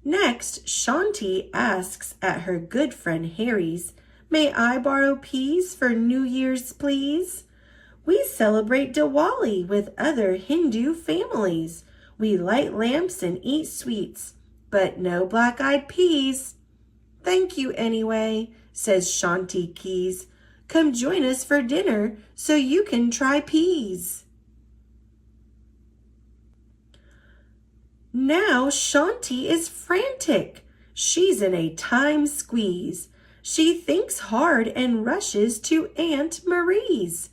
Next, Shanty asks at her good friend Harry's, may I borrow peas for New Year's, please? We celebrate Diwali with other Hindu families. We light lamps and eat sweets, but no black-eyed peas. Thank you anyway, says Shanty Keys. Come join us for dinner so you can try peas. Now Shanty is frantic. She's in a time squeeze. She thinks hard and rushes to Aunt Marie's.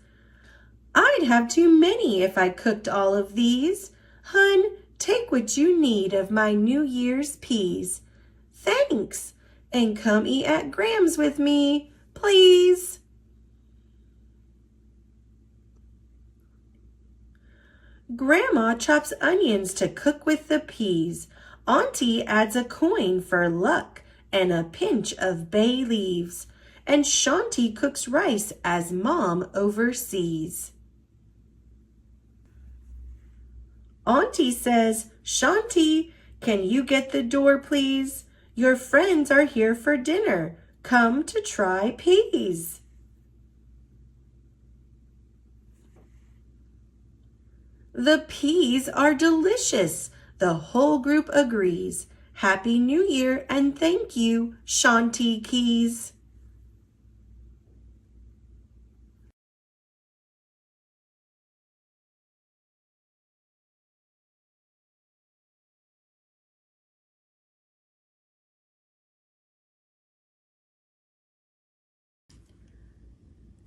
I'd have too many if I cooked all of these. Hun, take what you need of my New Year's peas. Thanks, and come eat at Graham's with me, please. Grandma chops onions to cook with the peas. Auntie adds a coin for luck and a pinch of bay leaves. And Shanty cooks rice as Mom oversees. Auntie says, Shanty, can you get the door, please? Your friends are here for dinner. Come to try peas. The peas are delicious. The whole group agrees. Happy New Year and thank you, Shanty Keys.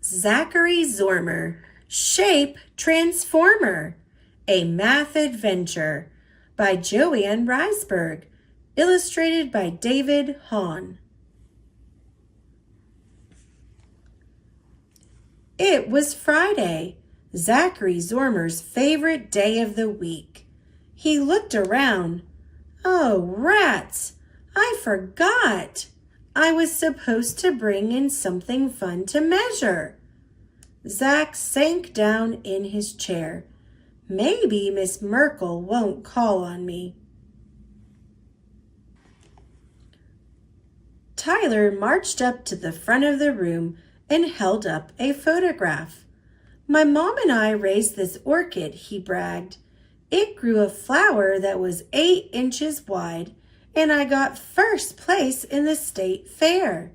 Zachary Zormer, Shape Transformer, A Math Adventure by Joanne Risberg, illustrated by David Hahn. It was Friday, Zachary Zormer's favorite day of the week. He looked around. Oh, rats! I forgot! I was supposed to bring in something fun to measure. Zach sank down in his chair. Maybe Miss Merkel won't call on me. Tyler marched up to the front of the room and held up a photograph. My mom and I raised this orchid, he bragged. It grew a flower that was 8 inches wide, and I got first place in the state fair.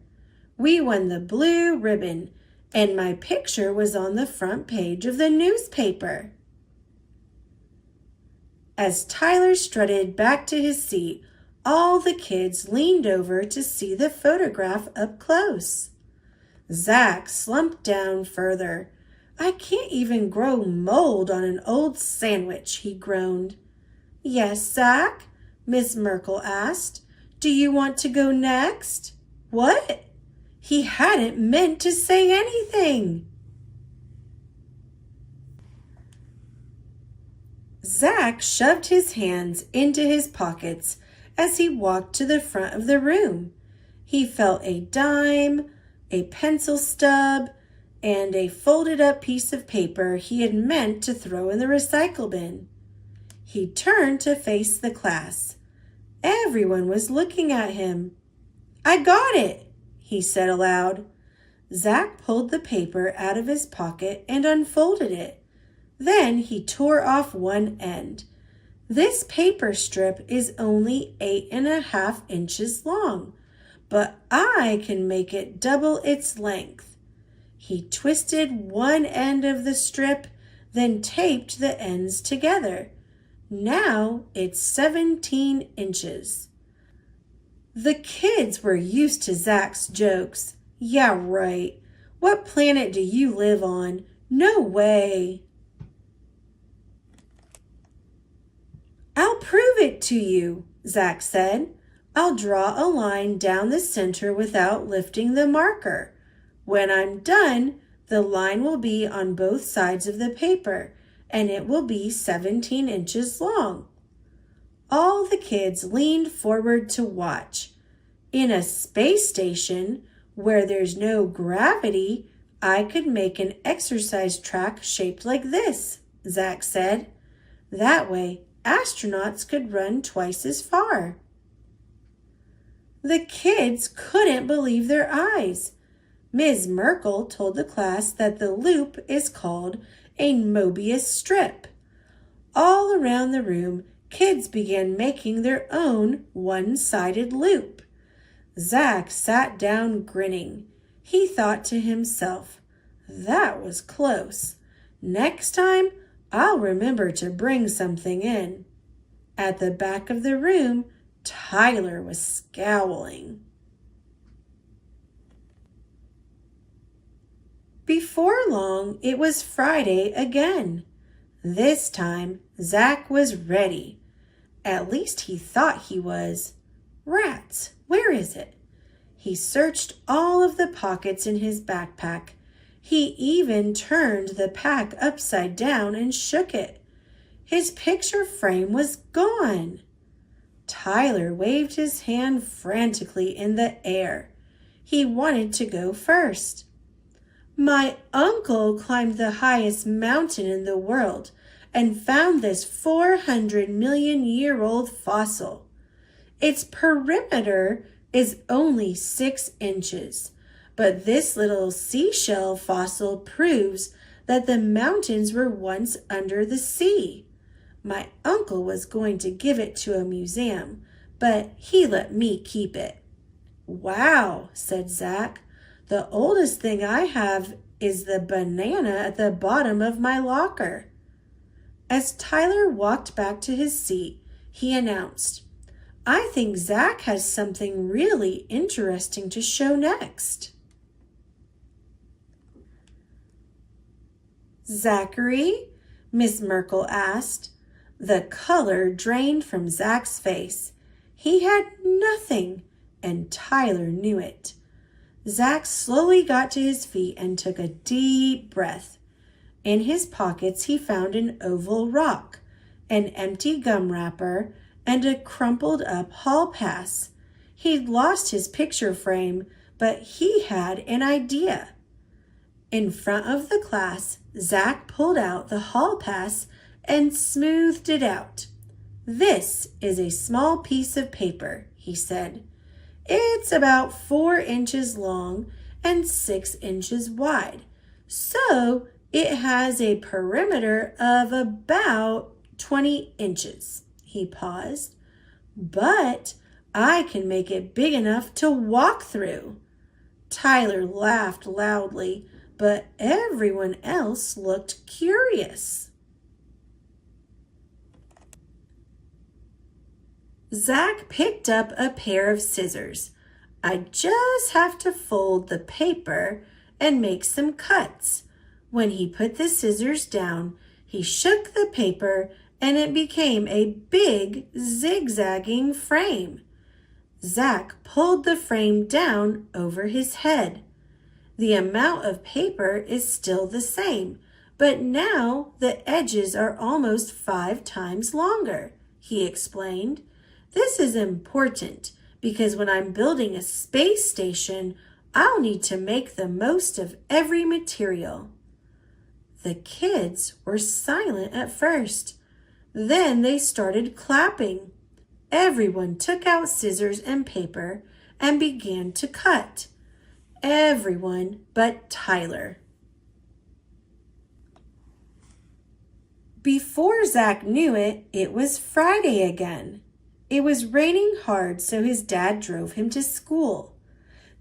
We won the blue ribbon, and my picture was on the front page of the newspaper. As Tyler strutted back to his seat, all the kids leaned over to see the photograph up close. Zach slumped down further. I can't even grow mold on an old sandwich, he groaned. Yes, Zach? Miss Merkel asked. Do you want to go next? What? He hadn't meant to say anything. Zach shoved his hands into his pockets as he walked to the front of the room. He felt a dime, a pencil stub, and a folded up piece of paper he had meant to throw in the recycle bin. He turned to face the class. Everyone was looking at him. "I got it," he said aloud. Zach pulled the paper out of his pocket and unfolded it. Then he tore off one end. "This paper strip is only 8.5 inches long, but I can make it double its length." He twisted one end of the strip, then taped the ends together. Now it's 17 inches. The kids were used to Zach's jokes. "Yeah, right. What planet do you live on? No way." "I'll prove it to you," Zach said. "I'll draw a line down the center without lifting the marker. When I'm done, the line will be on both sides of the paper, and it will be 17 inches long." All the kids leaned forward to watch. "In a space station, where there's no gravity, I could make an exercise track shaped like this," Zach said. "That way, astronauts could run twice as far." The kids couldn't believe their eyes. Ms. Merkel told the class that the loop is called a Mobius strip. All around the room, kids began making their own one-sided loop. Zach sat down grinning. He thought to himself, "That was close. Next time, I'll remember to bring something in." At the back of the room, Tyler was scowling. Before long, it was Friday again. This time, Zach was ready. At least he thought he was. Rats, where is it? He searched all of the pockets in his backpack. He even turned the pack upside down and shook it. His picture frame was gone. Tyler waved his hand frantically in the air. He wanted to go first. "My uncle climbed the highest mountain in the world and found this 400-million-year-old fossil. Its perimeter is only 6 inches, but this little seashell fossil proves that the mountains were once under the sea. My uncle was going to give it to a museum, but he let me keep it." "Wow," said Zach. "The oldest thing I have is the banana at the bottom of my locker." As Tyler walked back to his seat, he announced, "I think Zach has something really interesting to show next." "Zachary?" Miss Merkel asked. The color drained from Zach's face. He had nothing, and Tyler knew it. Zach slowly got to his feet and took a deep breath. In his pockets, he found an oval rock, an empty gum wrapper, and a crumpled up hall pass. He'd lost his picture frame, but he had an idea. In front of the class, Zach pulled out the hall pass and smoothed it out. "This is a small piece of paper," he said. "It's about 4 inches long and 6 inches wide, so it has a perimeter of about 20 inches. He paused. "But I can make it big enough to walk through." Tyler laughed loudly, but everyone else looked curious. Zach picked up a pair of scissors. "I just have to fold the paper and make some cuts." When he put the scissors down, he shook the paper and it became a big zigzagging frame. Zach pulled the frame down over his head. The amount of paper is still the same, but now the edges are almost 5 times longer, he explained. "This is important because when I'm building a space station, I'll need to make the most of every material." The kids were silent at first. Then they started clapping. Everyone took out scissors and paper and began to cut. Everyone but Tyler. Before Zach knew it, it was Friday again. It was raining hard, so his dad drove him to school.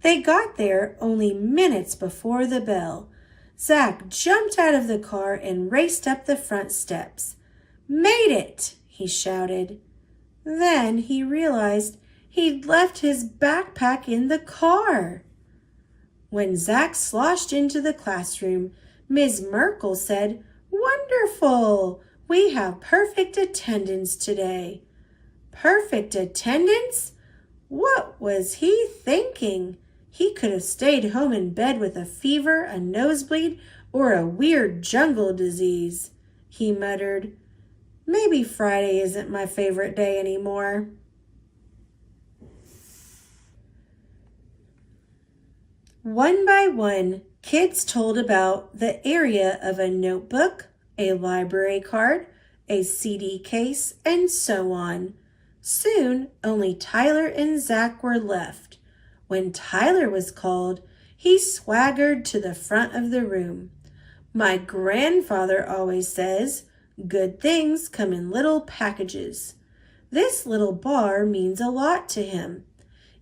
They got there only minutes before the bell. Zach jumped out of the car and raced up the front steps. "Made it!" he shouted. Then he realized he'd left his backpack in the car. When Zach sloshed into the classroom, Ms. Merkel said, "Wonderful! We have perfect attendance today." Perfect attendance? What was he thinking? He could have stayed home in bed with a fever, a nosebleed, or a weird jungle disease. He muttered, "Maybe Friday isn't my favorite day anymore." One by one, kids told about the area of a notebook, a library card, a CD case, and so on. Soon, only Tyler and Zach were left. When Tyler was called, he swaggered to the front of the room. "My grandfather always says, 'Good things come in little packages.' This little bar means a lot to him.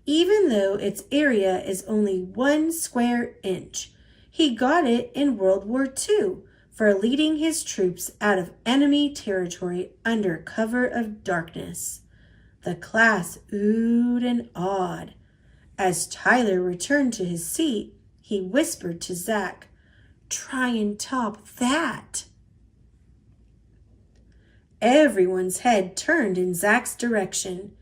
Even though its area is only 1 square inch. He got it in World War II for leading his troops out of enemy territory under cover of darkness." The class oohed and awed. As Tyler returned to his seat, he whispered to Zach, "Try and top that." Everyone's head turned in Zach's direction.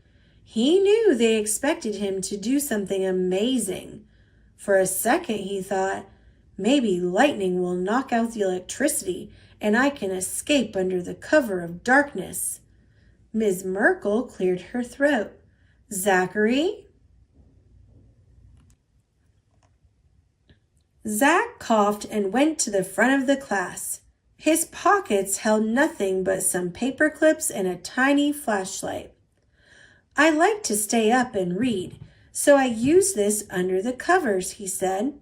He knew they expected him to do something amazing. For a second he thought, maybe lightning will knock out the electricity and I can escape under the cover of darkness. Ms. Merkel cleared her throat. "Zachary?" Zach coughed and went to the front of the class. His pockets held nothing but some paper clips and a tiny flashlight. "I like to stay up and read, so I use this under the covers," he said.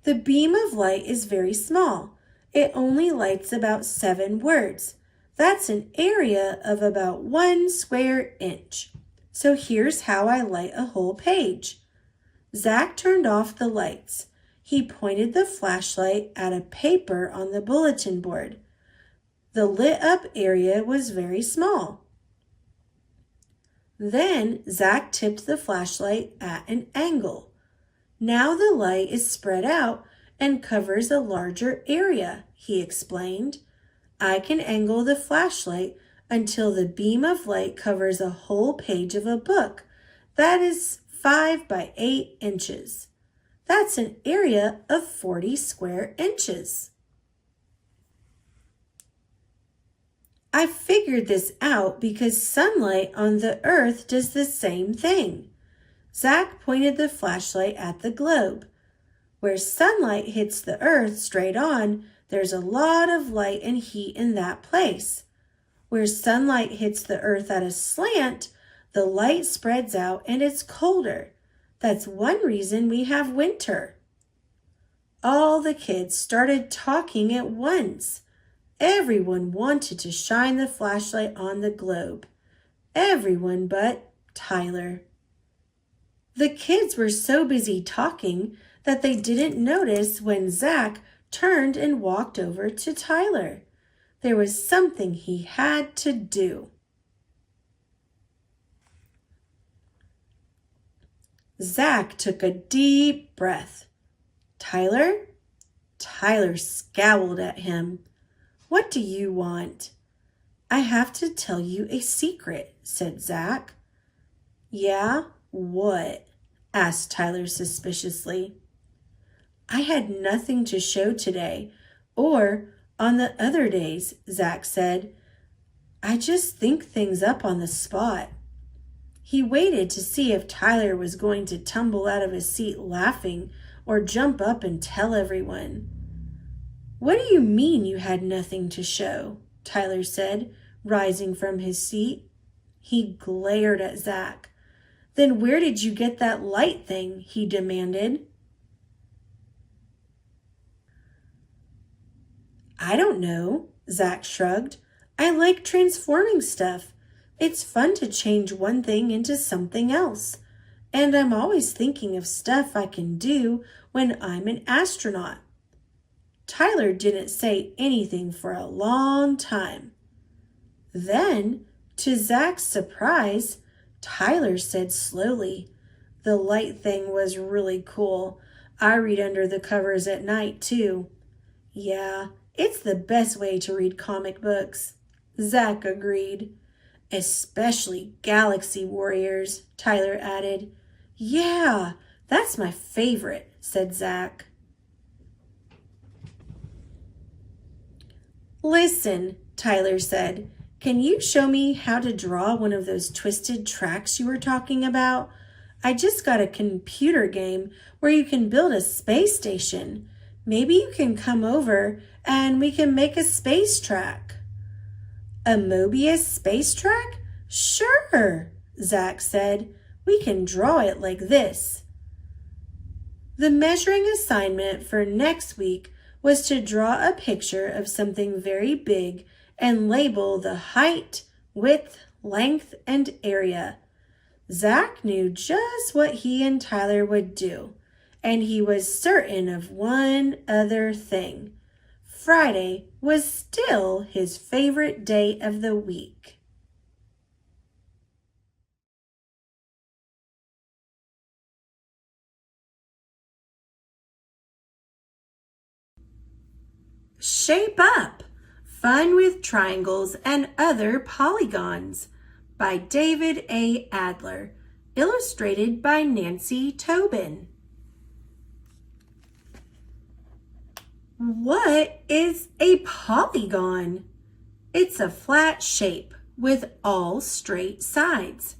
"The beam of light is very small. It only lights about 7 words. That's an area of about 1 square inch. So here's how I light a whole page." Zach turned off the lights. He pointed the flashlight at a paper on the bulletin board. The lit up area was very small. Then Zach tipped the flashlight at an angle. Now the light is spread out and covers a larger area, he explained. I can angle the flashlight until the beam of light covers a whole page of a book. That is 5 by 8 inches. That's an area of 40 square inches. I figured this out because sunlight on the earth does the same thing. Zach pointed the flashlight at the globe. Where sunlight hits the earth straight on, there's a lot of light and heat in that place. Where sunlight hits the earth at a slant, the light spreads out and it's colder. That's one reason we have winter. All the kids started talking at once. Everyone wanted to shine the flashlight on the globe. Everyone but Tyler. The kids were so busy talking that they didn't notice when Zach turned and walked over to Tyler. There was something he had to do. Zach took a deep breath. "Tyler?" Tyler scowled at him. "What do you want?" "I have to tell you a secret," said Zach. "Yeah? What?" asked Tyler suspiciously. "I had nothing to show today, or on the other days," Zach said. "I just think things up on the spot." He waited to see if Tyler was going to tumble out of his seat laughing or jump up and tell everyone. "What do you mean you had nothing to show?" Tyler said. rising from his seat. He glared at Zach. Then where did you get that light thing? He demanded. I don't know, Zach shrugged. I like transforming stuff. It's fun to change one thing into something else. And I'm always thinking of stuff I can do when I'm an astronaut. Tyler didn't say anything for a long time. Then, to Zach's surprise, Tyler said slowly, "The light thing was really cool. I read under the covers at night, too." "Yeah, it's the best way to read comic books," Zach agreed. "Especially Galaxy Warriors," Tyler added. "Yeah, that's my favorite," said Zach. "Listen," Tyler said, "can you show me how to draw one of those twisted tracks you were talking about? I just got a computer game where you can build a space station. Maybe you can come over and we can make a space track." "A Mobius space track? Sure," Zach said. "We can draw it like this." The measuring assignment for next week was to draw a picture of something very big and label the height, width, length, and area. Zach knew just what he and Tyler would do, and he was certain of one other thing. Friday was still his favorite day of the week. Shape Up! Fun with Triangles and Other Polygons by David A. Adler, illustrated by Nancy Tobin. What is a polygon? It's a flat shape with all straight sides.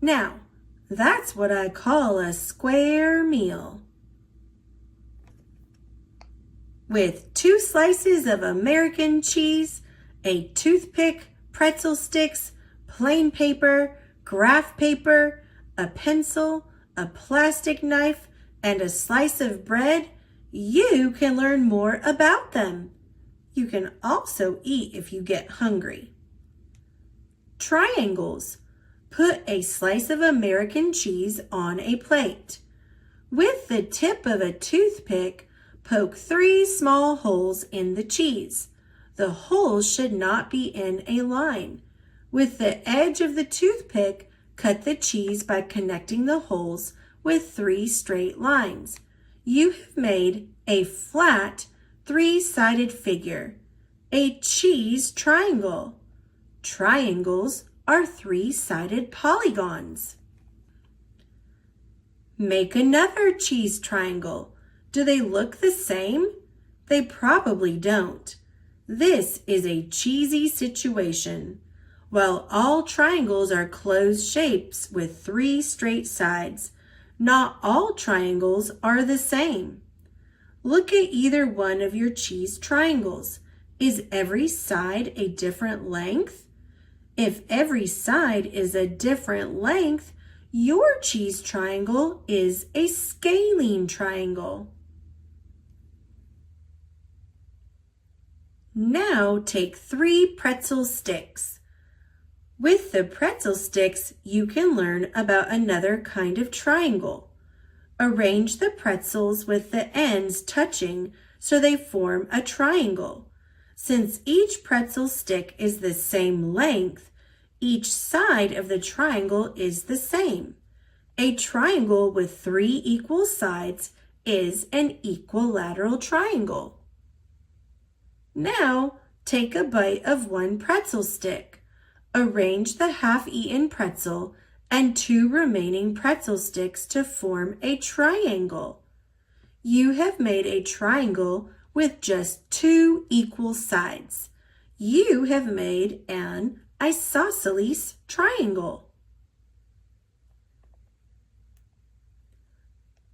Now, that's what I call a square meal. With 2 slices of American cheese, a toothpick, pretzel sticks, plain paper, graph paper, a pencil, a plastic knife, and a slice of bread, you can learn more about them. You can also eat if you get hungry. Triangles. Put a slice of American cheese on a plate. With the tip of a toothpick, poke 3 small holes in the cheese. The holes should not be in a line. With the edge of the toothpick, cut the cheese by connecting the holes with 3 straight lines. You have made a flat 3-sided figure, a cheese triangle. Triangles are 3-sided polygons. Make another cheese triangle. Do they look the same? They probably don't. This is a cheesy situation. While all triangles are closed shapes with 3 straight sides, not all triangles are the same. Look at either one of your cheese triangles. Is every side a different length? If every side is a different length, your cheese triangle is a scalene triangle. Now take 3 pretzel sticks. With the pretzel sticks, you can learn about another kind of triangle. Arrange the pretzels with the ends touching so they form a triangle. Since each pretzel stick is the same length, each side of the triangle is the same. A triangle with 3 equal sides is an equilateral triangle. Now, take a bite of 1 pretzel stick. Arrange the half-eaten pretzel and 2 remaining pretzel sticks to form a triangle. You have made a triangle with just 2 equal sides. You have made an isosceles triangle.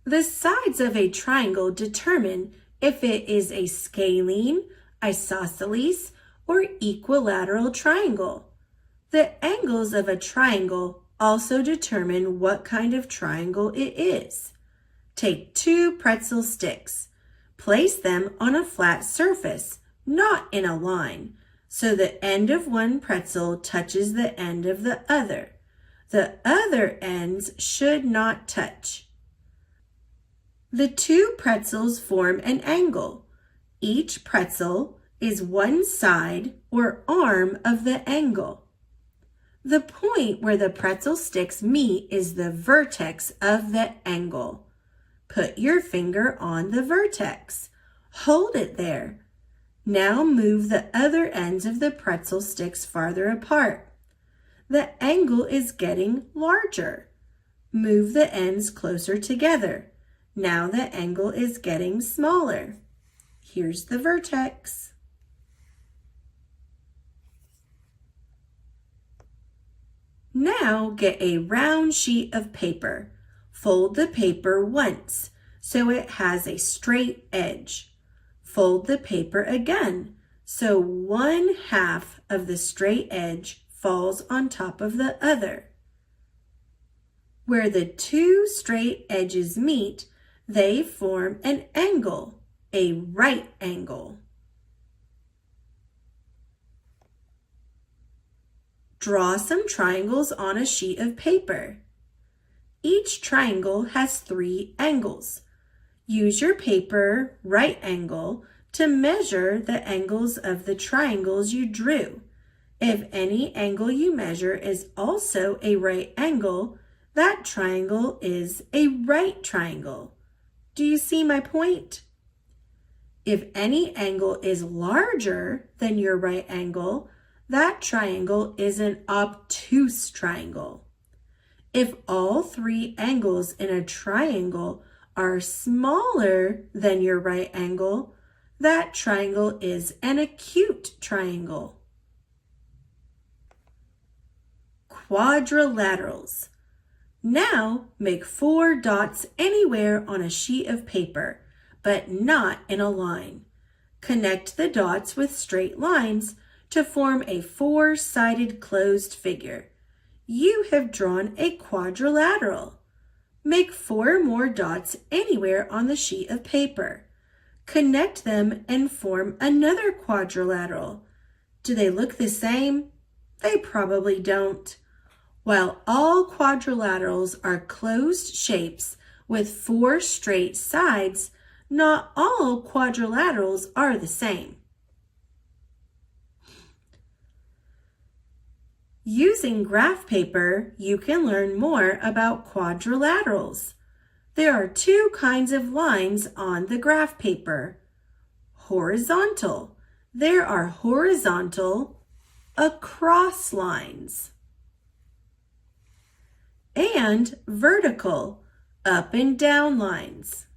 The sides of a triangle determine if it is a scalene, isosceles, or equilateral triangle. The angles of a triangle also determine what kind of triangle it is. Take 2 pretzel sticks. Place them on a flat surface, not in a line, so the end of one pretzel touches the end of the other. The other ends should not touch. The 2 pretzels form an angle. Each pretzel is one side or arm of the angle. The point where the pretzel sticks meet is the vertex of the angle. Put your finger on the vertex. Hold it there. Now move the other ends of the pretzel sticks farther apart. The angle is getting larger. Move the ends closer together. Now the angle is getting smaller. Here's the vertex. Now get a round sheet of paper. Fold the paper once so it has a straight edge. Fold the paper again so 1/2 of the straight edge falls on top of the other. Where the 2 straight edges meet, they form an angle, a right angle. Draw some triangles on a sheet of paper. Each triangle has 3 angles. Use your paper right angle to measure the angles of the triangles you drew. If any angle you measure is also a right angle, that triangle is a right triangle. Do you see my point? If any angle is larger than your right angle, that triangle is an obtuse triangle. If all 3 angles in a triangle are smaller than your right angle, that triangle is an acute triangle. Quadrilaterals. Now make 4 dots anywhere on a sheet of paper, but not in a line. Connect the dots with straight lines to form a 4-sided closed figure. You have drawn a quadrilateral. Make 4 more dots anywhere on the sheet of paper. Connect them and form another quadrilateral. Do they look the same? They probably don't. While all quadrilaterals are closed shapes with 4 straight sides, not all quadrilaterals are the same. Using graph paper, you can learn more about quadrilaterals. There are 2 kinds of lines on the graph paper. Horizontal. There are horizontal across lines. And vertical, up and down lines.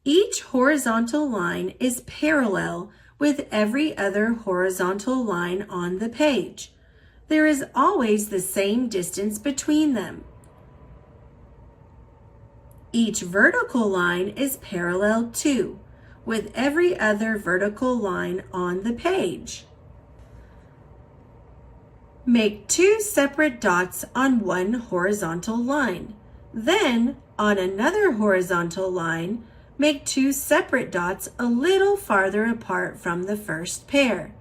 Each horizontal line is parallel with every other horizontal line on the page. There is always the same distance between them. Each vertical line is parallel too, with every other vertical line on the page. Make 2 separate dots on one horizontal line. Then, on another horizontal line, make 2 separate dots a little farther apart from the first pair.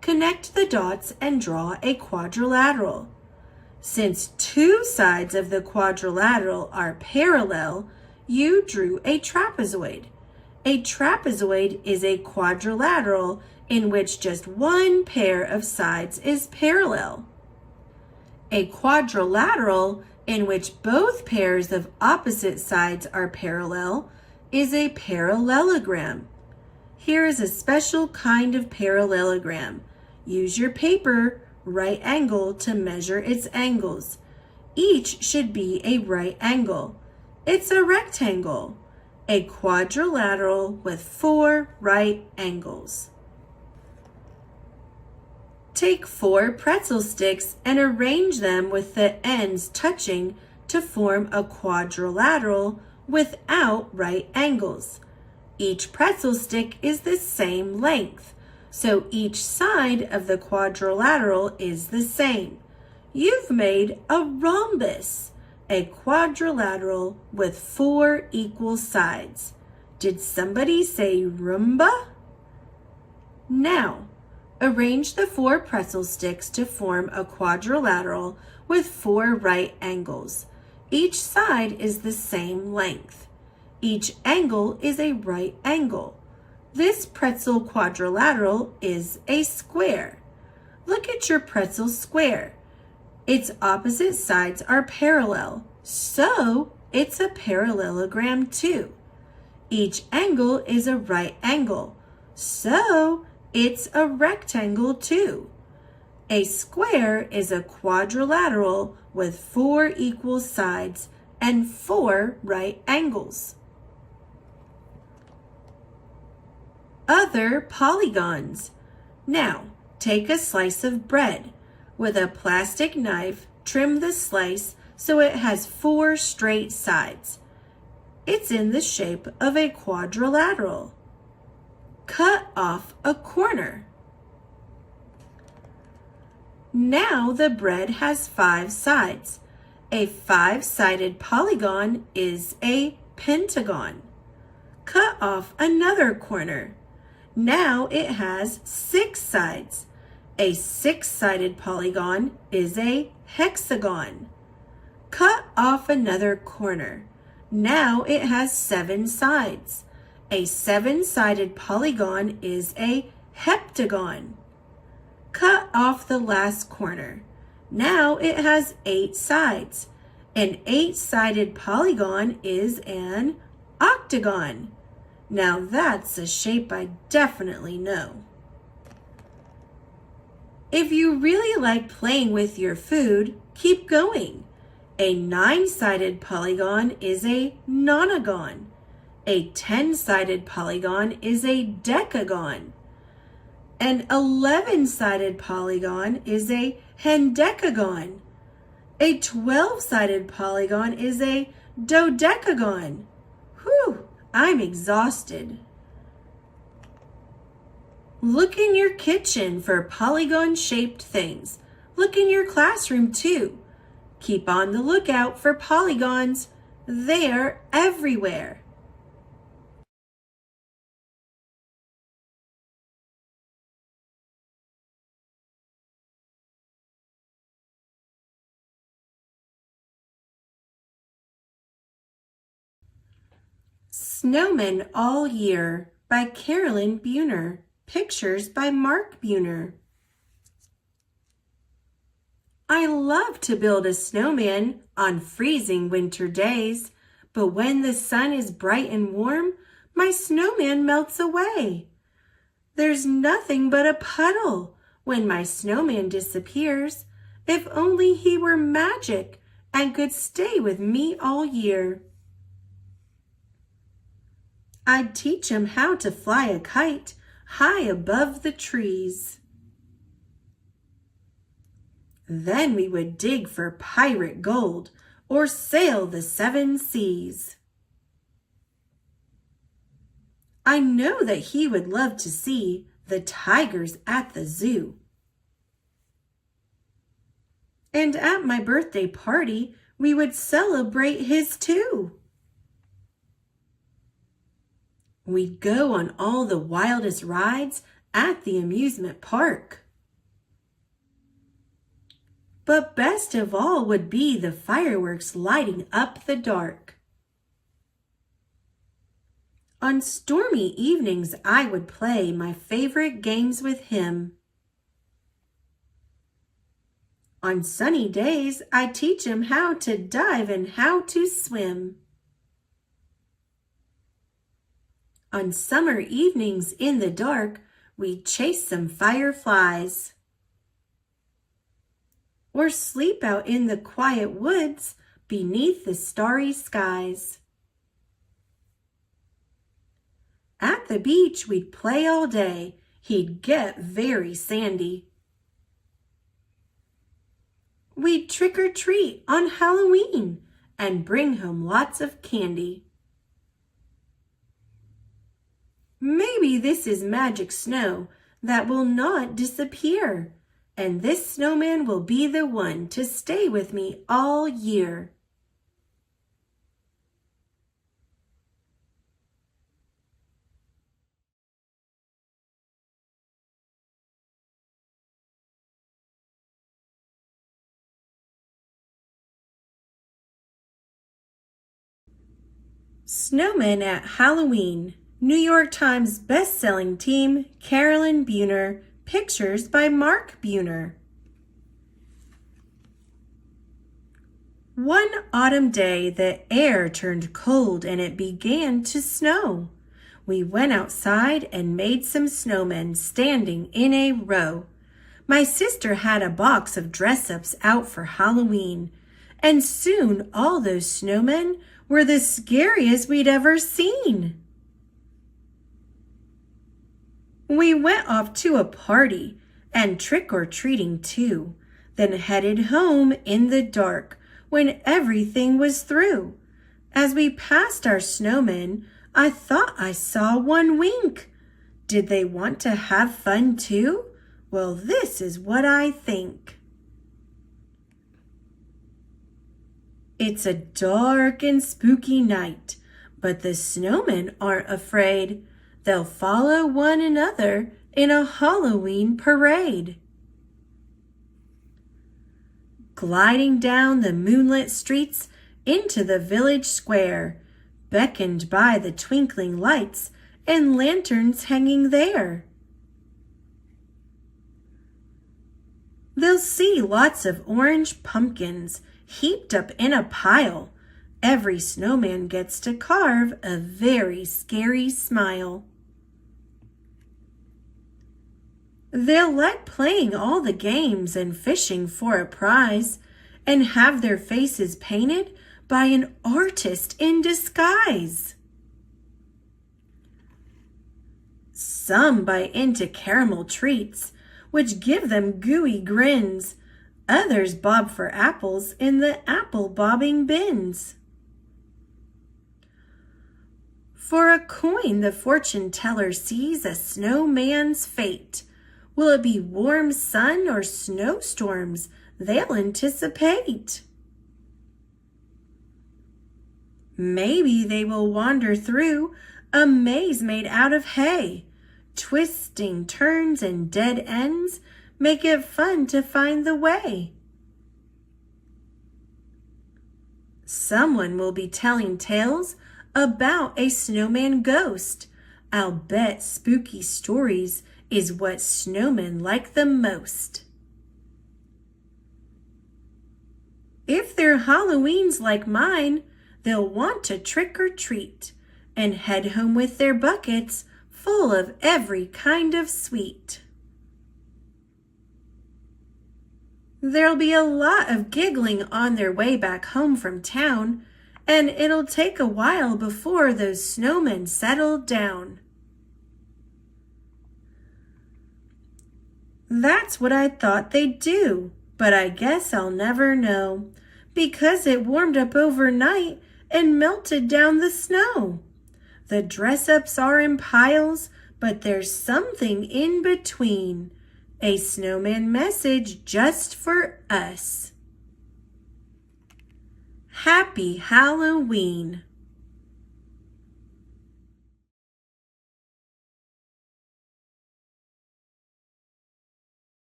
Connect the dots and draw a quadrilateral. Since 2 sides of the quadrilateral are parallel, you drew a trapezoid. A trapezoid is a quadrilateral in which just one pair of sides is parallel. A quadrilateral in which both pairs of opposite sides are parallel is a parallelogram. Here is a special kind of parallelogram. Use your paper right angle to measure its angles. Each should be a right angle. It's a rectangle, a quadrilateral with 4 right angles. Take 4 pretzel sticks and arrange them with the ends touching to form a quadrilateral without right angles. Each pretzel stick is the same length, so each side of the quadrilateral is the same. You've made a rhombus, a quadrilateral with 4 equal sides. Did somebody say Roomba? Now, arrange the 4 pretzel sticks to form a quadrilateral with 4 right angles. Each side is the same length. Each angle is a right angle. This pretzel quadrilateral is a square. Look at your pretzel square. Its opposite sides are parallel, so it's a parallelogram too. Each angle is a right angle, so it's a rectangle too. A square is a quadrilateral with 4 equal sides and 4 right angles. Other polygons. Now, take a slice of bread. With a plastic knife, trim the slice so it has 4 straight sides. It's in the shape of a quadrilateral. Cut off a corner. Now the bread has 5 sides. A 5-sided polygon is a pentagon. Cut off another corner. Now it has 6 sides. A 6-sided polygon is a hexagon. Cut off another corner. Now it has 7 sides. A 7-sided polygon is a heptagon. Cut off the last corner. Now it has 8 sides. An 8-sided polygon is an octagon. Now that's a shape I definitely know. If you really like playing with your food, keep going. A 9-sided polygon is a nonagon. A 10-sided polygon is a decagon. An 11-sided polygon is a hendecagon. A 12-sided polygon is a dodecagon. Whew, I'm exhausted. Look in your kitchen for polygon-shaped things. Look in your classroom too. Keep on the lookout for polygons. They're everywhere. Snowmen All Year by Carolyn Buhner. Pictures by Mark Buhner. I love to build a snowman on freezing winter days, but when the sun is bright and warm, my snowman melts away. There's nothing but a puddle when my snowman disappears. If only he were magic and could stay with me all year. I'd teach him how to fly a kite high above the trees. Then we would dig for pirate gold or sail the 7 seas. I know that he would love to see the tigers at the zoo. And at my birthday party, we would celebrate his too. We'd go on all the wildest rides at the amusement park. But best of all would be the fireworks lighting up the dark. On stormy evenings, I would play my favorite games with him. On sunny days, I'd teach him how to dive and how to swim. On summer evenings in the dark, we'd chase some fireflies. Or sleep out in the quiet woods beneath the starry skies. At the beach, we'd play all day. He'd get very sandy. We'd trick or treat on Halloween and bring home lots of candy. Maybe this is magic snow that will not disappear, and this snowman will be the one to stay with me all year. Snowmen at Halloween. New York Times best-selling team Carolyn Buhner. Pictures by Mark Buhner. One autumn day, the air turned cold and it began to snow. We went outside and made some snowmen standing in a row. My sister had a box of dress-ups out for Halloween, and soon all those snowmen were the scariest we'd ever seen. We went off to a party and trick-or-treating too, then headed home in the dark when everything was through. As we passed our snowmen, I thought I saw one wink. Did they want to have fun too? Well, this is what I think. It's a dark and spooky night, but the snowmen aren't afraid. They'll follow one another in a Halloween parade. Gliding down the moonlit streets into the village square, beckoned by the twinkling lights and lanterns hanging there. They'll see lots of orange pumpkins heaped up in a pile. Every snowman gets to carve a very scary smile. They'll like playing all the games and fishing for a prize, and have their faces painted by an artist in disguise. Some bite into caramel treats, which give them gooey grins. Others bob for apples in the apple bobbing bins. For a coin, the fortune teller sees a snowman's fate. Will it be warm sun or snowstorms? They'll anticipate. Maybe they will wander through a maze made out of hay. Twisting turns and dead ends make it fun to find the way. Someone will be telling tales about a snowman ghost. I'll bet spooky stories is what snowmen like the most. If their Halloween's like mine, they'll want to trick or treat and head home with their buckets full of every kind of sweet. There'll be a lot of giggling on their way back home from town, and it'll take a while before those snowmen settle down. That's what I thought they'd do, but I guess I'll never know, because it warmed up overnight and melted down the snow. The dress-ups are in piles, but there's something in between. A snowman message just for us. Happy Halloween!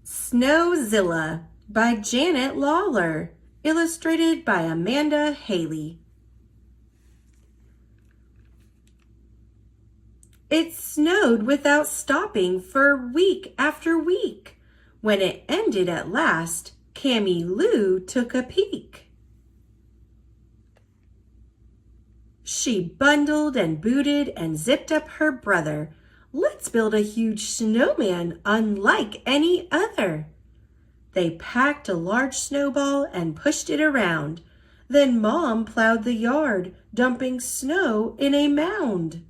Snowzilla by Janet Lawler, illustrated by Amanda Haley. It snowed without stopping for week after week. When it ended at last, Cammy Lou took a peek. She bundled and booted and zipped up her brother. Let's build a huge snowman unlike any other. They packed a large snowball and pushed it around. Then Mom plowed the yard, dumping snow in a mound.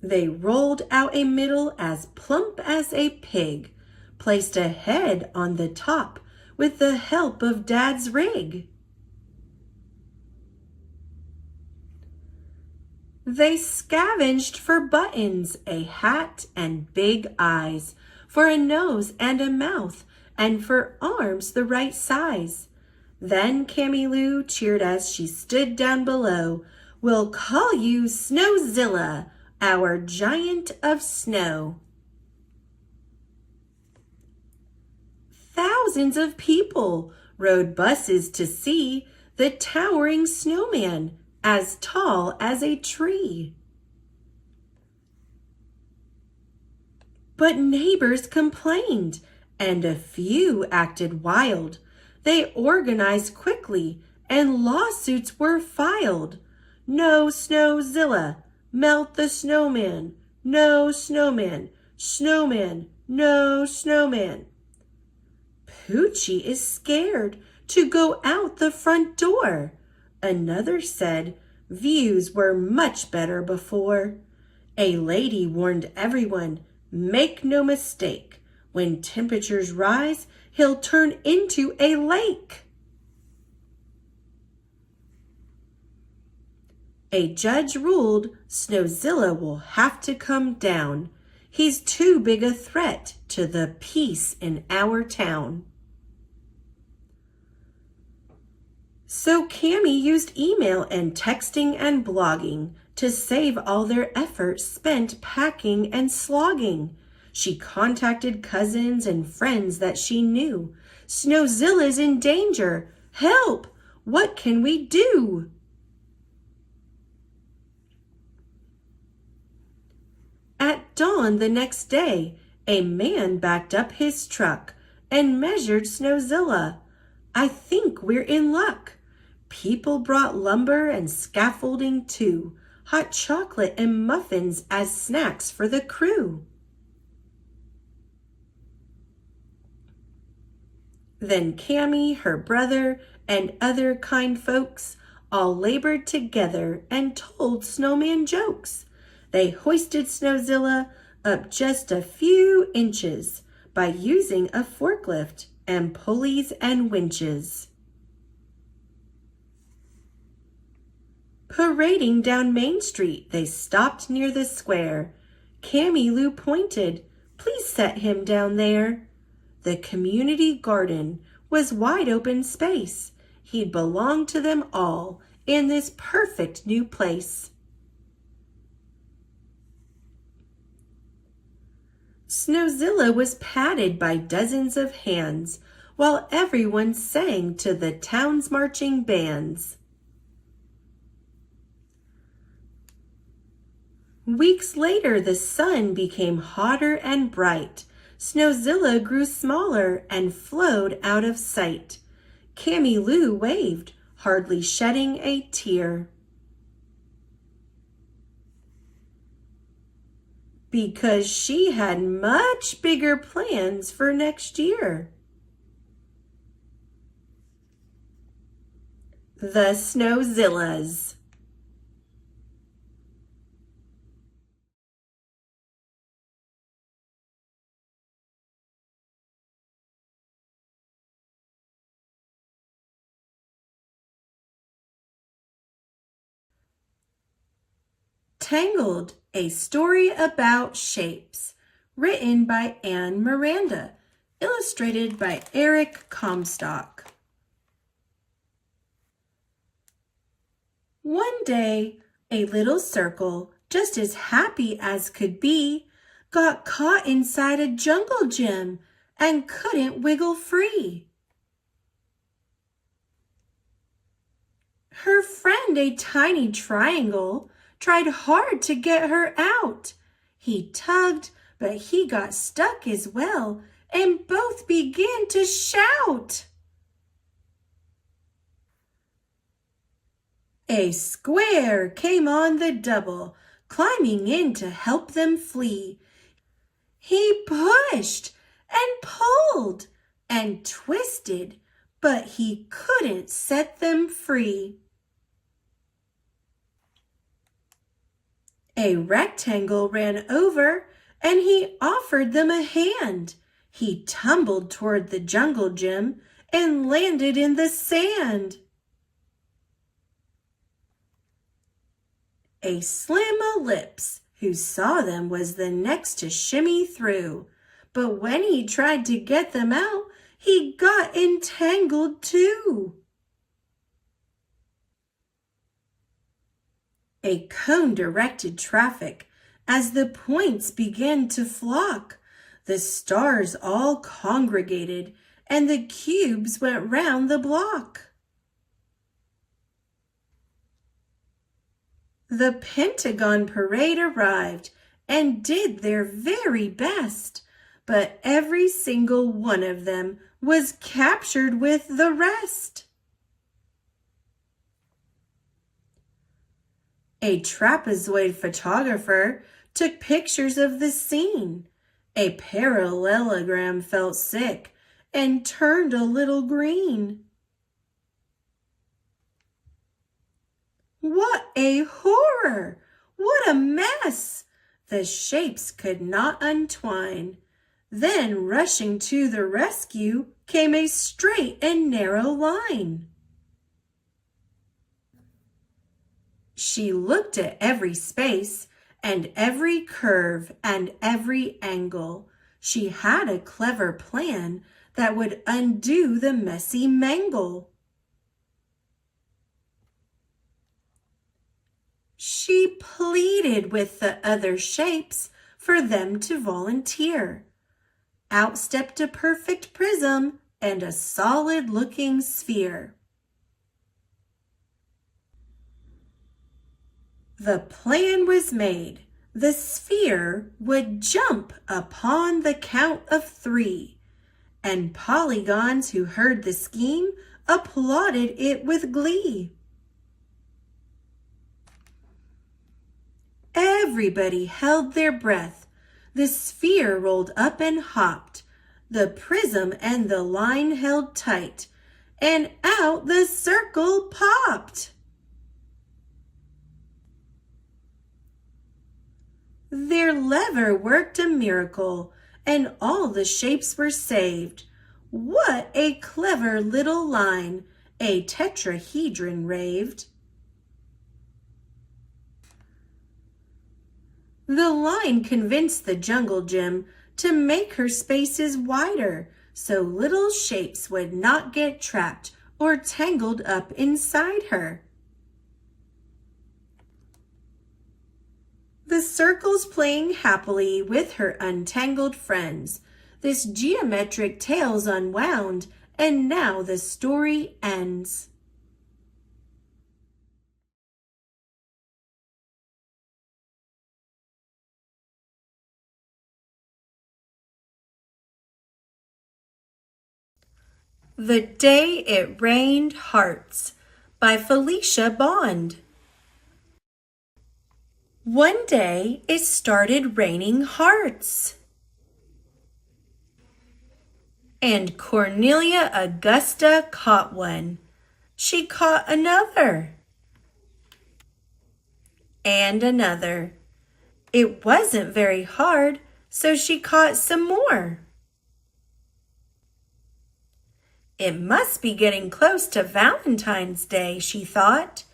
They rolled out a middle as plump as a pig, placed a head on the top with the help of Dad's rig. They scavenged for buttons, a hat, and big eyes, for a nose and a mouth, and for arms the right size. Then Cammy Lou cheered as she stood down below, "We'll call you Snowzilla, our giant of snow." Thousands of people rode buses to see the towering snowman, as tall as a tree. But neighbors complained, and a few acted wild. They organized quickly, and lawsuits were filed. "No Snowzilla, melt the snowman. No snowman, snowman, no snowman." "Poochie is scared to go out the front door." Another said, "Views were much better before." A lady warned everyone, "Make no mistake, when temperatures rise, he'll turn into a lake." A judge ruled Snowzilla will have to come down. He's too big a threat to the peace in our town. So Cammy used email and texting and blogging to save all their effort spent packing and slogging. She contacted cousins and friends that she knew. "Snowzilla's in danger. Help! What can we do?" At dawn the next day, a man backed up his truck and measured Snowzilla. "I think we're in luck." People brought lumber and scaffolding too, hot chocolate and muffins as snacks for the crew. Then Cammy, her brother, and other kind folks all labored together and told snowman jokes. They hoisted Snowzilla up just a few inches by using a forklift and pulleys and winches. Parading down Main Street, they stopped near the square. Cammy Lou pointed, "Please set him down there." The community garden was wide open space. He'd belong to them all in this perfect new place. Snowzilla was patted by dozens of hands, while everyone sang to the town's marching bands. Weeks later, the sun became hotter and bright. Snowzilla grew smaller and flowed out of sight. Cammy Lou waved, hardly shedding a tear. Because she had much bigger plans for next year. The Snowzillas. Tangled, a story about shapes, written by Anne Miranda, illustrated by Eric Comstock. One day, a little circle, just as happy as could be, got caught inside a jungle gym and couldn't wiggle free. Her friend, a tiny triangle, tried hard to get her out. He tugged, but he got stuck as well, and both began to shout. A square came on the double, climbing in to help them flee. He pushed and pulled and twisted, but he couldn't set them free. A rectangle ran over, and he offered them a hand. He tumbled toward the jungle gym and landed in the sand. A Slim Ellipse, who saw them, was the next to shimmy through. But when he tried to get them out, he got entangled too. A cone directed traffic. As the points began to flock, the stars all congregated, and the cubes went round the block. The Pentagon parade arrived and did their very best, but every single one of them was captured with the rest. A trapezoid photographer took pictures of the scene. A parallelogram felt sick and turned a little green. What a horror! What a mess! The shapes could not untwine. Then, rushing to the rescue, came a straight and narrow line. She looked at every space and every curve and every angle. She had a clever plan that would undo the messy mangle. She pleaded with the other shapes for them to volunteer. Out stepped a perfect prism and a solid-looking sphere. The plan was made. The sphere would jump upon the count of 3, and polygons who heard the scheme applauded it with glee. Everybody held their breath. The sphere rolled up and hopped. The prism and the line held tight, and out the circle popped. Their lever worked a miracle, and all the shapes were saved. What a clever little line! A tetrahedron raved. The line convinced the jungle gym to make her spaces wider, so little shapes would not get trapped or tangled up inside her. The circle's playing happily with her untangled friends. This geometric tale's unwound, and now the story ends. The Day It Rained Hearts by Felicia Bond. One day it started raining hearts. And Cornelia Augusta caught one. She caught another. And another. It wasn't very hard, so she caught some more. It must be getting close to Valentine's Day, she thought,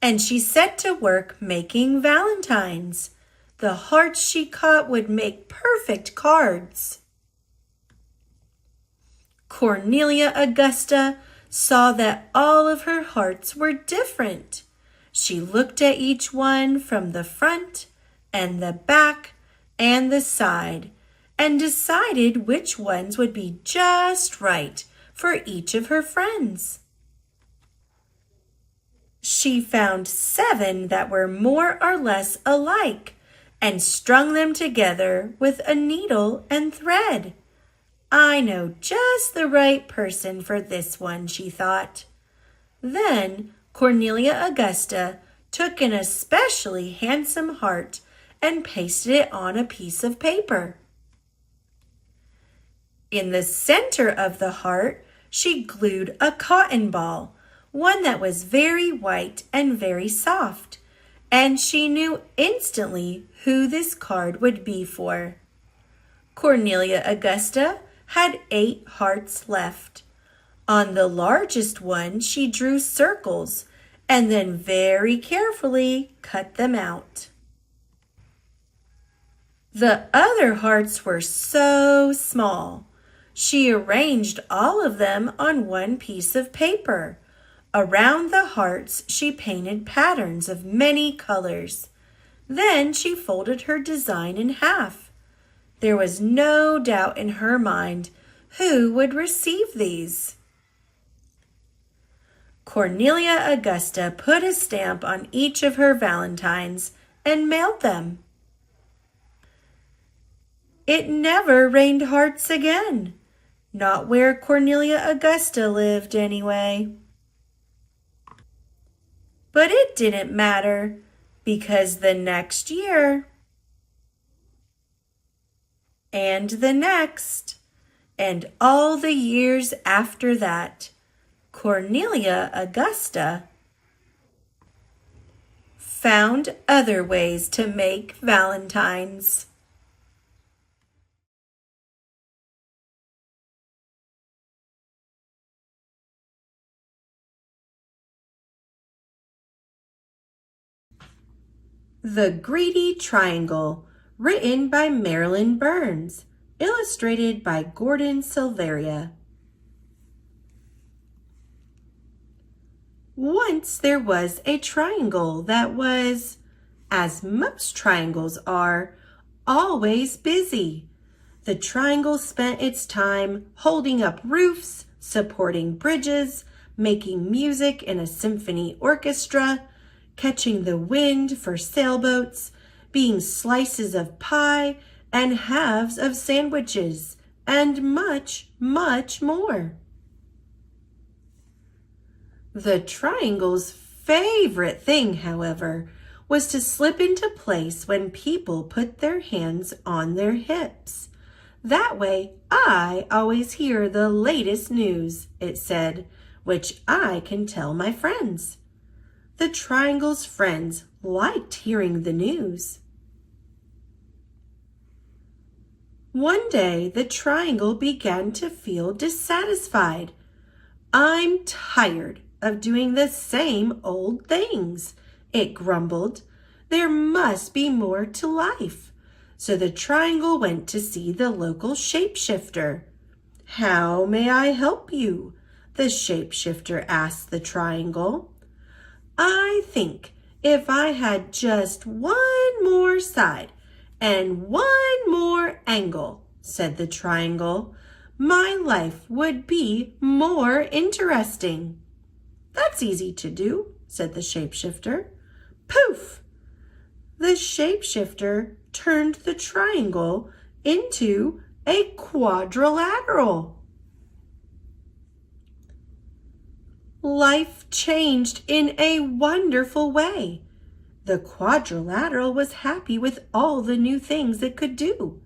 and she set to work making valentines. The hearts she caught would make perfect cards. Cornelia Augusta saw that all of her hearts were different. She looked at each one from the front and the back and the side and decided which ones would be just right for each of her friends. She found 7 that were more or less alike and strung them together with a needle and thread. I know just the right person for this one, she thought. Then Cornelia Augusta took an especially handsome heart and pasted it on a piece of paper. In the center of the heart, she glued a cotton ball, one that was very white and very soft, and she knew instantly who this card would be for. Cornelia Augusta had 8 hearts left. On the largest one, she drew circles and then very carefully cut them out. The other hearts were so small. She arranged all of them on one piece of paper. Around the hearts, she painted patterns of many colors. Then she folded her design in half. There was no doubt in her mind who would receive these. Cornelia Augusta put a stamp on each of her valentines and mailed them. It never rained hearts again. Not where Cornelia Augusta lived, anyway. But it didn't matter, because the next year, and the next, and all the years after that, Cornelia Augusta found other ways to make valentines. The Greedy Triangle, written by Marilyn Burns, illustrated by Gordon Silveria. Once there was a triangle that was, as most triangles are, always busy. The triangle spent its time holding up roofs, supporting bridges, making music in a symphony orchestra, catching the wind for sailboats, being slices of pie and halves of sandwiches, and much, much more. The triangle's favorite thing, however, was to slip into place when people put their hands on their hips. That way, I always hear the latest news, it said, which I can tell my friends. The triangle's friends liked hearing the news. One day, the triangle began to feel dissatisfied. I'm tired of doing the same old things, it grumbled. There must be more to life. So the triangle went to see the local shapeshifter. How may I help you? The shapeshifter asked the triangle. I think if I had just one more side and one more angle, said the triangle, my life would be more interesting. That's easy to do, said the shapeshifter. Poof! The shapeshifter turned the triangle into a quadrilateral. Life changed in a wonderful way. The quadrilateral was happy with all the new things it could do.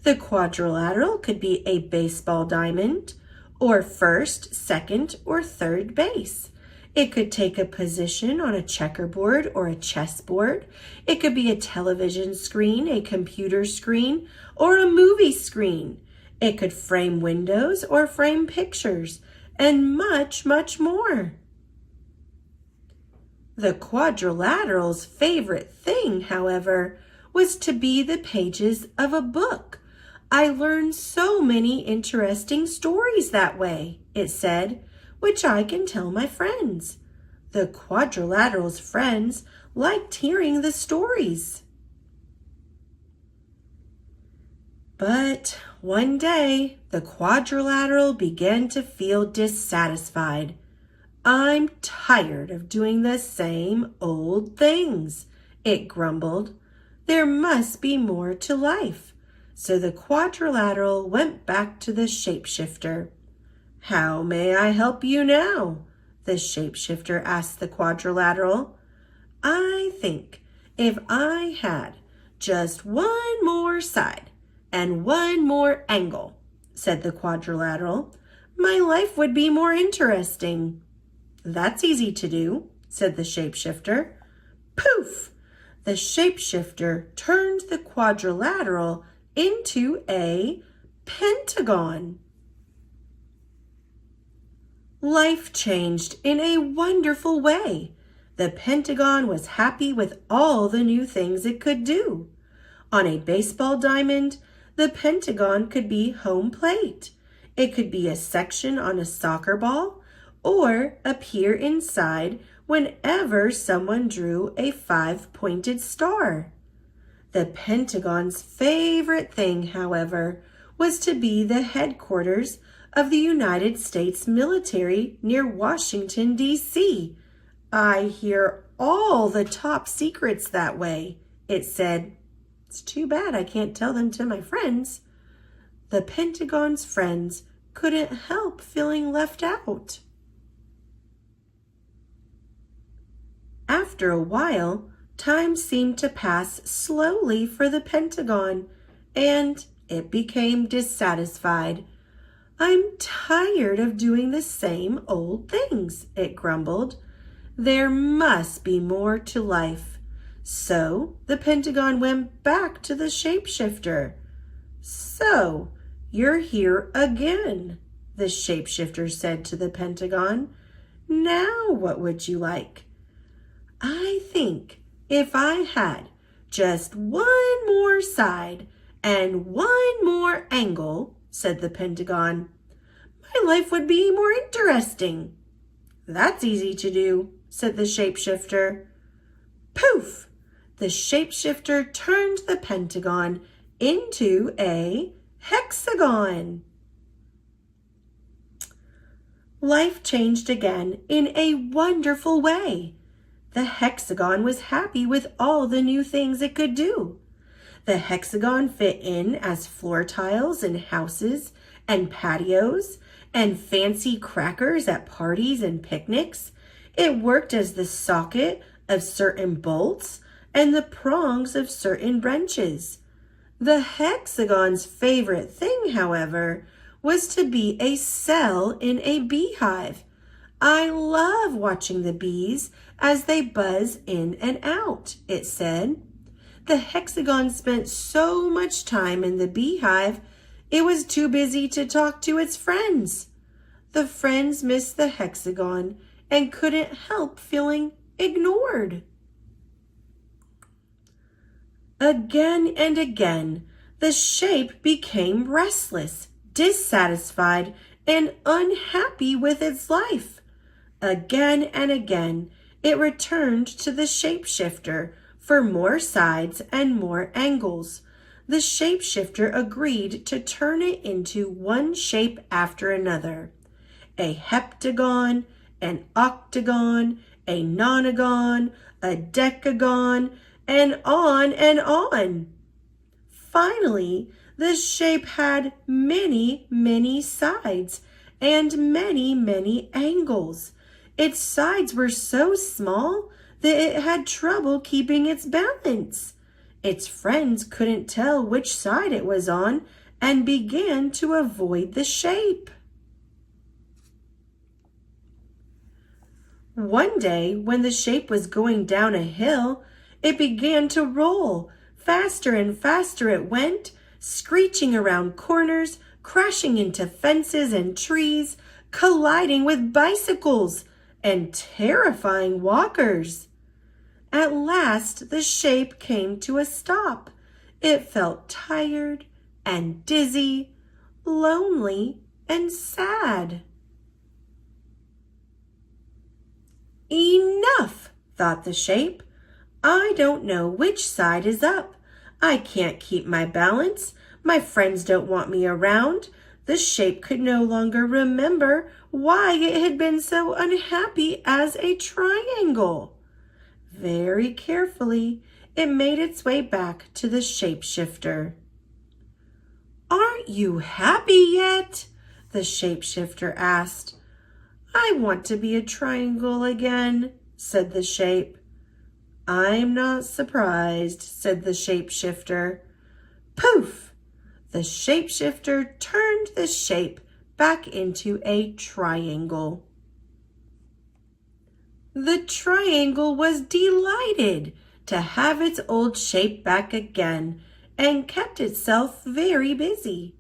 The quadrilateral could be a baseball diamond, or first, second, or third base. It could take a position on a checkerboard or a chessboard. It could be a television screen, a computer screen, or a movie screen. It could frame windows or frame pictures, and much, much more. The quadrilateral's favorite thing, however, was to be the pages of a book. I learned so many interesting stories that way, it said, which I can tell my friends. The quadrilateral's friends liked hearing the stories. But one day, the quadrilateral began to feel dissatisfied. I'm tired of doing the same old things, it grumbled. There must be more to life. So the quadrilateral went back to the shapeshifter. How may I help you now? The shapeshifter asked the quadrilateral. I think if I had just one more side and one more angle, said the quadrilateral, my life would be more interesting. That's easy to do, said the shapeshifter. Poof! The shapeshifter turned the quadrilateral into a pentagon. Life changed in a wonderful way. The Pentagon was happy with all the new things it could do. On a baseball diamond, the Pentagon could be home plate. It could be a section on a soccer ball or appear inside whenever someone drew a 5-pointed star. The Pentagon's favorite thing, however, was to be the headquarters of the United States military near Washington, D.C. I hear all the top secrets that way, it said. It's too bad I can't tell them to my friends. The Pentagon's friends couldn't help feeling left out. After a while, time seemed to pass slowly for the Pentagon, and it became dissatisfied. I'm tired of doing the same old things, it grumbled. There must be more to life. So the Pentagon went back to the shapeshifter. So, you're here again, the shapeshifter said to the Pentagon. Now what would you like? I think if I had just one more side and one more angle, said the Pentagon, my life would be more interesting. That's easy to do, said the shapeshifter. Poof! The shapeshifter turned the Pentagon into a hexagon. Life changed again in a wonderful way. The hexagon was happy with all the new things it could do. The hexagon fit in as floor tiles in houses and patios and fancy crackers at parties and picnics. It worked as the socket of certain bolts and the prongs of certain wrenches. The hexagon's favorite thing, however, was to be a cell in a beehive. I love watching the bees as they buzz in and out, it said. The hexagon spent so much time in the beehive, it was too busy to talk to its friends. The friends missed the hexagon and couldn't help feeling ignored. Again and again, the shape became restless, dissatisfied, and unhappy with its life. Again and again, it returned to the shapeshifter for more sides and more angles. The shapeshifter agreed to turn it into one shape after another. A heptagon, an octagon, a nonagon, a decagon, and on and on. Finally, the shape had many, many sides and many, many angles. Its sides were so small that it had trouble keeping its balance. Its friends couldn't tell which side it was on and began to avoid the shape. One day, when the shape was going down a hill, it began to roll. Faster and faster it went, screeching around corners, crashing into fences and trees, colliding with bicycles and terrifying walkers. At last, the shape came to a stop. It felt tired and dizzy, lonely and sad. Enough, thought the shape. I don't know which side is up. I can't keep my balance. My friends don't want me around. The shape could no longer remember why it had been so unhappy as a triangle. Very carefully, it made its way back to the shapeshifter. Aren't you happy yet? The shapeshifter asked. I want to be a triangle again, said the shape. I'm not surprised, said the shapeshifter. Poof! The shapeshifter turned the shape back into a triangle. The triangle was delighted to have its old shape back again and kept itself very busy.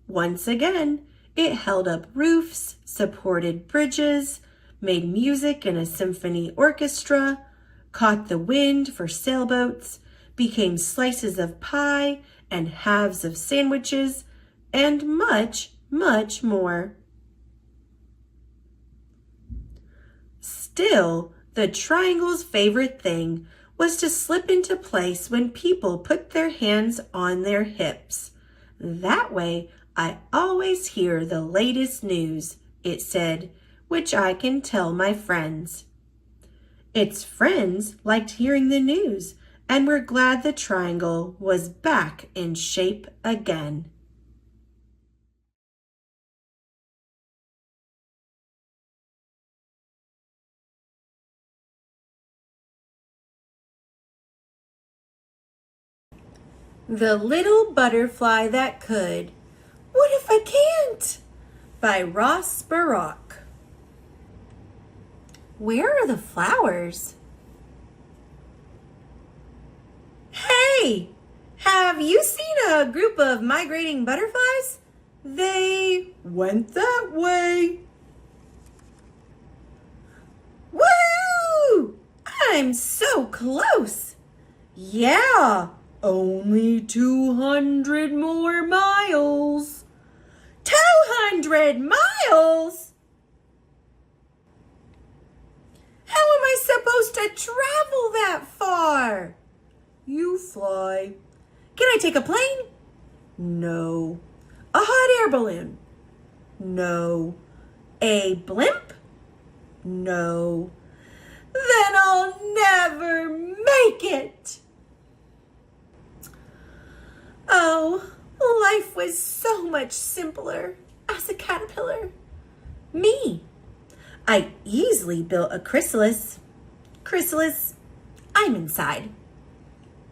Once again, It held up roofs, supported bridges, made music in a symphony orchestra, caught the wind for sailboats, became slices of pie and halves of sandwiches, and much, much more. Still, the triangle's favorite thing was to slip into place when people put their hands on their hips. That way, I always hear the latest news, it said, which I can tell my friends. Its friends liked hearing the news and were glad the triangle was back in shape again. The Little Butterfly That Could. What if I can't? By Ross Barak. Where are the flowers? Hey, have you seen a group of migrating butterflies? They went that way. Woo! I'm so close. Yeah, only 200 more miles. 200 miles? How am I supposed to travel that far? You fly. Can I take a plane? No. A hot air balloon? No. A blimp? No. Then I'll never make it. Oh, life was so much simpler as a caterpillar. Me. I easily built a chrysalis. Chrysalis, I'm inside.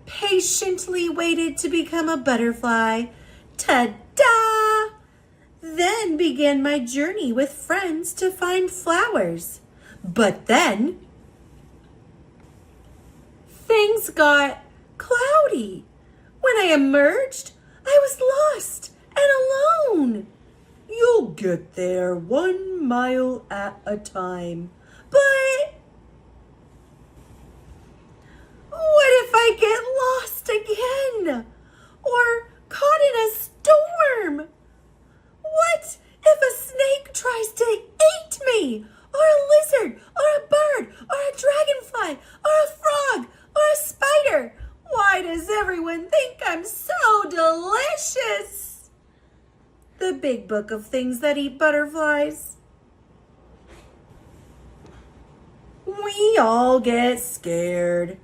Patiently waited to become a butterfly. Ta-da! Then began my journey with friends to find flowers. But then things got cloudy. When I emerged, I was lost and alone. You'll get there 1 mile at a time. But what if I get lost again? Or caught in a storm? What if a snake tries to eat me? Or a lizard? Or a bird? Or a dragonfly? Or a frog? Or a spider? Why does everyone think I'm so delicious? The big book of things that eat butterflies. We all get scared.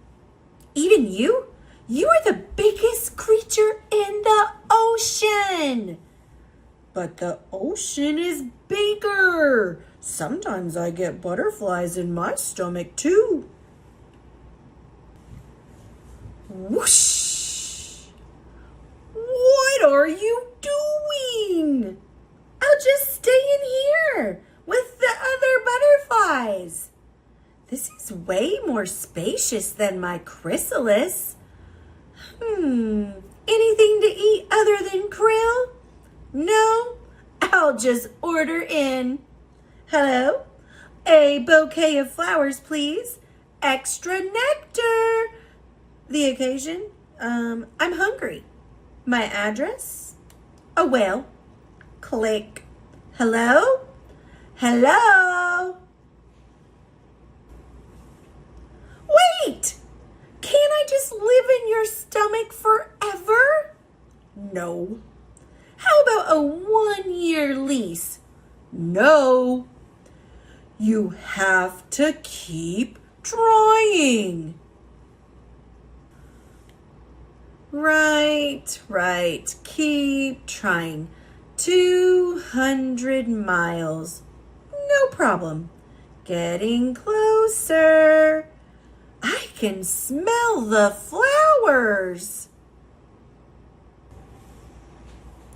Even you? You are the biggest creature in the ocean. But the ocean is bigger. Sometimes I get butterflies in my stomach too. Whoosh! What are you doing? I'll just stay in here with the other butterflies. This is way more spacious than my chrysalis. Anything to eat other than krill? No, I'll just order in. Hello? A bouquet of flowers, please. Extra nectar. The occasion? I'm hungry. My address? A whale. Click. Hello? Hello? Wait! Can't I just live in your stomach forever? No. How about a 1-year lease? No. You have to keep trying. Right. Keep trying. 200 miles. No problem. Getting closer. I can smell the flowers.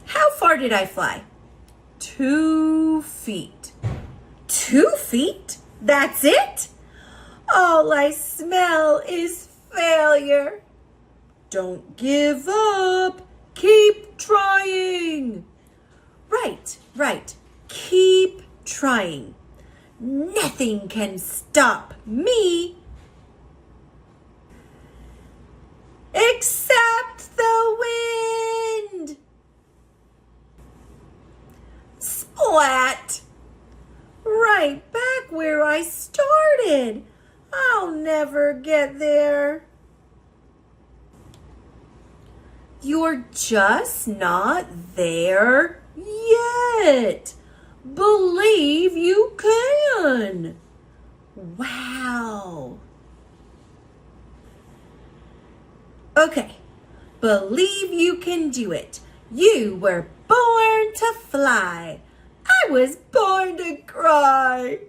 How far did I fly? 2 feet. 2 feet? That's it? All I smell is failure. Don't give up. Keep trying. Right, right. Keep trying. Nothing can stop me except the wind. Splat! Right back where I started. I'll never get there. You're just not there yet. Believe you can. Wow. Okay, believe you can do it. You were born to fly. I was born to cry.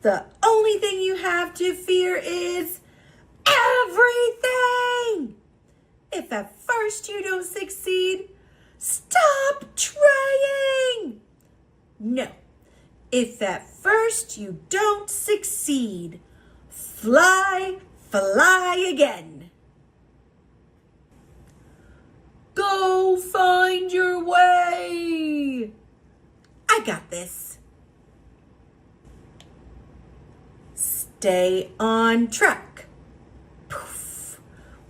The only thing you have to fear is everything. If at first you don't succeed, stop trying. No, if at first you don't succeed, fly, fly again. Go find your way. I got this. Stay on track. Poof.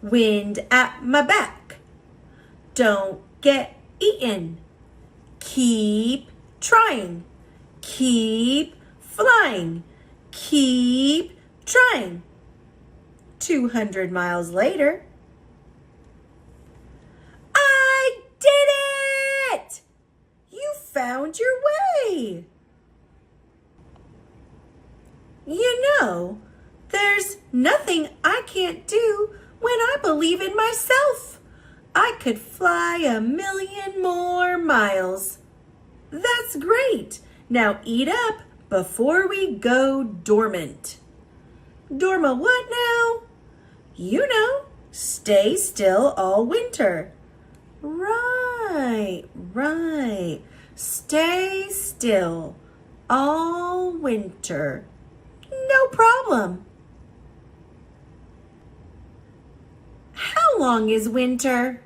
Wind at my back. Don't get eaten. Keep trying. Keep flying. Keep trying. 200 miles later. I did it! You found your way. You know, there's nothing I can't do when I believe in myself. I could fly 1,000,000 more miles. That's great. Now eat up before we go dormant. Dorma what now? You know, stay still all winter. Right, right. Stay still all winter. No problem. How long is winter?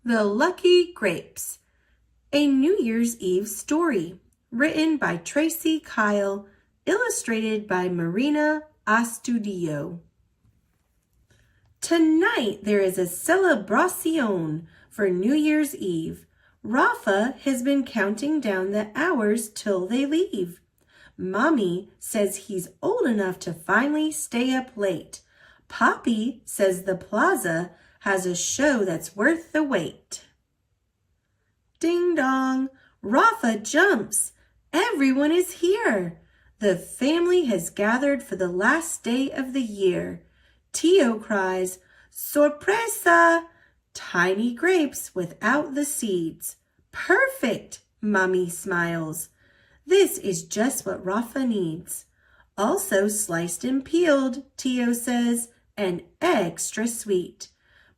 The Lucky Grapes, a New Year's Eve story, written by Tracy Kyle, illustrated by Marina Astudillo. Tonight there is a celebración for New Year's Eve. Rafa has been counting down the hours till they leave. Mommy says he's old enough to finally stay up late. Poppy says the plaza has a show that's worth the wait. Ding dong, Rafa jumps. Everyone is here. The family has gathered for the last day of the year. Tio cries, Sorpresa! Tiny grapes without the seeds. Perfect, Mommy smiles. This is just what Rafa needs. Also sliced and peeled, Tio says, and extra sweet.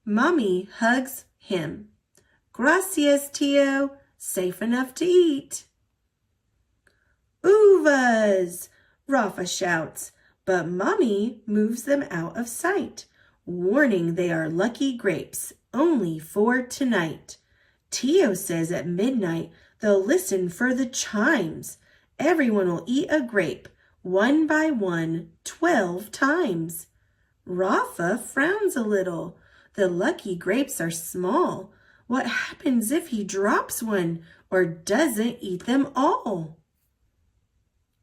Mommy hugs him. Gracias, Tio. Safe enough to eat. Uvas, Rafa shouts, but Mommy moves them out of sight, warning they are lucky grapes, only for tonight. Tio says at midnight they'll listen for the chimes. Everyone will eat a grape, one by one, 12 times. Rafa frowns a little. The lucky grapes are small. What happens if he drops one or doesn't eat them all?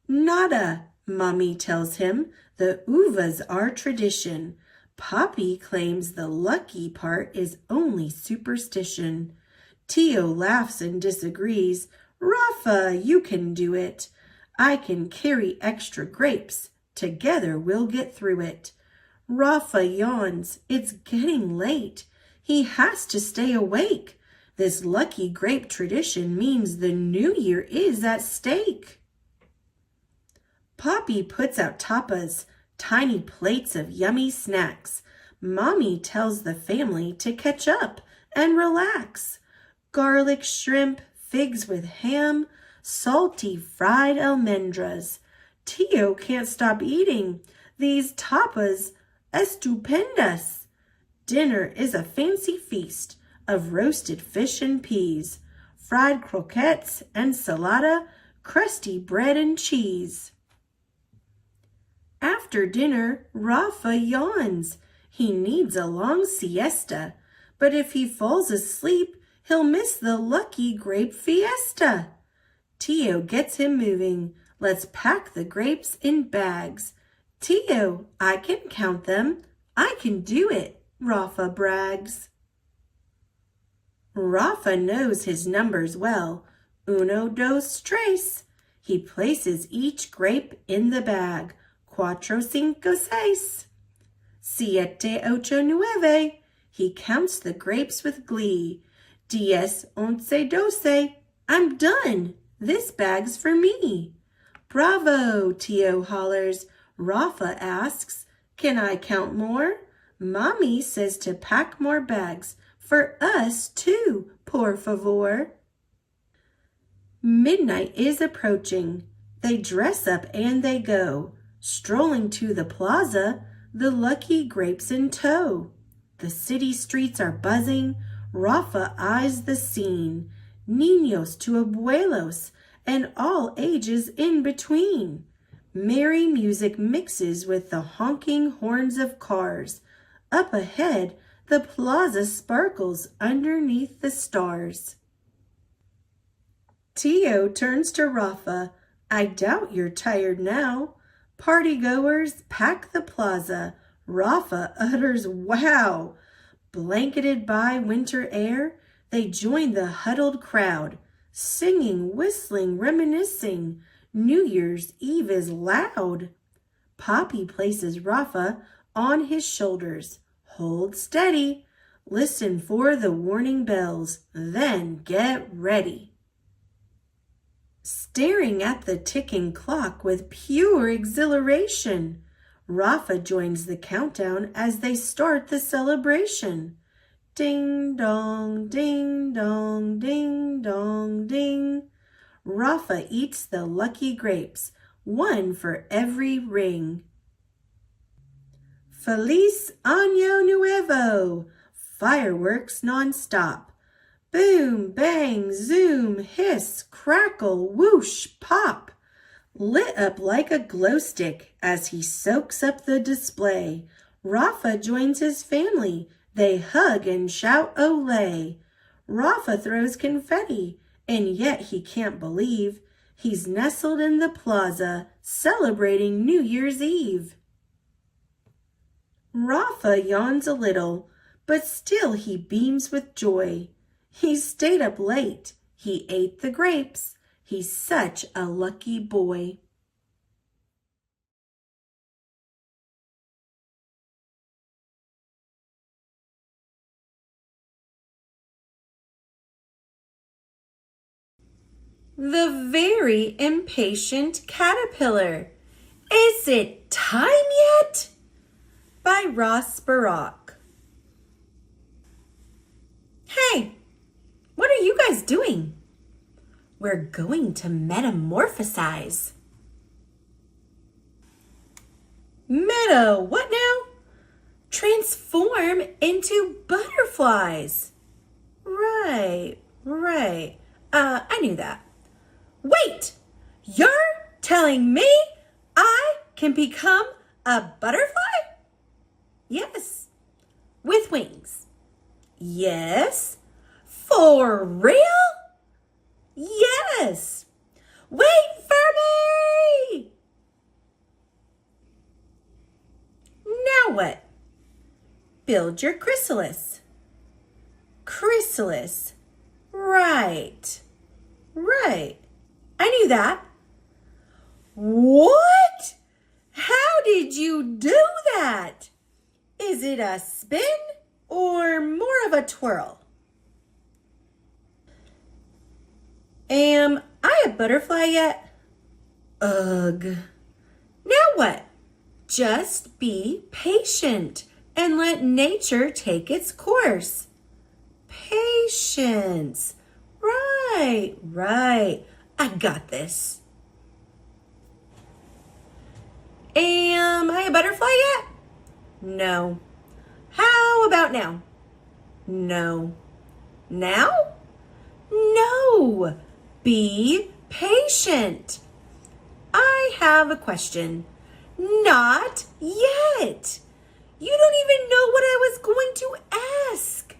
Nada, Mommy tells him. The uvas are tradition. Poppy claims the lucky part is only superstition. Tio laughs and disagrees. Rafa, you can do it. I can carry extra grapes. Together we'll get through it. Rafa yawns. It's getting late. He has to stay awake. This lucky grape tradition means the new year is at stake. Poppy puts out tapas, tiny plates of yummy snacks. Mommy tells the family to catch up and relax. Garlic shrimp, figs with ham, salty fried almendras. Tio can't stop eating these tapas estupendas. Dinner is a fancy feast of roasted fish and peas, fried croquettes, ensalada, crusty bread and cheese. After dinner, Rafa yawns. He needs a long siesta, but if he falls asleep, he'll miss the lucky grape fiesta. Tio gets him moving. Let's pack the grapes in bags. Tio, I can count them. I can do it, Rafa brags. Rafa knows his numbers well. Uno, dos, tres. He places each grape in the bag. Cuatro, cinco, seis. Siete, ocho, nueve. He counts the grapes with glee. 10, 11, 12. I'm done. This bag's for me. Bravo, Tio hollers. Rafa asks, can I count more? Mommy says to pack more bags for us too, por favor. Midnight is approaching. They dress up and they go, strolling to the plaza, the lucky grapes in tow. The city streets are buzzing. Rafa eyes the scene. Niños to abuelos and all ages in between. Merry music mixes with the honking horns of cars. Up ahead, the plaza sparkles underneath the stars. Tio turns to Rafa. I doubt you're tired now. Partygoers pack the plaza. Rafa utters wow. Blanketed by winter air, they join the huddled crowd, singing, whistling, reminiscing. New Year's Eve is loud. Poppy places Rafa on his shoulders. Hold steady. Listen for the warning bells. Then get ready. Staring at the ticking clock with pure exhilaration, Rafa joins the countdown as they start the celebration. Ding dong, ding dong, ding dong, ding. Rafa eats the lucky grapes, one for every ring. Feliz Año Nuevo! Fireworks non-stop. Boom, bang, zoom, hiss, crackle, whoosh, pop. Lit up like a glow stick as he soaks up the display. Rafa joins his family. They hug and shout Olé. Rafa throws confetti, and yet he can't believe he's nestled in the plaza celebrating New Year's Eve. Rafa yawns a little, but still he beams with joy. He stayed up late. He ate the grapes. He's such a lucky boy. The Very Impatient Caterpillar. Is it time yet? By Ross Barak. Hey, what are you guys doing? We're going to metamorphosize. What now? Transform into butterflies. Right. I knew that. Wait, you're telling me I can become a butterfly? Yes. With wings. Yes. For real? Yes. Wait for me. Now what? Build your chrysalis. Chrysalis. Right. I knew that. What? How did you do that? Is it a spin or more of a twirl? Am I a butterfly yet? Ugh. Now what? Just be patient and let nature take its course. Patience. Right. I got this. butterfly yet? No. How about now? No. Now? No. Be patient. I have a question. Not yet. You don't even know what I was going to ask.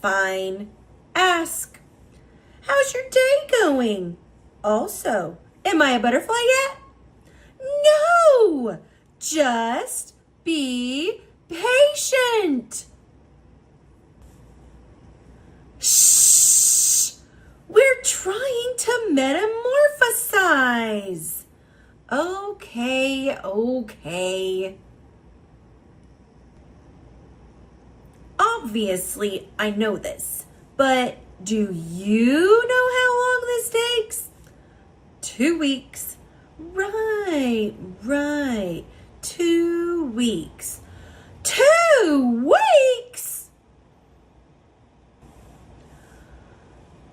Fine. Ask. How's your day going? Also, am I a butterfly yet? No. Just be patient. Shh. We're trying to metamorphosize. Okay. Obviously, I know this, but do you know how long this takes? 2 weeks. Right. 2 weeks. 2 weeks?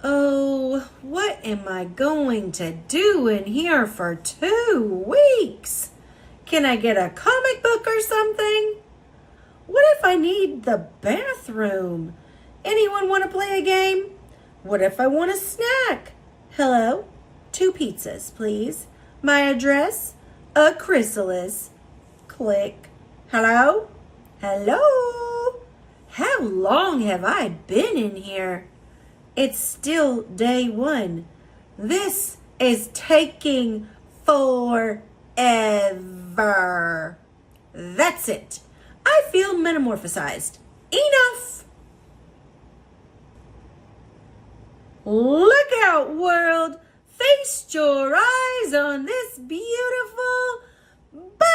Oh, what am I going to do in here for 2 weeks? Can I get a comic book or something? What if I need the bathroom? Anyone want to play a game? What if I want a snack? Hello? 2 pizzas, please. My address? A chrysalis. Click. Hello? How long have I been in here? It's still day 1. This is taking forever. That's it. I feel metamorphosized. Enough. Look out, world. Feast your eyes on this beautiful butterfly.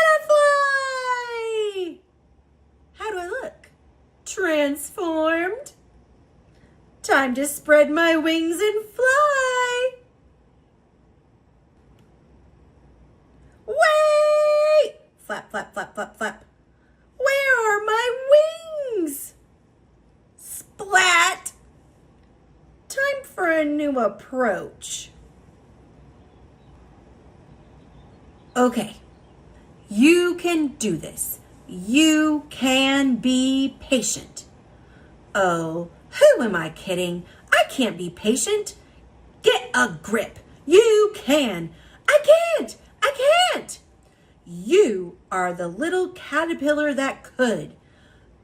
How do I look? Transformed. Time to spread my wings and fly. Wait! Flap, flap, flap, flap, flap. Where are my wings? Splat! Time for a new approach. Okay, you can do this. You can be patient. Oh, who am I kidding? I can't be patient. Get a grip. You can. I can't. You are the little caterpillar that could.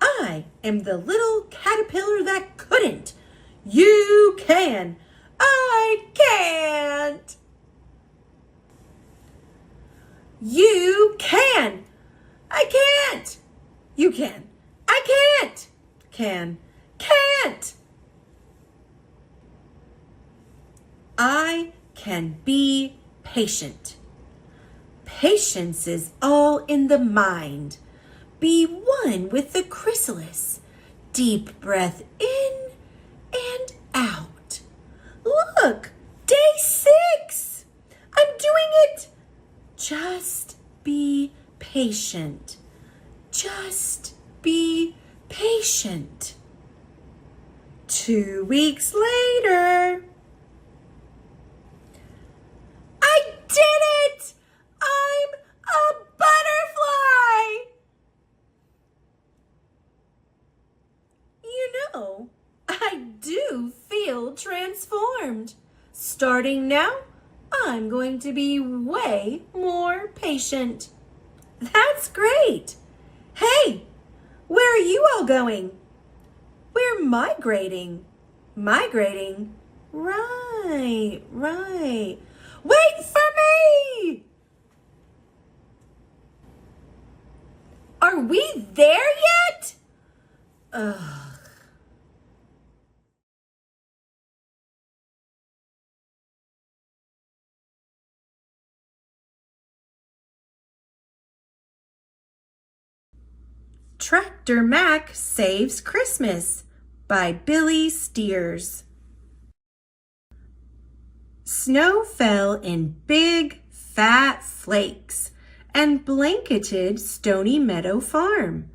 I am the little caterpillar that couldn't. You can. I can't. You can. I can't. You can. I can't. Can't. I can be patient. Patience is all in the mind. Be one with the chrysalis. Deep breath in and out. Look, day 6. I'm doing it. Just be patient. Just be patient. 2 weeks later. I did it! I'm a butterfly! You know, I do feel transformed. Starting now, I'm going to be way more patient. That's great. Hey, where are you all going? We're migrating. Migrating? Right. Wait for me! Are we there yet? Ugh. Tractor Mac Saves Christmas by Billy Steers. Snow fell in big, fat flakes and blanketed Stony Meadow Farm.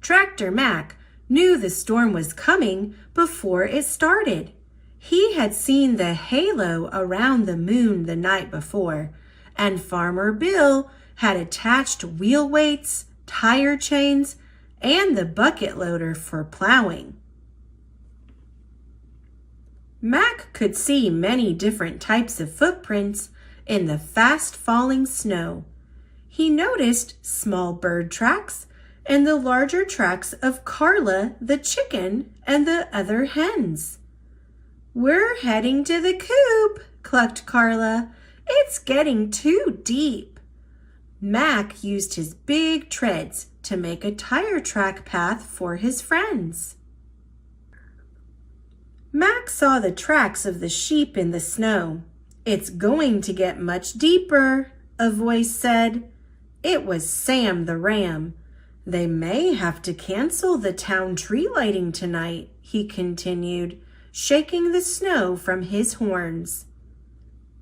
Tractor Mac knew the storm was coming before it started. He had seen the halo around the moon the night before, and Farmer Bill had attached wheel weights tire chains, and the bucket loader for plowing. Mac could see many different types of footprints in the fast-falling snow. He noticed small bird tracks and the larger tracks of Carla the chicken and the other hens. "We're heading to the coop," clucked Carla. "It's getting too deep." Mac used his big treads to make a tire track path for his friends. Mac saw the tracks of the sheep in the snow. "It's going to get much deeper," a voice said. It was Sam the ram. "They may have to cancel the town tree lighting tonight," he continued, shaking the snow from his horns.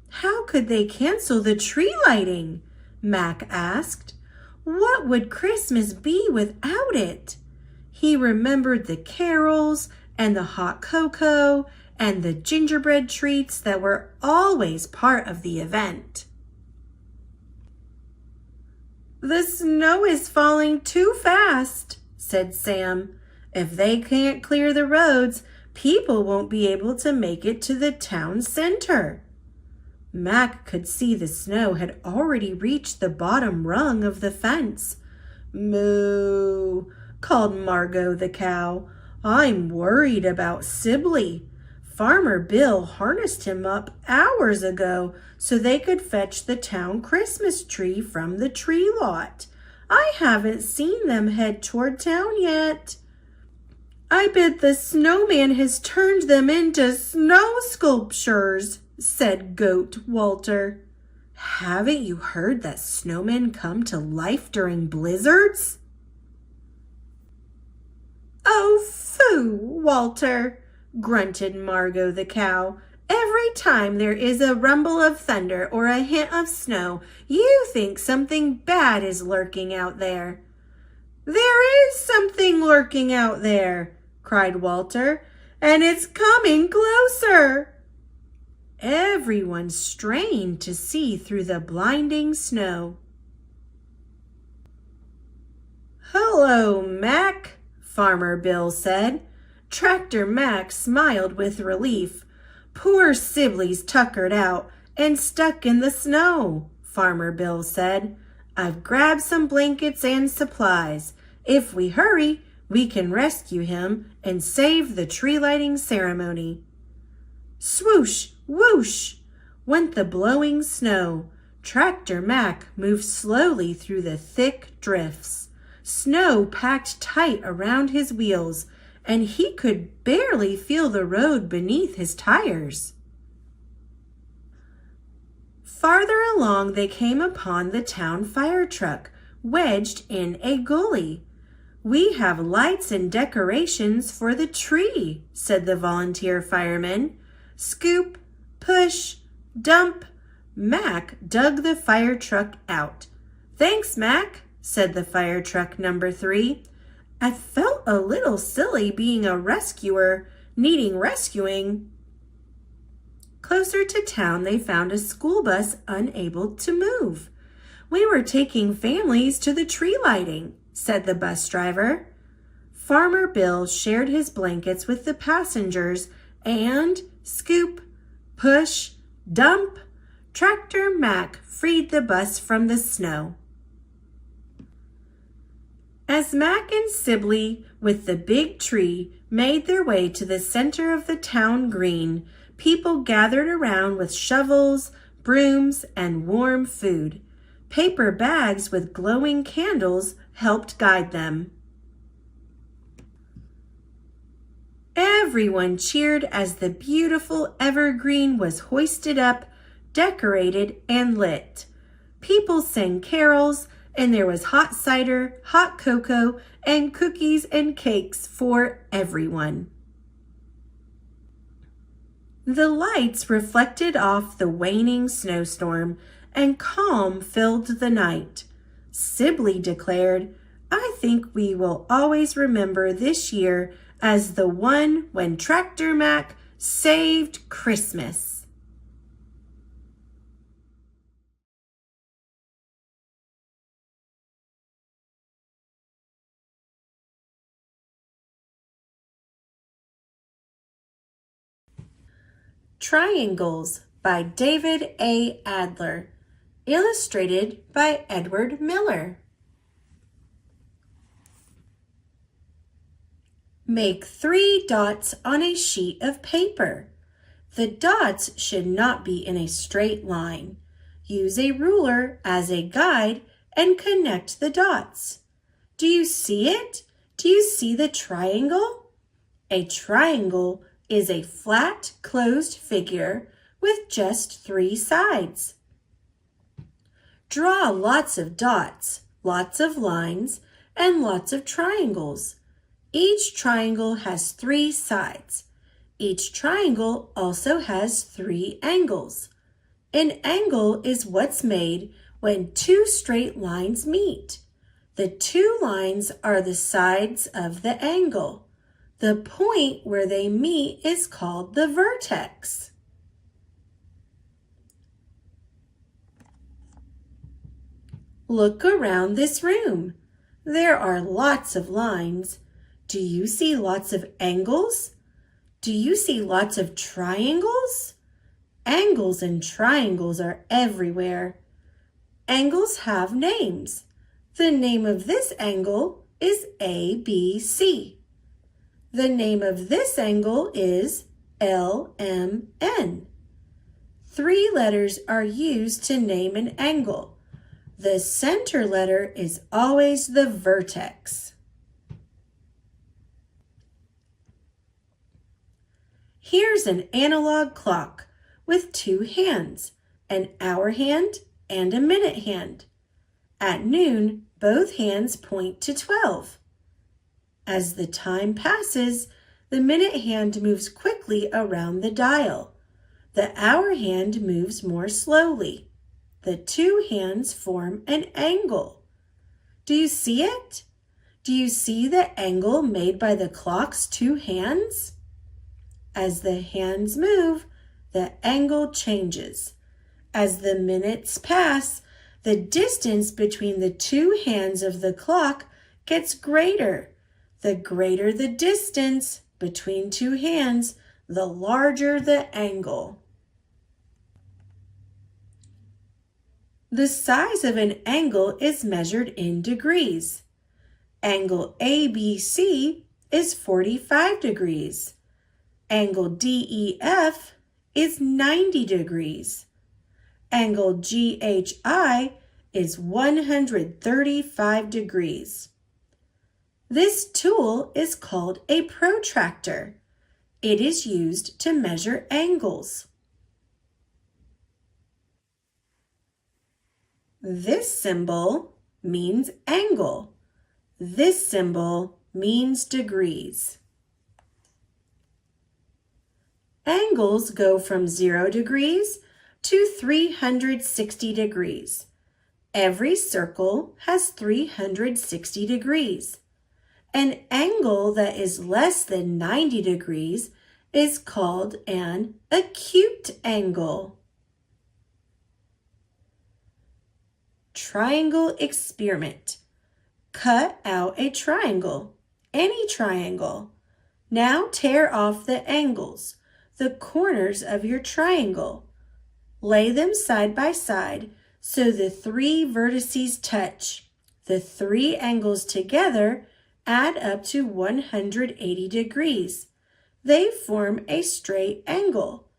"How could they cancel the tree lighting?" Mac asked. "What would Christmas be without it?" He remembered the carols and the hot cocoa and the gingerbread treats that were always part of the event. "The snow is falling too fast," said Sam. "If they can't clear the roads, people won't be able to make it to the town center." Mac could see the snow had already reached the bottom rung of the fence. "Moo," called Margot the cow. "I'm worried about Sibley. Farmer Bill harnessed him up hours ago so they could fetch the town Christmas tree from the tree lot. I haven't seen them head toward town yet." "I bet the snowman has turned them into snow sculptures," said Goat Walter. "Haven't you heard that snowmen come to life during blizzards?" "Oh, phoo, Walter," grunted Margot the cow. "Every time there is a rumble of thunder or a hint of snow, you think something bad is lurking out there." "There is something lurking out there," cried Walter, "and it's coming closer." Everyone strained to see through the blinding snow. "Hello, Mac," Farmer Bill said. Tractor Mac smiled with relief. "Poor Sibley's tuckered out and stuck in the snow," Farmer Bill said. "I've grabbed some blankets and supplies. If we hurry, we can rescue him and save the tree lighting ceremony." Swoosh, whoosh, went the blowing snow. Tractor Mac moved slowly through the thick drifts. Snow packed tight around his wheels, and he could barely feel the road beneath his tires. Farther along, they came upon the town fire truck, wedged in a gully. "We have lights and decorations for the tree," said the volunteer fireman. Scoop, push, dump. Mac dug the fire truck out. "Thanks, Mac," said the fire truck number 3. "I felt a little silly being a rescuer, needing rescuing." Closer to town, they found a school bus unable to move. "We were taking families to the tree lighting," said the bus driver. Farmer Bill shared his blankets with the passengers and scoop, push, dump, Tractor Mac freed the bus from the snow. As Mac and Sibley, with the big tree, made their way to the center of the town green, people gathered around with shovels, brooms, and warm food. Paper bags with glowing candles helped guide them. Everyone cheered as the beautiful evergreen was hoisted up, decorated, and lit. People sang carols, and there was hot cider, hot cocoa, and cookies and cakes for everyone. The lights reflected off the waning snowstorm, and calm filled the night. Sibley declared, "I think we will always remember this year as the one when Tractor Mac saved Christmas." Triangles by David A. Adler, illustrated by Edward Miller. Make 3 dots on a sheet of paper. The dots should not be in a straight line. Use a ruler as a guide and connect the dots. Do you see it? Do you see the triangle? A triangle is a flat, closed figure with just 3 sides. Draw lots of dots, lots of lines, and lots of triangles. Each triangle has 3 sides. Each triangle also has 3 angles. An angle is what's made when 2 straight lines meet. The 2 lines are the sides of the angle. The point where they meet is called the vertex. Look around this room. There are lots of lines. Do you see lots of angles? Do you see lots of triangles? Angles and triangles are everywhere. Angles have names. The name of this angle is ABC. The name of this angle is LMN. 3 letters are used to name an angle. The center letter is always the vertex. Here's an analog clock with 2 hands, an hour hand and a minute hand. At noon, both hands point to 12. As the time passes, the minute hand moves quickly around the dial. The hour hand moves more slowly. The 2 hands form an angle. Do you see it? Do you see the angle made by the clock's 2 hands? As the hands move, the angle changes. As the minutes pass, the distance between the 2 hands of the clock gets greater. The greater the distance between 2 hands, the larger the angle. The size of an angle is measured in degrees. Angle ABC is 45 degrees. Angle DEF is 90 degrees. Angle GHI is 135 degrees. This tool is called a protractor. It is used to measure angles. This symbol means angle. This symbol means degrees. Angles go from 0 degrees to 360 degrees. Every circle has 360 degrees. An angle that is less than 90 degrees is called an acute angle. Triangle experiment. Cut out a triangle, any triangle. Now tear off the angles, the corners of your triangle. Lay them side by side so the 3 vertices touch. The 3 angles together add up to 180 degrees. They form a straight angle.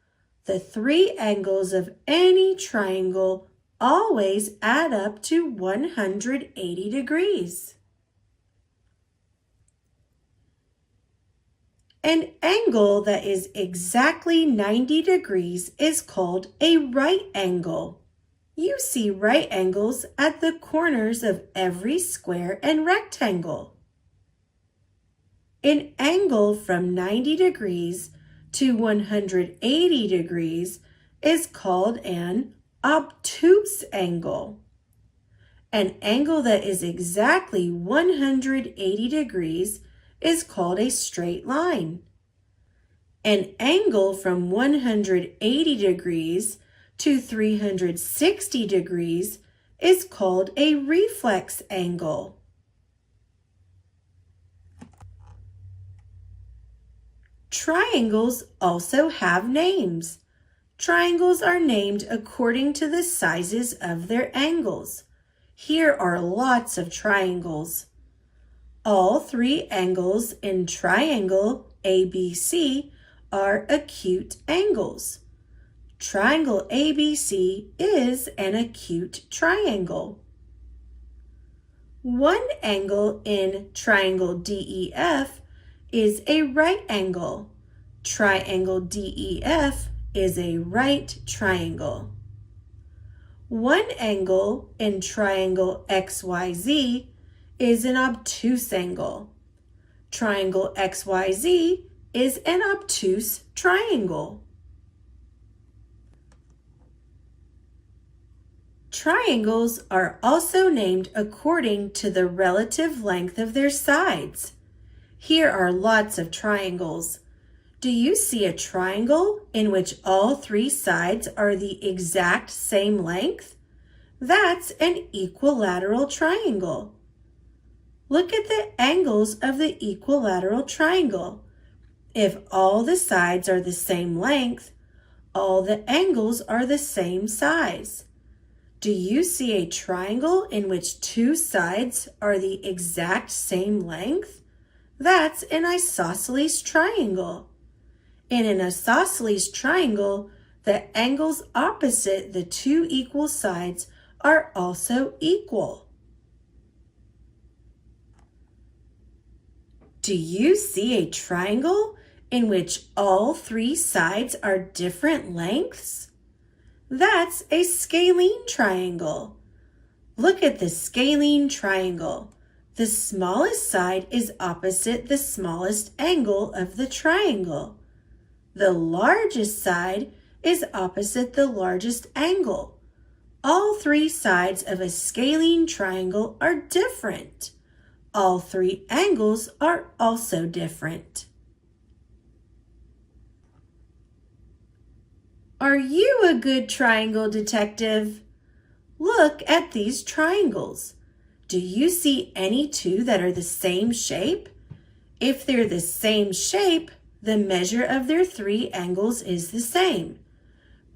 The 3 angles of any triangle always add up to 180 degrees. An angle that is exactly 90 degrees is called a right angle. You see right angles at the corners of every square and rectangle. An angle from 90 degrees to 180 degrees is called an obtuse angle. An angle that is exactly 180 degrees is called a straight line. An angle from 180 degrees to 360 degrees is called a reflex angle. Triangles also have names. Triangles are named according to the sizes of their angles. Here are lots of triangles. All three angles in triangle ABC are acute angles. Triangle ABC is an acute triangle. One angle in triangle DEF is a right angle. Triangle DEF is a right triangle. One angle in triangle XYZ is an obtuse angle. Triangle XYZ is an obtuse triangle. Triangles are also named according to the relative length of their sides. Here are lots of triangles. Do you see a triangle in which all three sides are the exact same length? That's an equilateral triangle. Look at the angles of the equilateral triangle. If all the sides are the same length, all the angles are the same size. Do you see a triangle in which two sides are the exact same length? That's an isosceles triangle. In an isosceles triangle, the angles opposite the two equal sides are also equal. Do you see a triangle in which all three sides are different lengths? That's a scalene triangle. Look at the scalene triangle. The smallest side is opposite the smallest angle of the triangle. The largest side is opposite the largest angle. All three sides of a scalene triangle are different. All three angles are also different. Are you a good triangle detective? Look at these triangles. Do you see any two that are the same shape? If they're the same shape, the measure of their three angles is the same.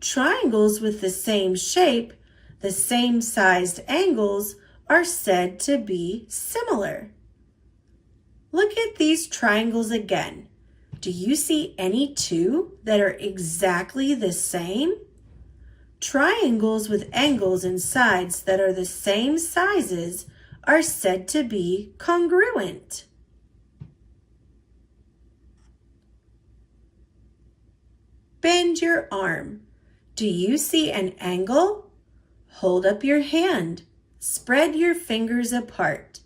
Triangles with the same shape, the same sized angles, are said to be similar. Look at these triangles again. Do you see any two that are exactly the same? Triangles with angles and sides that are the same sizes are said to be congruent. Bend your arm. Do you see an angle? Hold up your hand. Spread your fingers apart.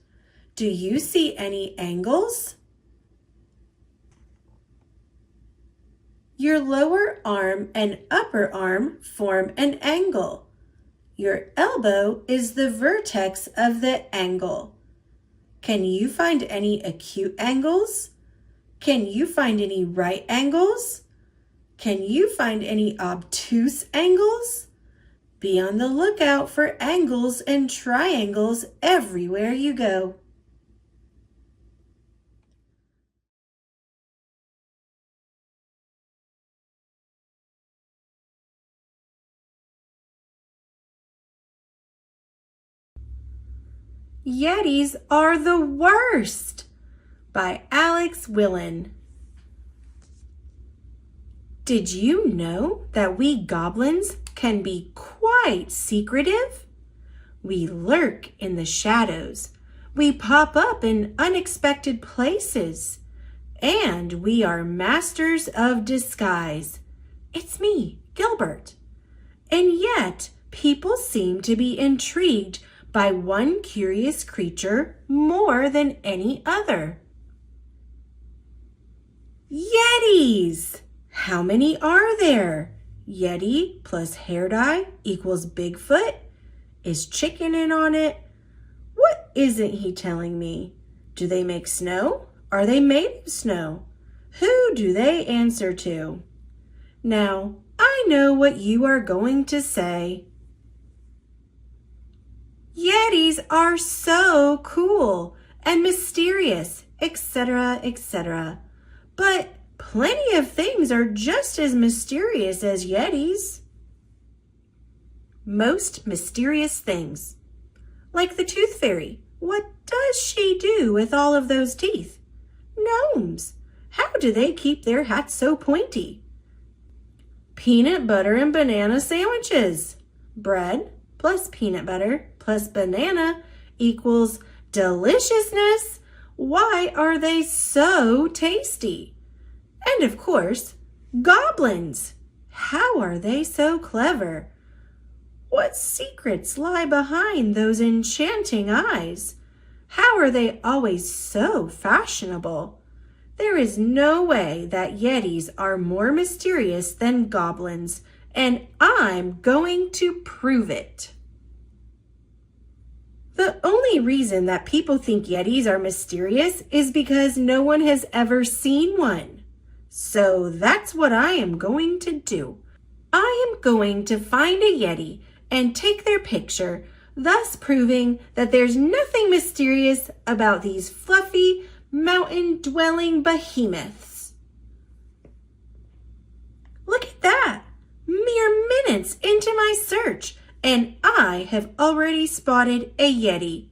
Do you see any angles? Your lower arm and upper arm form an angle. Your elbow is the vertex of the angle. Can you find any acute angles? Can you find any right angles? Can you find any obtuse angles? Be on the lookout for angles and triangles everywhere you go. Yetis Are the Worst by Alex Willen. Did you know that we goblins can be quite secretive? We lurk in the shadows. We pop up in unexpected places. And we are masters of disguise. It's me, Gilbert. And yet, people seem to be intrigued by one curious creature more than any other. Yetis! How many are there? Yeti plus hair dye equals Bigfoot? Is chicken in on it? What isn't he telling me? Do they make snow? Are they made of snow? Who do they answer to? Now, I know what you are going to say. Yetis are so cool and mysterious, etc., etc. But Plenty of things are just as mysterious as Yetis. Most mysterious things. Like the tooth fairy. What does she do with all of those teeth? Gnomes. How do they keep their hats so pointy? Peanut butter and banana sandwiches. Bread plus peanut butter plus banana equals deliciousness. Why are they so tasty? And of course, goblins. How are they so clever? What secrets lie behind those enchanting eyes? How are they always so fashionable? There is no way that Yetis are more mysterious than goblins, and I'm going to prove it. The only reason that people think Yetis are mysterious is because no one has ever seen one. So that's what I am going to do. I am going to find a Yeti and take their picture, thus proving that there's nothing mysterious about these fluffy, mountain-dwelling behemoths. Look at that! Mere minutes into my search, and I have already spotted a Yeti.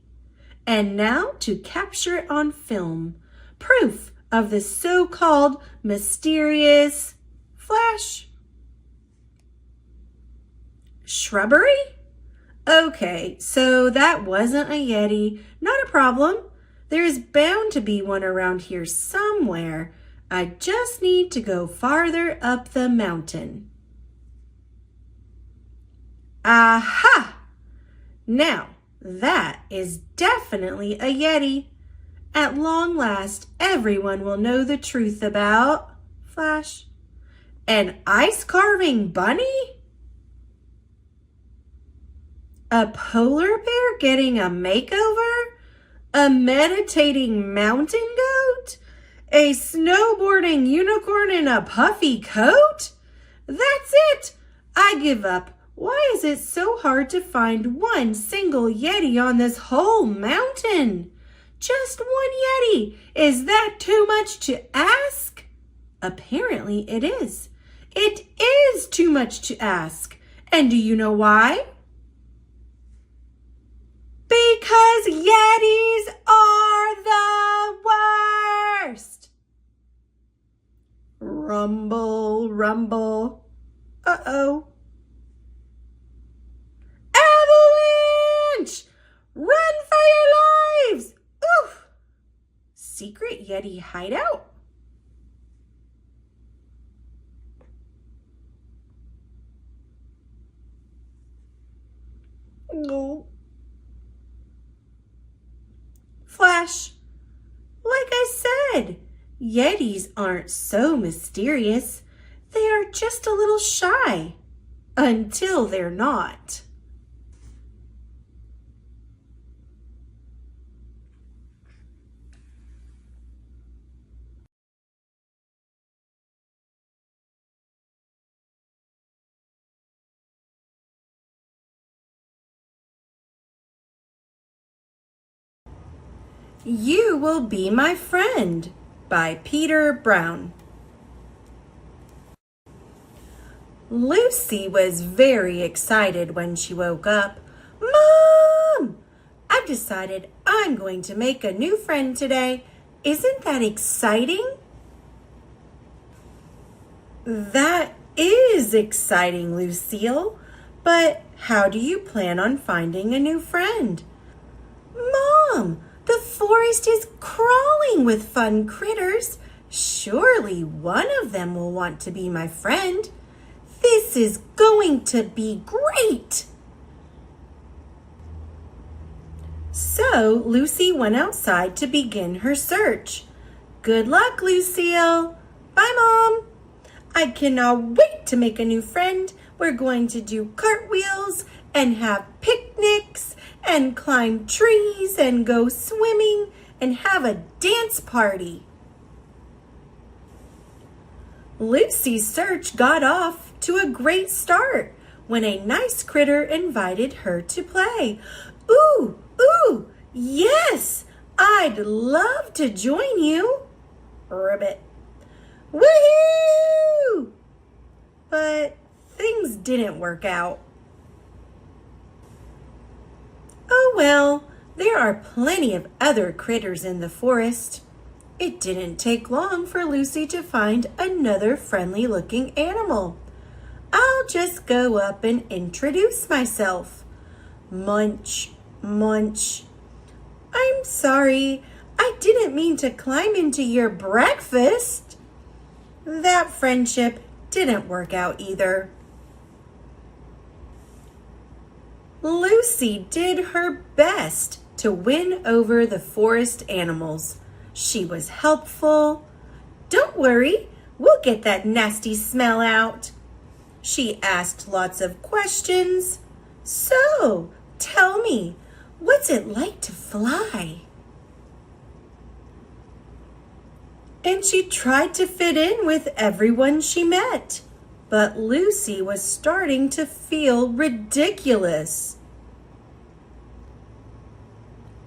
And now to capture it on film, proof of the so-called mysterious flash. Shrubbery? Okay, so that wasn't a Yeti. Not a problem. There is bound to be one around here somewhere. I just need to go farther up the mountain. Aha! Now, that is definitely a Yeti. At long last, everyone will know the truth about Flash. An ice carving bunny? A polar bear getting a makeover? A meditating mountain goat? A snowboarding unicorn in a puffy coat? That's it! I give up. Why is it so hard to find one single Yeti on this whole mountain? Just one Yeti. Is that too much to ask? Apparently it is. It is too much to ask. And do you know why? Because Yetis are the worst. Rumble, rumble. Uh-oh. Avalanche! Run for your lives! Oof! Secret Yeti hideout? No. Flash, like I said, Yetis aren't so mysterious. They are just a little shy. Until they're not. You Will Be My Friend by Peter Brown. Lucy was very excited when she woke up. Mom! I've decided I'm going to make a new friend today. Isn't that exciting? That is exciting, Lucille. But how do you plan on finding a new friend? Mom! The forest is crawling with fun critters. Surely one of them will want to be my friend. This is going to be great. So Lucy went outside to begin her search. Good luck, Lucille. Bye, Mom. I cannot wait to make a new friend. We're going to do cartwheels and have picnics and climb trees and go swimming and have a dance party. Lucy's search got off to a great start when a nice critter invited her to play. Ooh, ooh, yes, I'd love to join you. Ribbit. Woohoo! But things didn't work out. Oh well, there are plenty of other critters in the forest. It didn't take long for Lucy to find another friendly-looking animal. I'll just go up and introduce myself. Munch, munch. I'm sorry, I didn't mean to climb into your breakfast. That friendship didn't work out either. Lucy did her best to win over the forest animals. She was helpful. Don't worry, we'll get that nasty smell out. She asked lots of questions. So, tell me, what's it like to fly? And she tried to fit in with everyone she met. But Lucy was starting to feel ridiculous.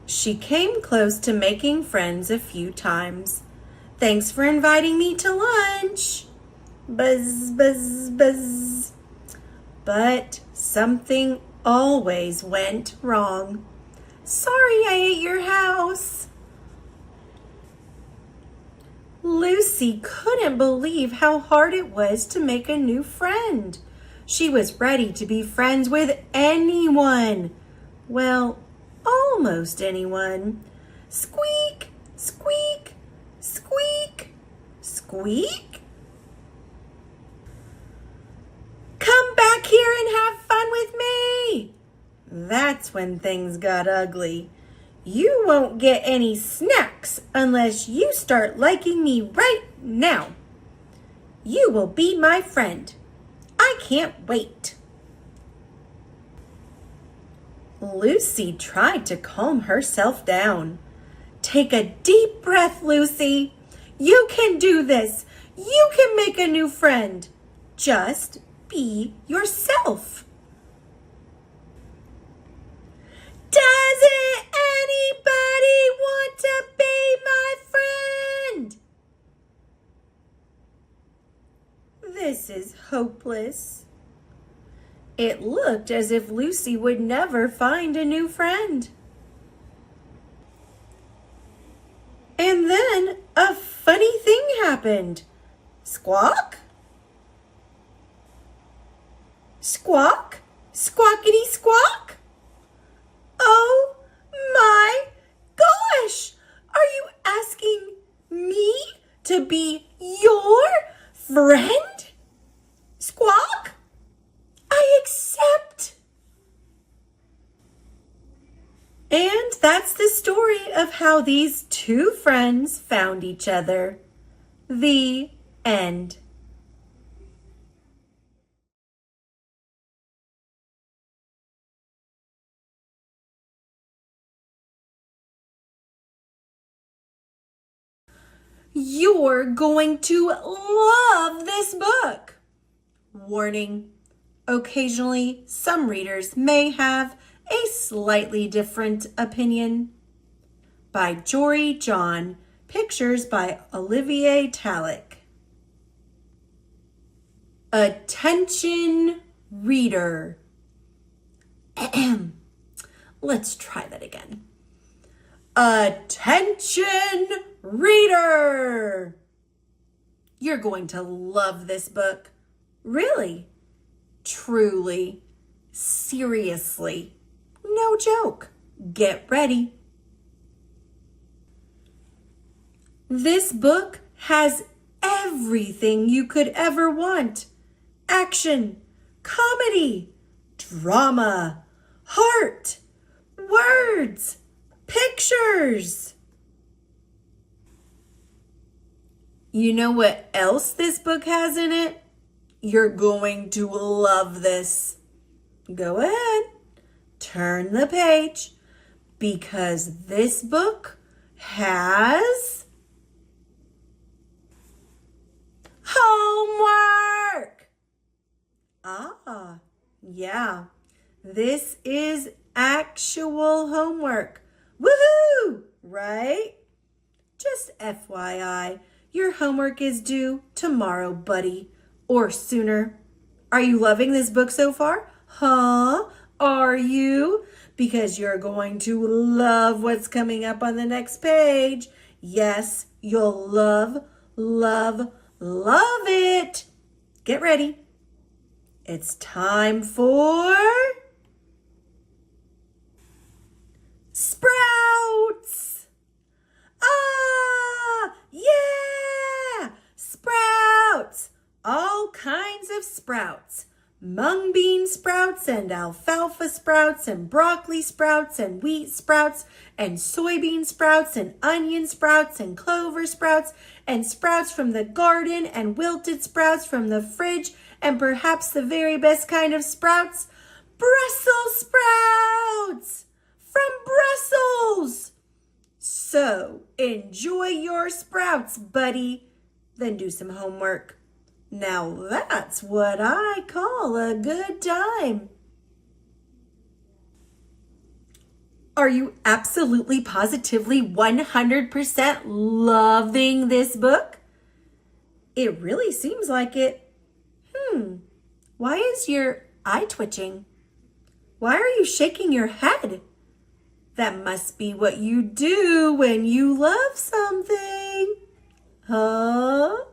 She came close to making friends a few times. Thanks for inviting me to lunch. Buzz, buzz, buzz. But something always went wrong. Sorry I ate your house. Lucy couldn't believe how hard it was to make a new friend. She was ready to be friends with anyone. Well, almost anyone. Squeak, squeak, squeak, squeak. Come back here and have fun with me. That's when things got ugly. You won't get any snacks unless you start liking me right now. You will be my friend. I can't wait. Lucy tried to calm herself down. Take a deep breath, Lucy. You can do this. You can make a new friend. Just be yourself. Doesn't anybody want to be my friend? This is hopeless. It looked as if Lucy would never find a new friend. And then a funny thing happened. Squawk? Squawk? Squawkity squawk? Oh my gosh! Are you asking me to be your friend? Squawk? I accept. And that's the story of how these two friends found each other. The end. You're going to love this book. Warning, occasionally some readers may have a slightly different opinion. By Jory John, pictures by Olivier Talick. Attention reader. Let's try that again. Attention reader! You're going to love this book. Really, truly, seriously, no joke. Get ready. This book has everything you could ever want. Action, comedy, drama, heart, words, pictures. You know what else this book has in it? You're going to love this. Go ahead, turn the page, because this book has homework. Ah, yeah, this is actual homework. Woohoo, right? Just FYI, Your homework is due tomorrow, buddy, or sooner. Are you loving this book so far? Huh? Are you? Because you're going to love what's coming up on the next page. Yes, you'll love, love, love it. Get ready. It's time for sprouts. Ah, yeah, sprouts. All kinds of sprouts. Mung bean sprouts and alfalfa sprouts and broccoli sprouts and wheat sprouts and soybean sprouts and onion sprouts and clover sprouts and sprouts from the garden and wilted sprouts from the fridge and perhaps the very best kind of sprouts, Brussels sprouts from Brussels. So enjoy your sprouts, buddy. Then do some homework. Now that's what I call a good time. Are you absolutely, positively, 100% loving this book? It really seems like it. Why is your eye twitching? Why are you shaking your head? That must be what you do when you love something. Huh?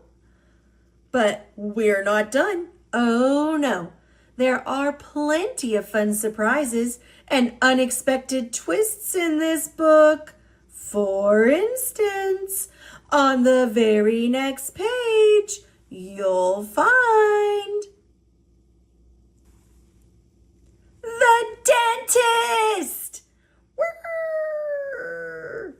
But we're not done. Oh no. There are plenty of fun surprises and unexpected twists in this book. For instance, on the very next page, you'll find the dentist. Whirr.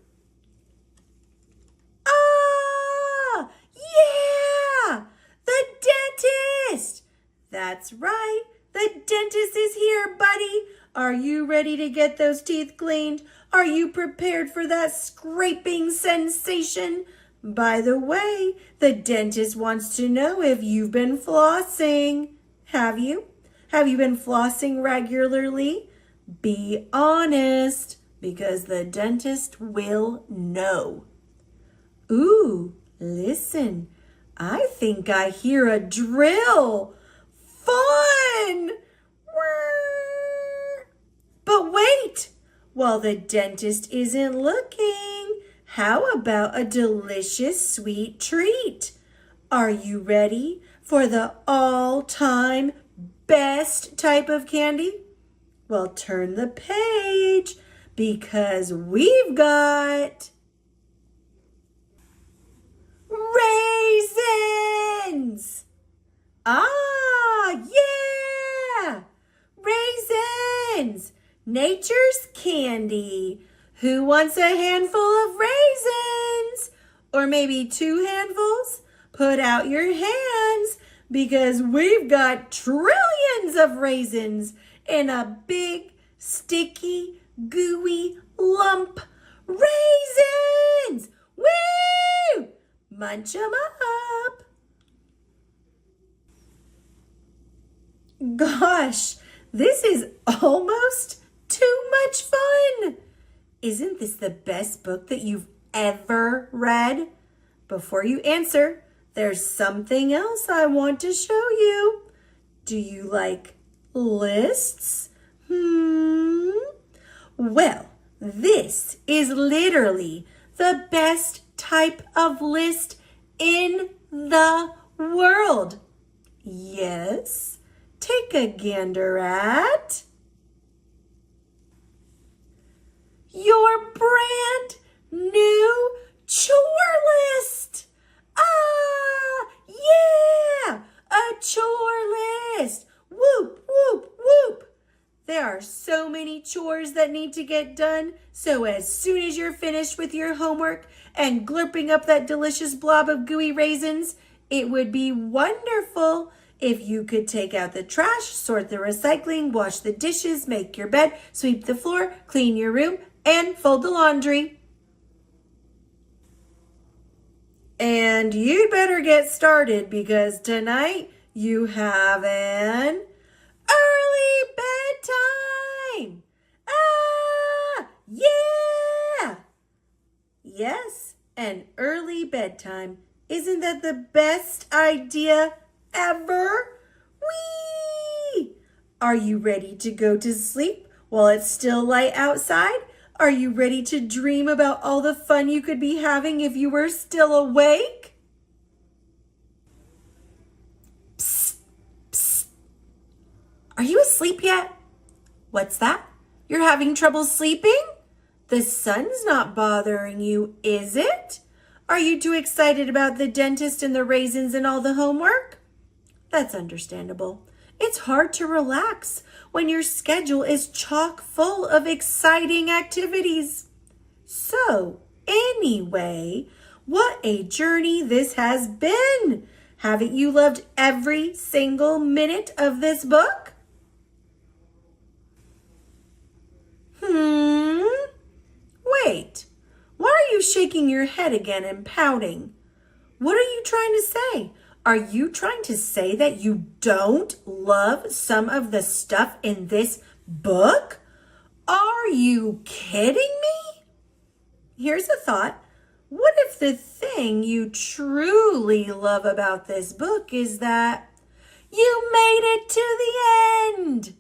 Ah, yeah, the dentist. That's right, the dentist is here, buddy. Are you ready to get those teeth cleaned? Are you prepared for that scraping sensation? By the way, the dentist wants to know if you've been flossing. Have you? Have you been flossing regularly? Be honest, because the dentist will know. Ooh, listen. I think I hear a drill. Fun! But wait, while the dentist isn't looking, how about a delicious sweet treat? Are you ready for the all-time best type of candy? Well, turn the page because we've got raisins. Ah, yeah, raisins. Nature's candy. Who wants a handful of raisins? Or maybe 2 handfuls? Put out your hands because we've got trillions of raisins in a big, sticky, gooey lump. Raisins! Woo! Munch 'em up. Gosh, this is almost too much fun. Isn't this the best book that you've ever read? Before you answer, there's something else I want to show you. Do you like lists? Well, this is literally the best type of list in the world. Yes, take a gander at your brand new chore list. Ah, yeah, a chore list. Whoop, whoop, whoop. There are so many chores that need to get done. So as soon as you're finished with your homework and glurping up that delicious blob of gooey raisins, it would be wonderful if you could take out the trash, sort the recycling, wash the dishes, make your bed, sweep the floor, clean your room, and fold the laundry. And you'd better get started because tonight you have an early bedtime. Ah, yeah. Yes, an early bedtime Isn't that the best idea ever? Whee! Are you ready to go to sleep while it's still light outside? Are you ready to dream about all the fun you could be having if you were still awake? Psst, psst. Are you asleep yet? What's that? You're having trouble sleeping? The sun's not bothering you, is it? Are you too excited about the dentist and the raisins and all the homework? That's understandable. It's hard to relax when your schedule is chock full of exciting activities. So, anyway, what a journey this has been. Haven't you loved every single minute of this book? Wait, why are you shaking your head again and pouting? What are you trying to say? Are you trying to say that you don't love some of the stuff in this book? Are you kidding me? Here's a thought. What if the thing you truly love about this book is that you made it to the end?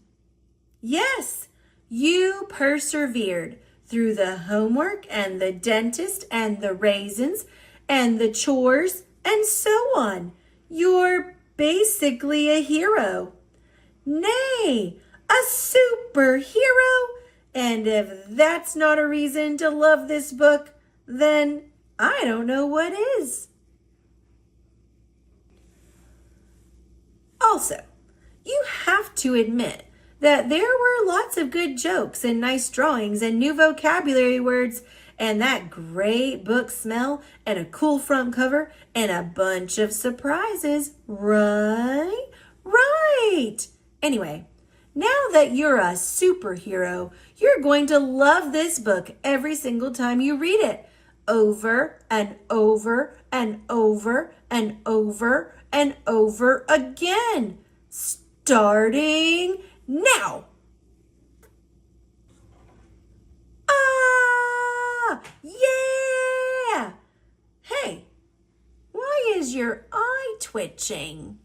Yes, you persevered through the homework and the dentist and the raisins and the chores and so on. You're basically a hero. Nay, a superhero. And if that's not a reason to love this book, then I don't know what is. Also, you have to admit that there were lots of good jokes and nice drawings and new vocabulary words and that great book smell and a cool front cover and a bunch of surprises, right? Right. Anyway, now that you're a superhero, you're going to love this book every single time you read it. Over and over and over and over and over again. Starting now. Ah! Yeah! Hey, why is your eye twitching?